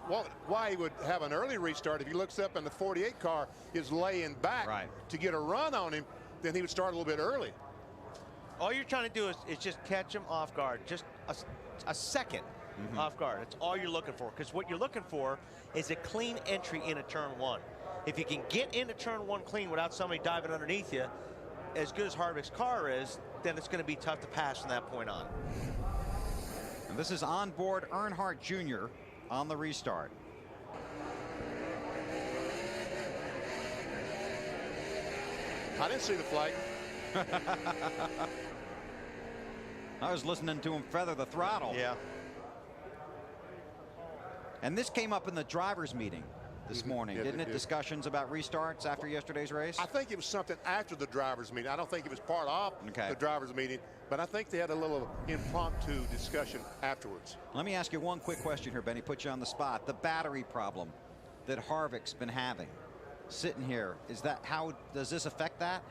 Well, why he would have an early restart if he looks up and the 48 car is laying back to get a run on him, then he would start a little bit early. All you're trying to do is just catch him off guard, just a second off guard. That's all you're looking for, because what you're looking for is a clean entry into turn 1. If you can get into turn 1 clean without somebody diving underneath you, as good as Harvick's car is, then it's going to be tough to pass from that point on. And this is onboard Earnhardt Jr. on the restart. I didn't see the flag. I was listening to him feather the throttle. Yeah. And this came up in the drivers' meeting this morning, Yeah, didn't it? did. Discussions about restarts after yesterday's race? I think it was something after the drivers' meeting. I don't think it was part of the drivers' meeting, but I think they had a little impromptu discussion afterwards. Let me ask you one quick question here, Benny. Put you on the spot. The battery problem that Harvick's been having, sitting here, how does this affect that?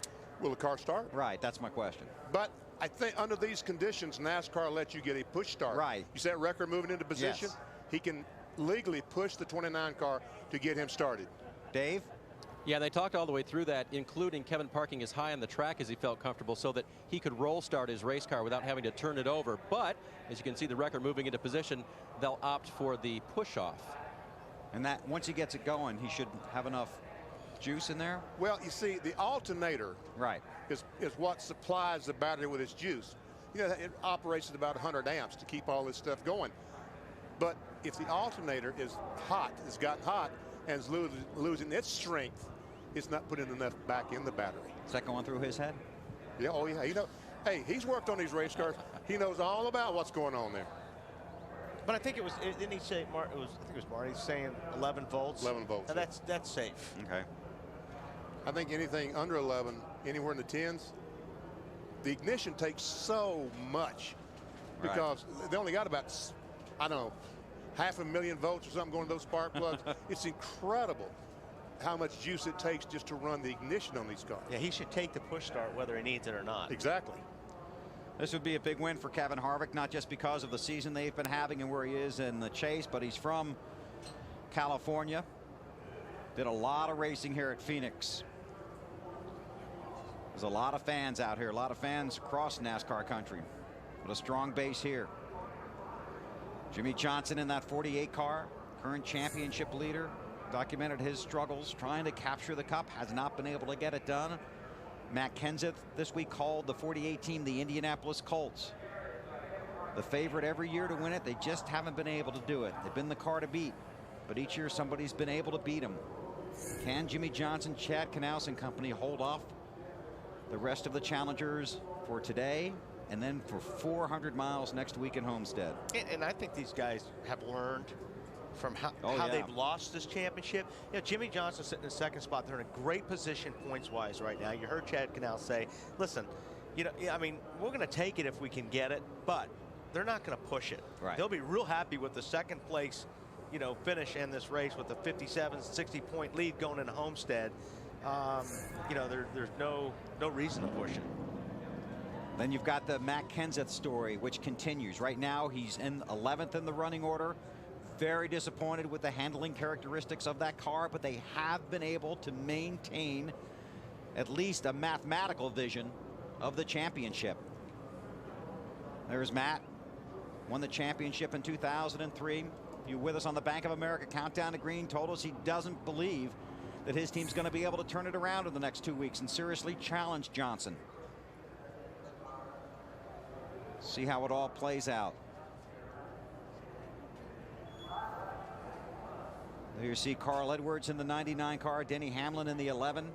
Will the car start? Right, that's my question. But I think under these conditions, NASCAR lets you get a push start. Right. You set record moving into position. Yes. He can legally push the 29 car to get him started. Dave? Yeah, they talked all the way through that, including Kevin parking as high on the track as he felt comfortable so that he could roll start his race car without having to turn it over. But as you can see, the record moving into position, they'll opt for the push off. And that once he gets it going, he should have enough juice in there? Well, you see, the alternator is what supplies the battery with its juice. You know, it operates at about 100 amps to keep all this stuff going. But if the alternator is hot, has gotten hot, and is losing its strength, it's not putting enough back in the battery. Is that going through his head? Yeah, oh yeah. You know, hey, he's worked on these race cars. He knows all about what's going on there. But I think it was, didn't he say, I think it was Marty saying 11 volts? 11 volts. And that's safe. Okay. I think anything under 11, anywhere in the 10s, the ignition takes so much because they only got about, I don't know, 500,000 volts or something going to those spark plugs. It's incredible how much juice it takes just to run the ignition on these cars. Yeah, he should take the push start whether he needs it or not. Exactly. This would be a big win for Kevin Harvick, not just because of the season they've been having and where he is in the chase, but he's from California. Did a lot of racing here at Phoenix. There's a lot of fans out here, a lot of fans across NASCAR country, but a strong base here. Jimmy Johnson in that 48 car, current championship leader, documented his struggles trying to capture the cup, has not been able to get it done. Matt Kenseth this week called the 48 team the Indianapolis Colts. The favorite every year to win it, they just haven't been able to do it. They've been the car to beat, but each year somebody's been able to beat them. Can Jimmy Johnson, Chad Knaus and company hold off the rest of the challengers for today and then for 400 miles next week in Homestead? And I think these guys have learned from how they've lost this championship. You know, Jimmy Johnson sitting in second spot. They're in a great position points-wise right now. You heard Chad Knaus say, listen, you know, I mean, we're going to take it if we can get it, but they're not going to push it. Right. They'll be real happy with the second place, you know, finish in this race with a 57, 60-point lead going into Homestead. You know, there's no reason to push it. Then you've got the Matt Kenseth story, which continues. Right now, he's in 11th in the running order. Very disappointed with the handling characteristics of that car, but they have been able to maintain at least a mathematical vision of the championship. There's Matt, won the championship in 2003. You with us on the Bank of America Countdown to Green, told us he doesn't believe that his team's going to be able to turn it around in the next 2 weeks and seriously challenge Johnson. See how it all plays out. There you see Carl Edwards in the 99 car, Denny Hamlin in the 11.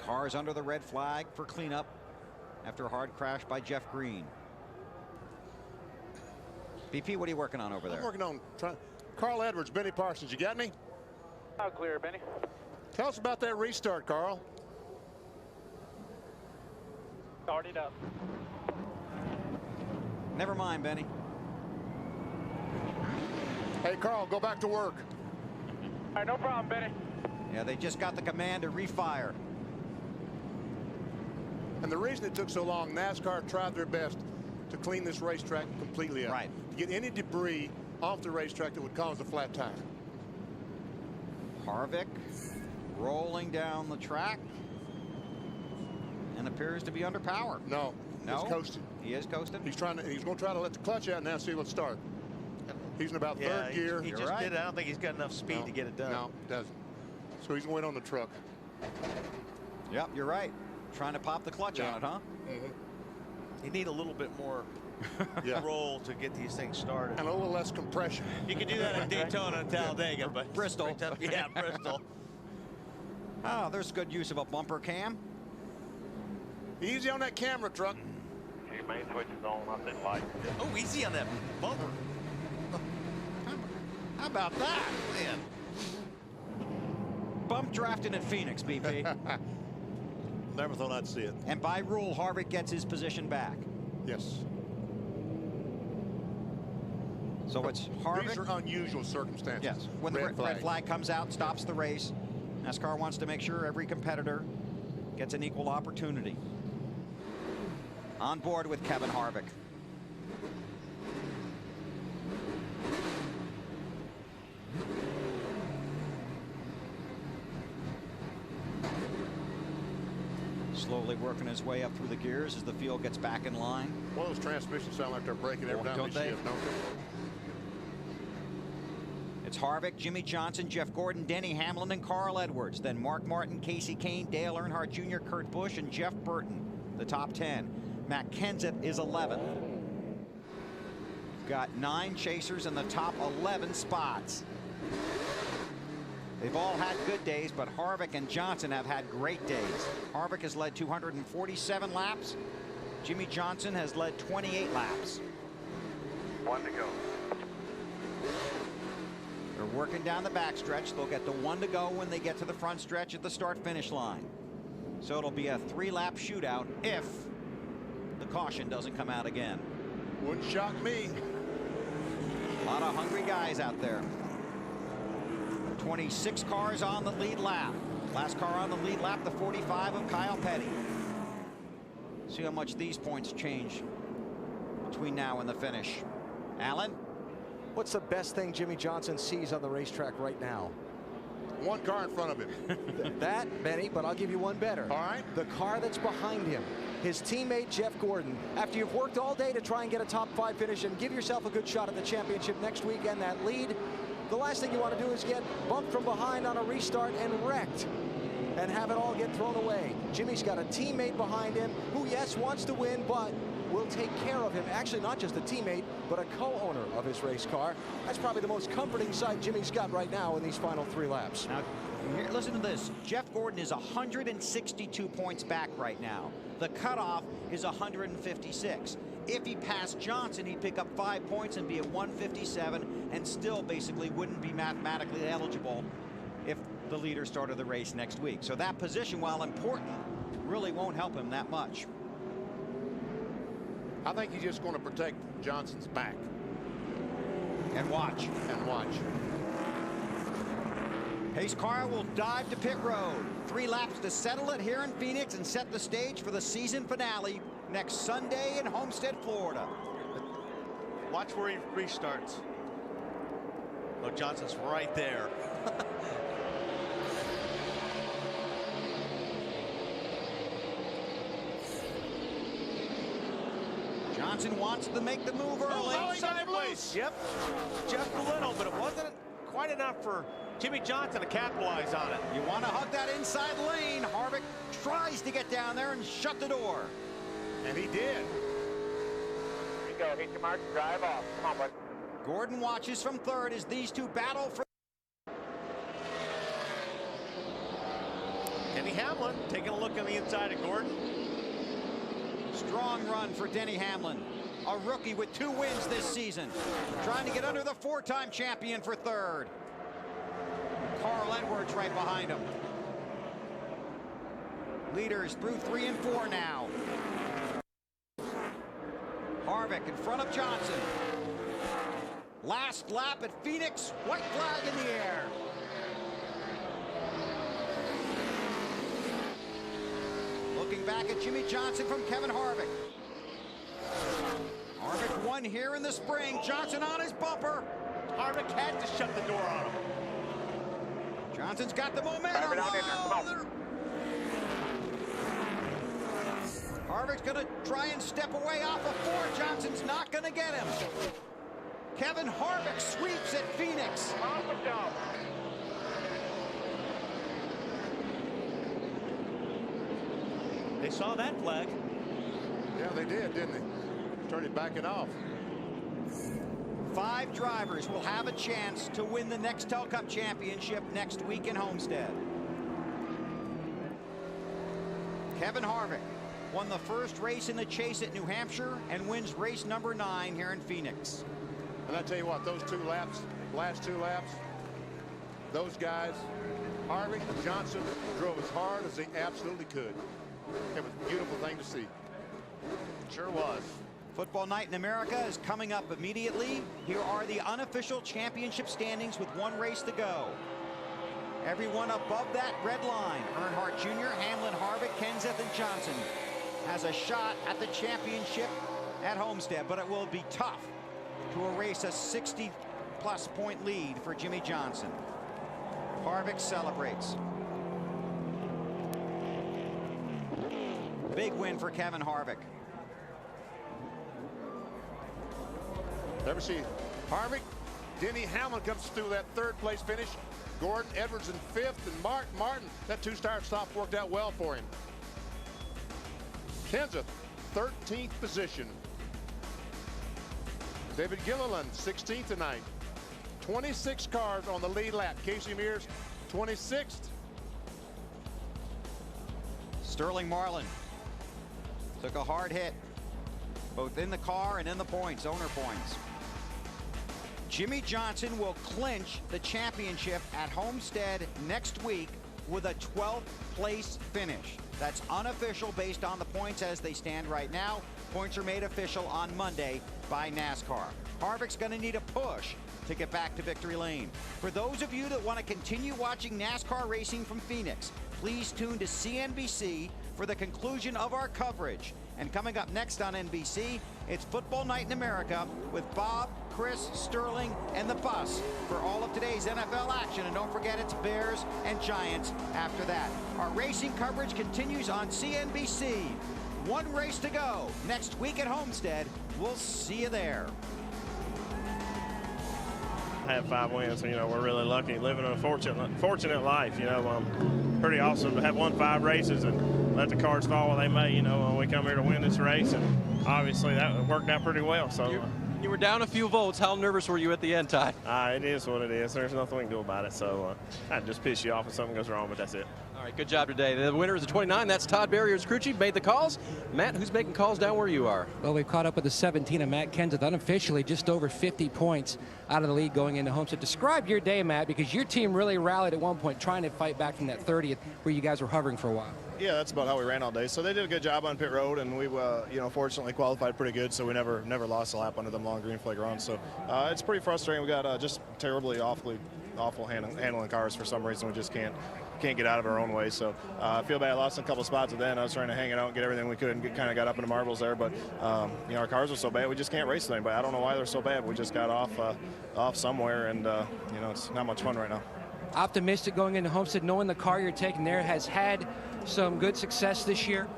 Cars under the red flag for cleanup after a hard crash by Jeff Green. BP, what are you working on over there? I'm working on Carl Edwards, Benny Parsons. You got me? All clear, Benny. Tell us about that restart, Carl. Started up. Never mind, Benny. Hey, Carl, go back to work. All right, no problem, Benny. Yeah, they just got the command to refire. And the reason it took so long, NASCAR tried their best to clean this racetrack completely up. Right. To get any debris off the racetrack that would cause a flat tire. Harvick rolling down the track. Johnson appears to be under power. No, no, he's coasting. He is coasting. He's going to try to let the clutch out now. See what's start. He's in about third gear. He just did it. I don't think he's got enough speed to get it done. No, he doesn't. So he's going to win on the truck. Yep, you're right. Trying to pop the clutch on it, huh? You need a little bit more roll to get these things started. And a little less compression. You can do that at Daytona and Talladega, but Bristol. Yeah, Bristol. Oh, there's good use of a bumper cam. Easy on that camera truck. Your main switch is on, I think light. Oh, easy on that bumper. How about that, man? Bump drafting at Phoenix, BP. Never thought I'd see it. And by rule, Harvick gets his position back. Yes. So it's Harvick. These are unusual circumstances. Yes. When the red flag comes out, stops the race. NASCAR wants to make sure every competitor gets an equal opportunity. On board with Kevin Harvick. Slowly working his way up through the gears as the field gets back in line. Well, those transmissions sound like they're breaking every time they shift, don't they? It's Harvick, Jimmy Johnson, Jeff Gordon, Denny Hamlin, and Carl Edwards. Then Mark Martin, Casey Kane, Dale Earnhardt Jr., Kurt Busch, and Jeff Burton, the top 10. Matt Kenseth is 11th. We've got 9 chasers in the top 11 spots. They've all had good days, but Harvick and Johnson have had great days. Harvick has led 247 laps. Jimmy Johnson has led 28 laps. 1 to go. They're working down the backstretch. They'll get the 1 to go when they get to the front stretch at the start-finish line. So it'll be a 3-lap shootout if the caution doesn't come out again. Wouldn't shock me. A lot of hungry guys out there. 26 cars on the lead lap. Last car on the lead lap, the 45 of Kyle Petty. See how much these points change between now and the finish. Alan? What's the best thing Jimmy Johnson sees on the racetrack right now? One car in front of him. That, Benny, but I'll give you one better. All right. The car that's behind him. His teammate, Jeff Gordon. After you've worked all day to try and get a top 5 finish and give yourself a good shot at the championship next weekend, that lead, the last thing you want to do is get bumped from behind on a restart and wrecked and have it all get thrown away. Jimmy's got a teammate behind him who, yes, wants to win, but will take care of him. Actually, not just a teammate, but a co-owner of his race car. That's probably the most comforting sight Jimmy's got right now in these final 3 laps. Now, here, listen to this. Jeff Gordon is 162 points back right now. The cutoff is 156. If he passed Johnson, he'd pick up 5 points and be at 157 and still basically wouldn't be mathematically eligible if the leader started the race next week. So that position, while important, really won't help him that much. I think he's just going to protect Johnson's back. And watch. And watch. Pace car will dive to pit road. 3 laps to settle it here in Phoenix and set the stage for the season finale next Sunday in Homestead, Florida. Watch where he restarts. Oh, Johnson's right there. Johnson wants to make the move early. Sideways. Yep. Just a little, but it wasn't quite enough for Jimmy Johnson to capitalize on it. You want to hug that inside lane. Harvick tries to get down there and shut the door. And he did. Here you go. Hit your mark. Drive off. Come on, bud. Gordon watches from third as these two battle for. Denny Hamlin taking a look on the inside of Gordon. Strong run for Denny Hamlin, a rookie with 2 wins this season, trying to get under the 4-time champion for third. Carl Edwards right behind him. Leaders through 3 and 4 now. Harvick in front of Johnson. Last lap at Phoenix, white flag in the air. Looking back at Jimmy Johnson from Kevin Harvick. Harvick won here in the spring. Johnson on his bumper. Harvick had to shut the door on him. Johnson's got the momentum. Harvick's going to try and step away off of 4. Johnson's not going to get him. Kevin Harvick sweeps at Phoenix. They saw that flag. Yeah, they did, didn't they? Started backing off. 5 drivers will have a chance to win the Nextel Cup Championship next week in Homestead. Kevin Harvick won the first race in the chase at New Hampshire and wins race number 9 here in Phoenix. And I tell you what, those 2 laps, last 2 laps, those guys, Harvick and Johnson, drove as hard as they absolutely could. It was a beautiful thing to see. Sure was. Football Night in America is coming up immediately. Here are the unofficial championship standings with 1 race to go. Everyone above that red line, Earnhardt Jr., Hamlin, Harvick, Kenseth, and Johnson, has a shot at the championship at Homestead, but it will be tough to erase a 60-plus point lead for Jimmie Johnson. Harvick celebrates. Big win for Kevin Harvick. Ever see Harvick? Denny Hamlin comes through that 3rd place finish. Gordon Edwards in 5th, and Martin, that 2-star stop worked out well for him. Kenseth, 13th position. David Gilliland, 16th tonight. 26 cars on the lead lap. Casey Mears, 26th. Sterling Marlin took a hard hit, both in the car and in the points, owner points. Jimmie Johnson will clinch the championship at Homestead next week with a 12th place finish. That's unofficial based on the points as they stand right now. Points are made official on Monday by NASCAR. Harvick's going to need a push to get back to victory lane. For those of you that want to continue watching NASCAR racing from Phoenix, please tune to CNBC for the conclusion of our coverage. And coming up next on NBC, it's Football Night in America with Bob, Chris, Sterling, and the bus for all of today's NFL action. And don't forget, it's Bears and Giants after that. Our racing coverage continues on CNBC. 1 race to go next week at Homestead. We'll see you there. Have 5 wins, so, we're really lucky, living a fortunate life. Pretty awesome to have won 5 races and let the cards fall where they may. When we come here to win this race, and obviously that worked out pretty well. So you were down a few votes. How nervous were you at the end, Ty? It is what it is. There's nothing we can do about it. So I'd just piss you off if something goes wrong, but that's it. All right, good job today. The winner is the 29. That's Todd Barrier's crew chief. Made the calls. Matt, who's making calls down where you are? Well, we've caught up with the 17 of Matt Kenseth, unofficially just over 50 points out of the lead going into Homestead. Describe your day, Matt, because your team really rallied at one point, trying to fight back from that 30th where you guys were hovering for a while. Yeah, that's about how we ran all day. So they did a good job on pit road, and we, fortunately qualified pretty good. So we never lost a lap under them long green flag runs. So it's pretty frustrating. We got just terribly, awful handling cars for some reason. We just can't get out of our own way. So I feel bad. I lost a couple spots at the end. I was trying to hang it out and get everything we could, and kind of got up into marbles there. But our cars are so bad, we just can't race with anybody. I don't know why they're so bad. We just got off somewhere, and it's not much fun right now. Optimistic going into Homestead, knowing the car you're taking there has had some good success this year?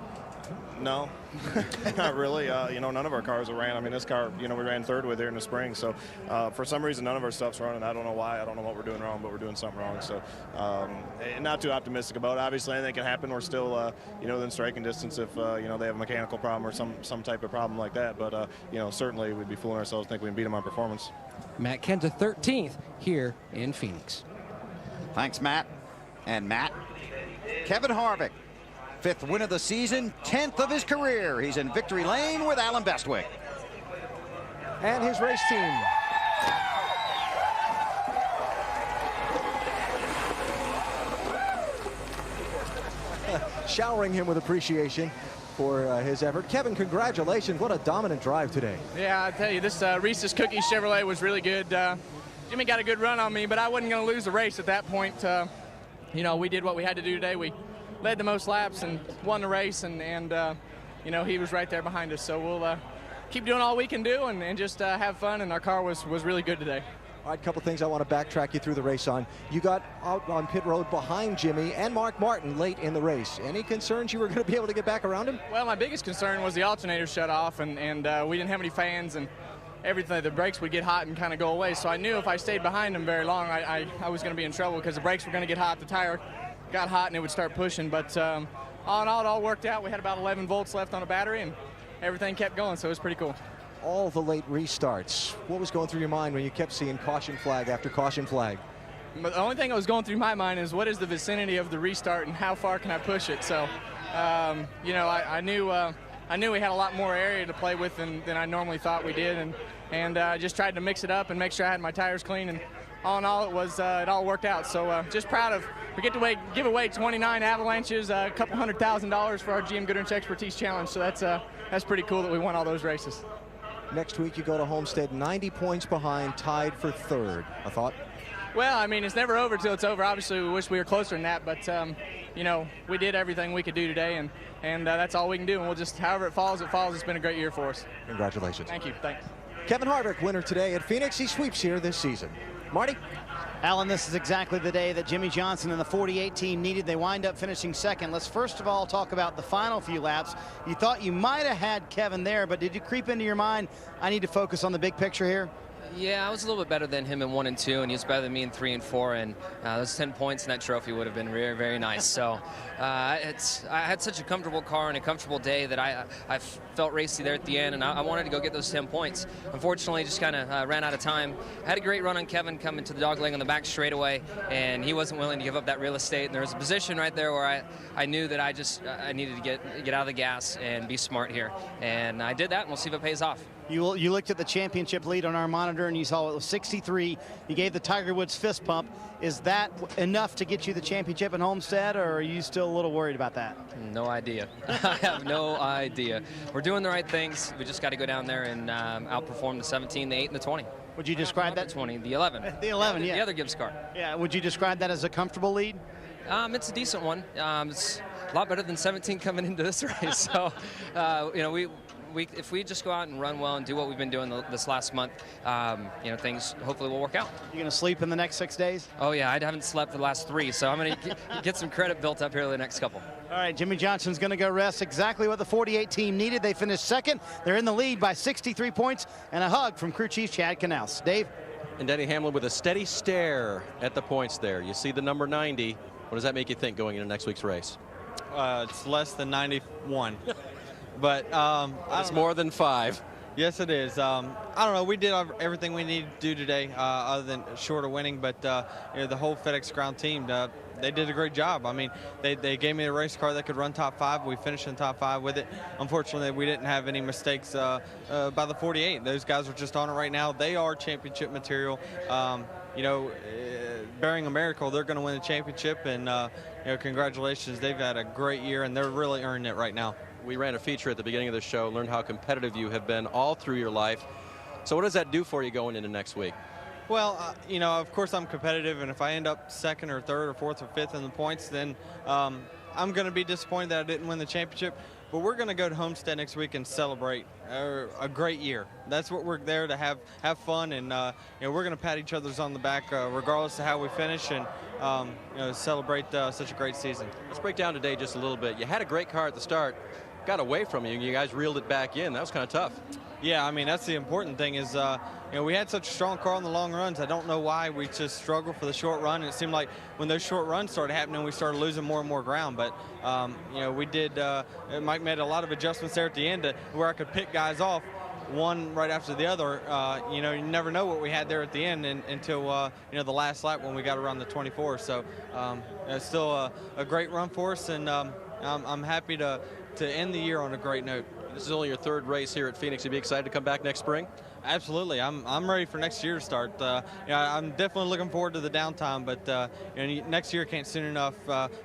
No, not really. None of our cars are ran. I mean, this car, we ran 3rd with here in the spring. So for some reason, none of our stuff's running. I don't know why. I don't know what we're doing wrong, but we're doing something wrong. So not too optimistic about it. Obviously, anything can happen. We're still, within striking distance if, they have a mechanical problem or some type of problem like that. But, certainly we'd be fooling ourselves to think we can beat them on performance. Matt Kenseth, 13th here in Phoenix. Thanks, Matt. And Matt, Kevin Harvick, 5th win of the season, 10th of his career. He's in victory lane with Alan Bestwick. And his race team. Showering him with appreciation for his effort. Kevin, congratulations. What a dominant drive today. Yeah, I tell you, this Reese's Cookies Chevrolet was really good. Jimmy got a good run on me, but I wasn't going to lose the race at that point. We did what we had to do today. We led the most laps and won the race, and he was right there behind us. So we'll keep doing all we can do and just have fun, and our car was really good today. All right, a couple things I want to backtrack you through the race on. You got out on pit road behind Jimmy and Mark Martin late in the race. Any concerns you were going to be able to get back around him? Well, my biggest concern was the alternator shut off, and we didn't have any fans, and everything. The brakes would get hot and kind of go away. So I knew if I stayed behind him very long, I was going to be in trouble because the brakes were going to get hot, the tire got hot, and it would start pushing. But all in all, it all worked out. We had about 11 volts left on the battery, and everything kept going, so it was pretty cool. All the late restarts, what was going through your mind when you kept seeing caution flag after caution flag? But the only thing that was going through my mind is what is the vicinity of the restart and how far can I push it? So, you know, I knew we had a lot more area to play with than I normally thought we did, and just tried to mix it up and make sure I had my tires clean. And all in all, it all worked out. So just proud of. We get to give away 29 Avalanches, a couple $100,000 for our GM Goodwrench Expertise Challenge. So that's pretty cool that we won all those races. Next week you go to Homestead 90 points behind, tied for third. A thought? Well, I mean, it's never over till it's over. Obviously, we wish we were closer than that, but you know, we did everything we could do today, and that's all we can do. And we'll just, however it falls, it falls. It's been a great year for us. Congratulations. Thank you. Thanks. Kevin Harvick, winner today at Phoenix. He sweeps here this season. Marty? Alan, this is exactly the day that Jimmy Johnson and the 48 team needed. They wind up finishing second. Let's first of all talk about the final few laps. You thought you might have had Kevin there, but did you creep into your mind, I need to focus on the big picture here? Yeah, I was a little bit better than him in 1 and 2, and he was better than me in 3 and 4, and those 10 points in that trophy would have been very, very nice. So I had such a comfortable car and a comfortable day that I felt racy there at the end, and I wanted to go get those 10 points. Unfortunately, just kind of ran out of time. I had a great run on Kevin coming to the dog leg on the back straightaway, and he wasn't willing to give up that real estate. And there was a position right there where I knew that I needed to get out of the gas and be smart here, and I did that, and we'll see if it pays off. You looked at the championship lead on our monitor and you saw it was 63. You gave the Tiger Woods fist pump. Is that enough to get you the championship in Homestead, or are you still a little worried about that? No idea. I have no idea. We're doing the right things. We just got to go down there and outperform the 17, the 8, and the 20. Would you describe that? 20, the 11. The 11, yeah. The other Gibbs car. Yeah. Would you describe that as a comfortable lead? It's a decent one. It's a lot better than 17 coming into this race. So, you know, if we just go out and run well and do what we've been doing this last month, you know, things hopefully will work out. You gonna sleep in the next 6 days? Oh yeah, I haven't slept for the last 3, so I'm gonna get some credit built up here in the next couple. All right, Jimmy Johnson's gonna go rest. Exactly what the 48 team needed. They finished second. They're in the lead by 63 points, and a hug from crew chief Chad Knaus. Dave? And Denny Hamlin with a steady stare at the points there. You see the number 90. What does that make you think going into next week's race? It's less than 91. But it's more than 5. Yes, it is. I don't know. We did everything we needed to do today, other than short of winning. But you know, the whole FedEx Ground team, they did a great job. I mean, they gave me a race car that could run top 5. We finished in top 5 with it. Unfortunately, we didn't have any mistakes by the 48. Those guys are just on it right now. They are championship material. You know, bearing a miracle, they're going to win the championship. And you know, congratulations. They've had a great year, and they're really earning it right now. We ran a feature at the beginning of the show, learned how competitive you have been all through your life. So what does that do for you going into next week? Well, you know, of course I'm competitive, and if I end up second or third or fourth or fifth in the points, then I'm going to be disappointed that I didn't win the championship. But we're going to go to Homestead next week and celebrate a great year. That's what we're there to have fun, and you know, we're going to pat each other's on the back regardless of how we finish, and you know, celebrate such a great season. Let's break down today just a little bit. You had a great car at the start, got away from you, and you guys reeled it back in. That was kind of tough. Yeah, I mean, that's the important thing is, you know, we had such a strong car on the long runs. I don't know why we just struggled for the short run. And it seemed like when those short runs started happening, we started losing more and more ground. But, you know, we did, Mike made a lot of adjustments there at the end to where I could pick guys off one right after the other. You know, you never know what we had there at the end until, you know, the last lap when we got around the 24. So it's still a great run for us, and I'm happy to end the year on a great note. This is only your 3rd race here at Phoenix. You'd be excited to come back next spring? Absolutely. I'm ready for next year to start. Yeah, I'm definitely looking forward to the downtime, but you know, next year can't soon enough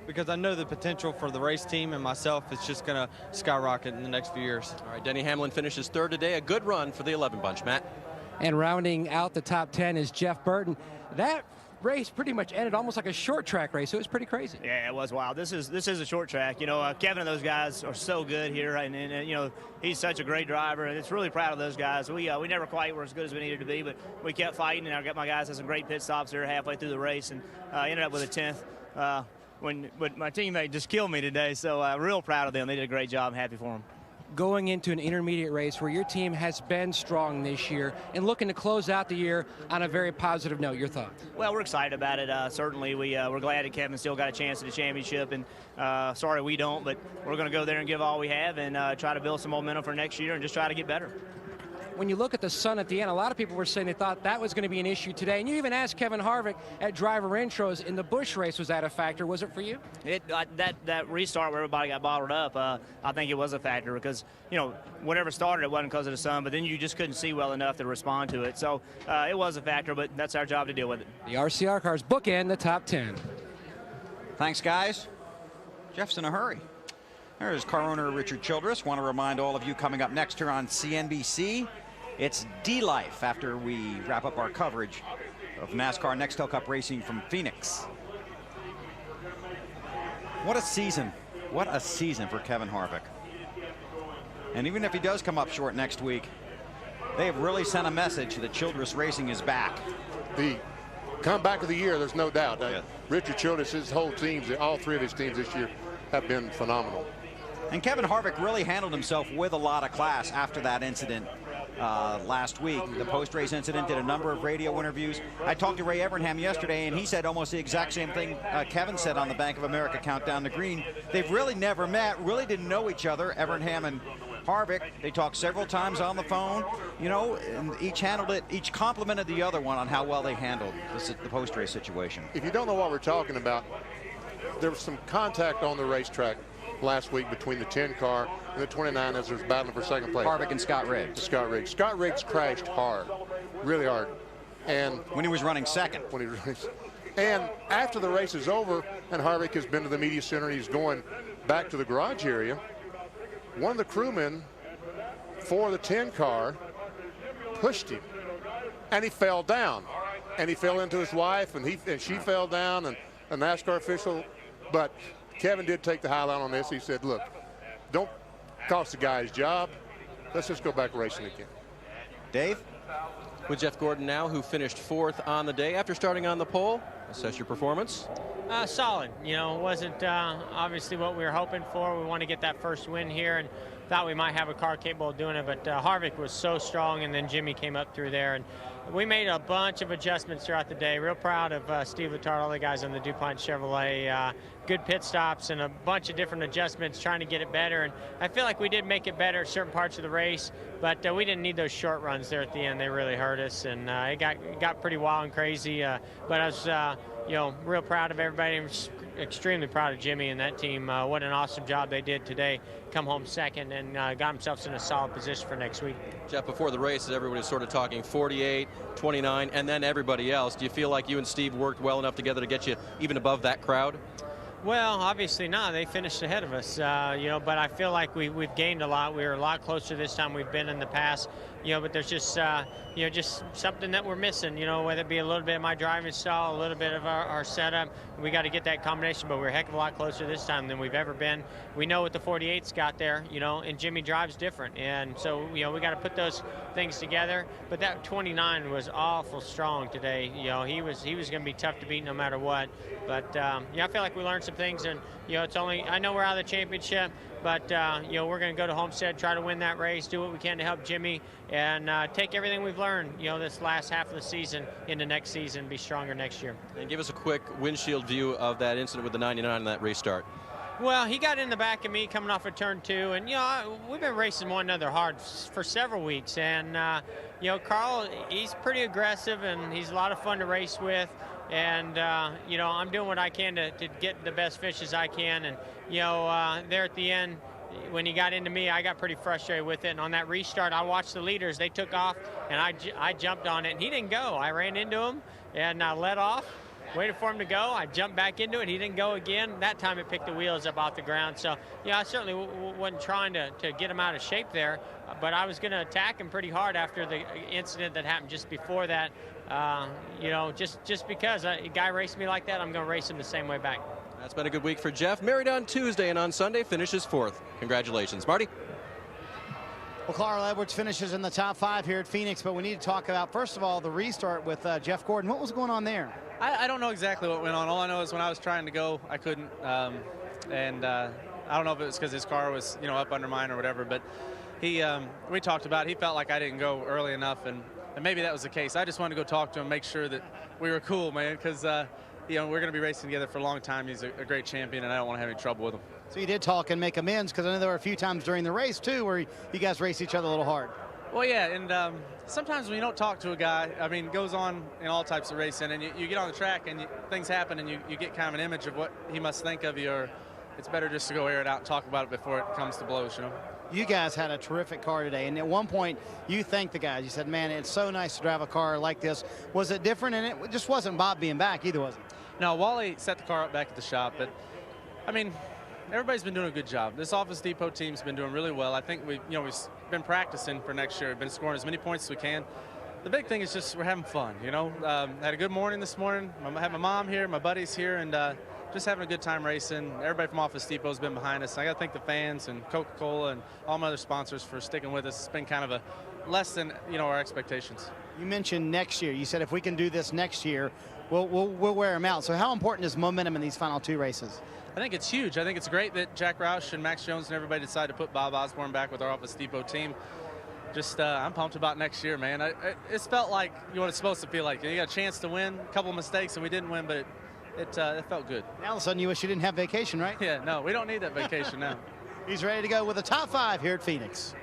because I know the potential for the race team and myself is just going to skyrocket in the next few years. All right, Denny Hamlin finishes 3rd today. A good run for the 11 bunch, Matt. And rounding out the top 10 is Jeff Burton. That race pretty much ended almost like a short track race. So it was pretty crazy. Yeah, it was wild. This is a short track. You know, Kevin and those guys are so good here, and you know, he's such a great driver, and it's really proud of those guys. We never quite were as good as we needed to be, but we kept fighting, and I got my guys had some great pit stops there halfway through the race, and ended up with a 10th. But my teammate just killed me today, so I'm real proud of them. They did a great job. I'm happy for them. Going into an intermediate race where your team has been strong this year and looking to close out the year on a very positive note, your thoughts? Well, we're excited about it. Certainly, we're glad that Kevin still got a chance at the championship, and sorry we don't, but we're going to go there and give all we have and try to build some momentum for next year and just try to get better. When you look at the sun at the end, a lot of people were saying they thought that was going to be an issue today. And you even asked Kevin Harvick at driver intros in the Busch race, was that a factor? Was it for you? That restart where everybody got bottled up, I think it was a factor because, you know, whatever started, it wasn't because of the sun, but then you just couldn't see well enough to respond to it. So it was a factor, but that's our job to deal with it. The RCR cars bookend the top 10. Thanks, guys. Jeff's in a hurry. There's car owner Richard Childress. Want to remind all of you coming up next here on CNBC, it's D-Life after we wrap up our coverage of NASCAR Nextel Cup Racing from Phoenix. What a season. What a season for Kevin Harvick. And even if he does come up short next week, they have really sent a message that Childress Racing is back. The comeback of the year, there's no doubt. Richard Childress, his whole teams, all three of his teams this year have been phenomenal. And Kevin Harvick really handled himself with a lot of class after that incident last week. The post-race incident, did a number of radio interviews. I talked to Ray Evernham yesterday, and he said almost the exact same thing Kevin said on the Bank of America Countdown to Green. They've really never met, really didn't know each other, Evernham and Harvick. They talked several times on the phone, you know, and each handled it, each complimented the other one on how well they handled the post-race situation. If you don't know what we're talking about, there was some contact on the racetrack last week between the 10 car and the 29 as there's battling for second place. Harvick and Scott Riggs. Scott Riggs crashed hard, really hard. And when he was running second. And after the race is over and Harvick has been to the media center and he's going back to the garage area, one of the crewmen for the 10 car pushed him and he fell down. And he fell into his wife and she fell down, and a NASCAR official, but Kevin did take the highlight on this. He said, look, don't cost the guy his job. Let's just go back racing again. Dave? With Jeff Gordon now, who finished 4th on the day after starting on the pole. Assess your performance. Solid. You know, it wasn't obviously what we were hoping for. We want to get that first win here, and thought we might have a car capable of doing it, but Harvick was so strong, and then Jimmy came up through there, and we made a bunch of adjustments throughout the day. Real proud of Steve Letarte, all the guys on the DuPont Chevrolet. Good pit stops and a bunch of different adjustments trying to get it better, and I feel like we did make it better at certain parts of the race, but we didn't need those short runs there at the end. They really hurt us, and it got pretty wild and crazy, but I was you know, real proud of everybody. I'm extremely proud of Jimmy and that team. What an awesome job they did today. Come home second and got themselves in a solid position for next week. Jeff, before the race, everybody was sort of talking 48, 29, and then everybody else. Do you feel like you and Steve worked well enough together to get you even above that crowd? Well, obviously not. They finished ahead of us, you know, but I feel like we've gained a lot. We were a lot closer this time we've been in the past, you know, but there's just, you know, just something that we're missing, you know, whether it be a little bit of my driving style, a little bit of our setup. We got to get that combination, but we're a heck of a lot closer this time than we've ever been. We know what the 48's got there, you know, and Jimmy drives different. And so, you know, we got to put those things together. But that 29 was awful strong today. You know, he was going to be tough to beat no matter what. But, yeah, I feel like we learned some things. And, you know, it's only, I know we're out of the championship, but, you know, we're going to go to Homestead, try to win that race, do what we can to help Jimmy, and take everything we've learned, you know, this last half of the season into next season, be stronger next year. And give us a quick windshield view of that incident with the 99 and that restart. Well, he got in the back of me coming off of turn 2, and, you know, we've been racing one another hard for several weeks, and, you know, Carl, he's pretty aggressive, and he's a lot of fun to race with, and, you know, I'm doing what I can to get the best finishes I can, and, you know, there at the end, when he got into me, I got pretty frustrated with it, and on that restart, I watched the leaders. They took off, and I jumped on it, and he didn't go. I ran into him, and I let off, waited for him to go. I jumped back into it. He didn't go again. That time it picked the wheels up off the ground. So, yeah, I certainly wasn't trying to get him out of shape there, but I was going to attack him pretty hard after the incident that happened just before that. You know, just because a guy raced me like that, I'm going to race him the same way back. That's been a good week for Jeff. Married on Tuesday and on Sunday finishes 4th. Congratulations, Marty. Well, Carl Edwards finishes in the top 5 here at Phoenix, but we need to talk about, first of all, the restart with Jeff Gordon. What was going on there? I don't know exactly what went on. All I know is when I was trying to go, I couldn't. I don't know if it was because his car was, you know, up under mine or whatever, but we talked about it. He felt like I didn't go early enough, and maybe that was the case. I just wanted to go talk to him, make sure that we were cool, man, because, you know, we're going to be racing together for a long time. He's a great champion, and I don't want to have any trouble with him. So you did talk and make amends, because I know there were a few times during the race, too, where you guys raced each other a little hard. Well, yeah, and sometimes when you don't talk to a guy, I mean, it goes on in all types of racing, and you get on the track and things happen, and you get kind of an image of what he must think of you, or it's better just to go air it out and talk about it before it comes to blows, you know. You guys had a terrific car today, and at one point you thanked the guys. You said, man, it's so nice to drive a car like this. Was it different? And it just wasn't Bob being back either, was it? No, Wally set the car up back at the shop, but I mean, everybody's been doing a good job. This Office Depot team's been doing really well. I think we've been practicing for next year. We've been scoring as many points as we can. The big thing is just we're having fun, you know. Had a good morning this morning. I have my mom here, my buddies here, and just having a good time racing. Everybody from Office Depot has been behind us. I got to thank the fans and Coca-Cola and all my other sponsors for sticking with us. It's been kind of a less than, you know, our expectations. You mentioned next year. You said if we can do this next year, we'll wear them out. So how important is momentum in these final 2 races? I think it's huge. I think it's great that Jack Roush and Max Jones and everybody decided to put Bob Osborne back with our Office Depot team. Just, I'm pumped about next year, man. It's felt like what it's supposed to feel like. You got a chance to win, a couple of mistakes, and we didn't win, but it felt good. Now all of a sudden you wish you didn't have vacation, right? Yeah, no, we don't need that vacation now. He's ready to go with the top 5 here at Phoenix.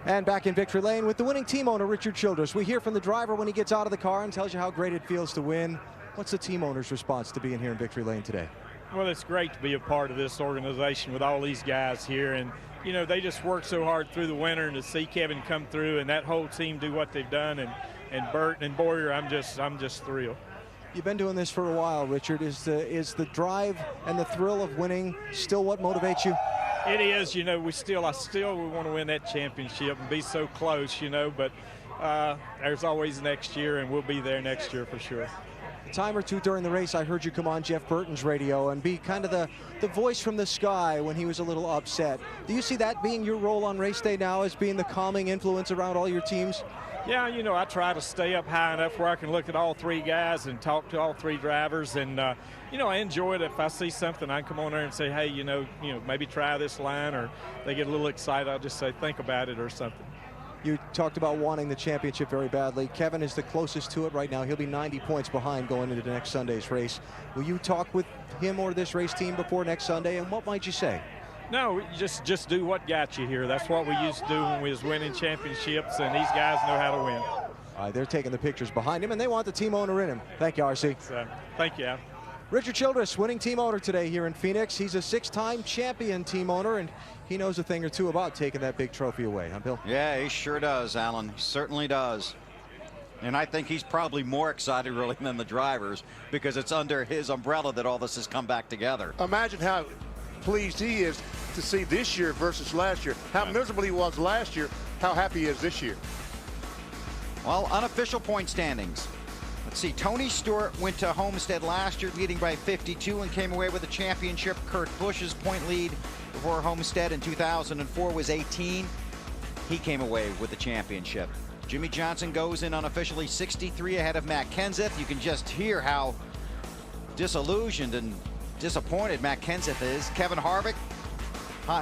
And back in victory lane with the winning team owner, Richard Childress. We hear from the driver when he gets out of the car and tells you how great it feels to win. What's the team owner's response to being here in victory lane today? Well, it's great to be a part of this organization with all these guys here. And, you know, they just worked so hard through the winter, and to see Kevin come through and that whole team do what they've done, and Burt and Boyer, I'm just thrilled. You've been doing this for a while, Richard. Is the drive and the thrill of winning still what motivates you? It is. You know, we want to win that championship and be so close, you know, but there's always next year, and we'll be there next year for sure. A time or two during the race, I heard you come on Jeff Burton's radio and be kind of the voice from the sky when he was a little upset. Do you see that being your role on race day now, as being the calming influence around all your teams? Yeah, you know, I try to stay up high enough where I can look at all 3 guys and talk to all 3 drivers. And, you know, I enjoy it. If I see something, I can come on there and say, hey, you know, maybe try this line, or they get a little excited, I'll just say, think about it or something. You talked about wanting the championship very badly. Kevin is the closest to it right now. He'll be 90 points behind going into the next Sunday's race. Will you talk with him or this race team before next Sunday, and what might you say? No, just do what got you here. That's what we used to do when we was winning championships, and these guys know how to win. All right, they're taking the pictures behind him, and they want the team owner in him. Thank you, RC. Thank you, Al. Richard Childress, winning team owner today here in Phoenix. He's a 6-time champion team owner, and he knows a thing or two about taking that big trophy away, huh, Bill? Yeah, he sure does, Alan. He certainly does. And I think he's probably more excited really than the drivers, because it's under his umbrella that all this has come back together. Imagine how pleased he is to see this year versus last year. How miserable he was last year, how happy he is this year. Well, unofficial point standings. Let's see, Tony Stewart went to Homestead last year, leading by 52 and came away with the championship. Kurt Busch's point lead before Homestead in 2004 was 18. He came away with the championship. Jimmy Johnson goes in unofficially 63 ahead of Matt Kenseth. You can just hear how disillusioned and disappointed Matt Kenseth is. Kevin Harvick,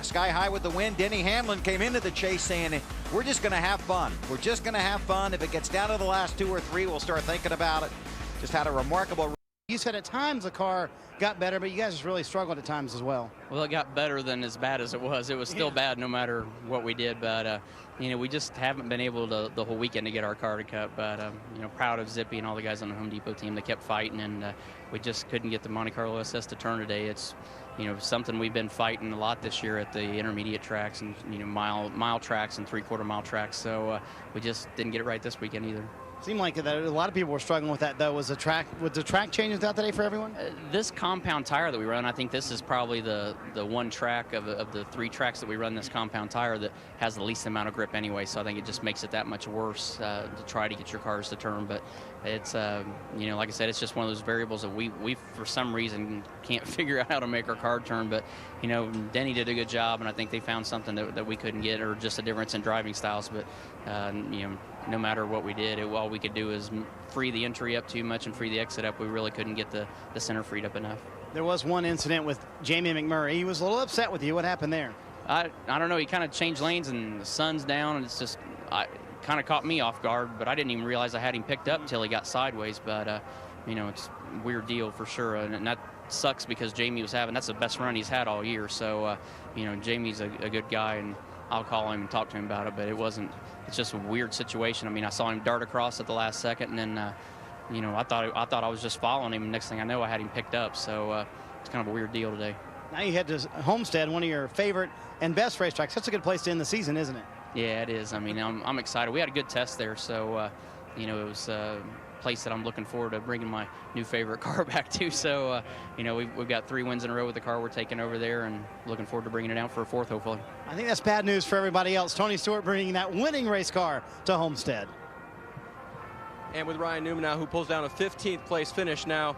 sky high with the win. Denny Hamlin came into the chase saying, we're just going to have fun. We're just going to have fun. If it gets down to the last 2 or 3, we'll start thinking about it. Just had a remarkable. You said at times the car got better, but you guys really struggled at times as well. Well, it got better than as bad as it was. It was still bad no matter what we did, but you know, we just haven't been able to the whole weekend to get our car to cut. But you know, proud of Zippy and all the guys on the Home Depot team. They kept fighting, and we just couldn't get the Monte Carlo SS to turn today. It's, you know, something we've been fighting a lot this year at the intermediate tracks and, you know, mile tracks and 3/4 mile tracks. So we just didn't get it right this weekend either. Seemed like that a lot of people were struggling with that, though. Was the track changes out today for everyone? This compound tire that we run, I think this is probably the one track of the 3 tracks that we run this compound tire that has the least amount of grip anyway. So I think it just makes it that much worse to try to get your cars to turn. But it's, like I said, it's just one of those variables that we for some reason can't figure out how to make our car turn. But, Denny did a good job, and I think they found something that we couldn't get, or just a difference in driving styles. But, no matter what we did, all we could do is free the entry up too much and free the exit up. We really couldn't get the center freed up enough. There was one incident with Jamie McMurray. He was a little upset with you. What happened there? I don't know. He kind of changed lanes, and the sun's down, and it's just kind of caught me off guard. But I didn't even realize I had him picked up until he got sideways. But it's a weird deal for sure, and that sucks because Jamie that's the best run he's had all year. So Jamie's a good guy, and I'll call him and talk to him about it. But it's just a weird situation. I mean, I saw him dart across at the last second, and then I thought I was just following him. And next thing I know, I had him picked up. So it's kind of a weird deal today. Now you head to Homestead, one of your favorite and best racetracks. That's a good place to end the season, isn't it? Yeah, it is. I mean, I'm excited. We had a good test there, so it was a place that I'm looking forward to bringing my new favorite car back to. So we've got 3 wins in a row with the car we're taking over there, and looking forward to bringing it out for a 4th, hopefully. I think that's bad news for everybody else. Tony Stewart bringing that winning race car to Homestead. And with Ryan Newman now, who pulls down a 15th place finish. Now,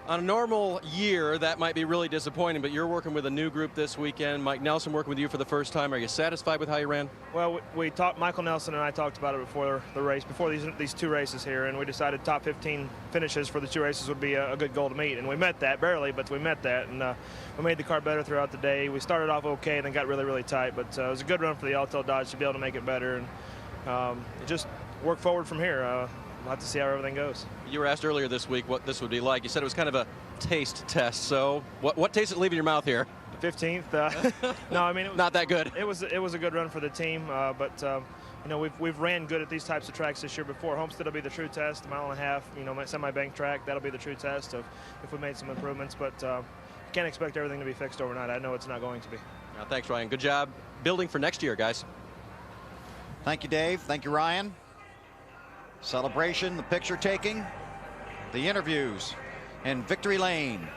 on a normal year, that might be really disappointing, but you're working with a new group this weekend. Mike Nelson working with you for the first time. Are you satisfied with how you ran? Well, we talked. Michael Nelson and I talked about it before the race, before these 2 races here, and we decided top 15 finishes for the 2 races would be a good goal to meet, and we met that barely, but we met that, and we made the car better throughout the day. We started off okay, and then got really, really tight, but it was a good run for the Alltel Dodge to be able to make it better, and just work forward from here. We'll have to see how everything goes. You were asked earlier this week what this would be like. You said it was kind of a taste test. So what taste did it leave in your mouth here? 15th. No, I mean, it was not that good. It was a good run for the team, but we've ran good at these types of tracks this year before. Homestead will be the true test. 1.5 mile, semi-bank track. That'll be the true test of if we made some improvements. But you can't expect everything to be fixed overnight. I know it's not going to be. Thanks, Ryan. Good job building for next year, guys. Thank you, Dave. Thank you, Ryan. Celebration, the picture taking, the interviews in victory lane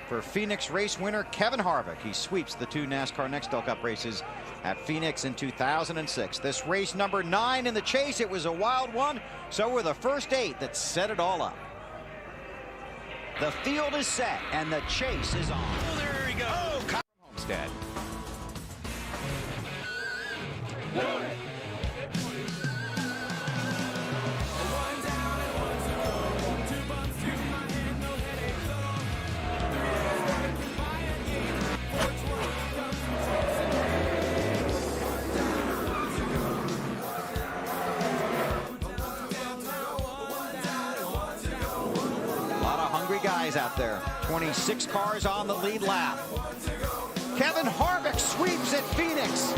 for Phoenix race winner Kevin Harvick. He sweeps the 2 NASCAR Nextel Cup races at Phoenix in 2006. This race number 9 in the chase. It was a wild one. So were the first 8 that set it all up. The field is set and the chase is on. Oh, there he goes. Oh, Homestead. Guys out there. 26 cars on the lead lap. Kevin Harvick sweeps at Phoenix.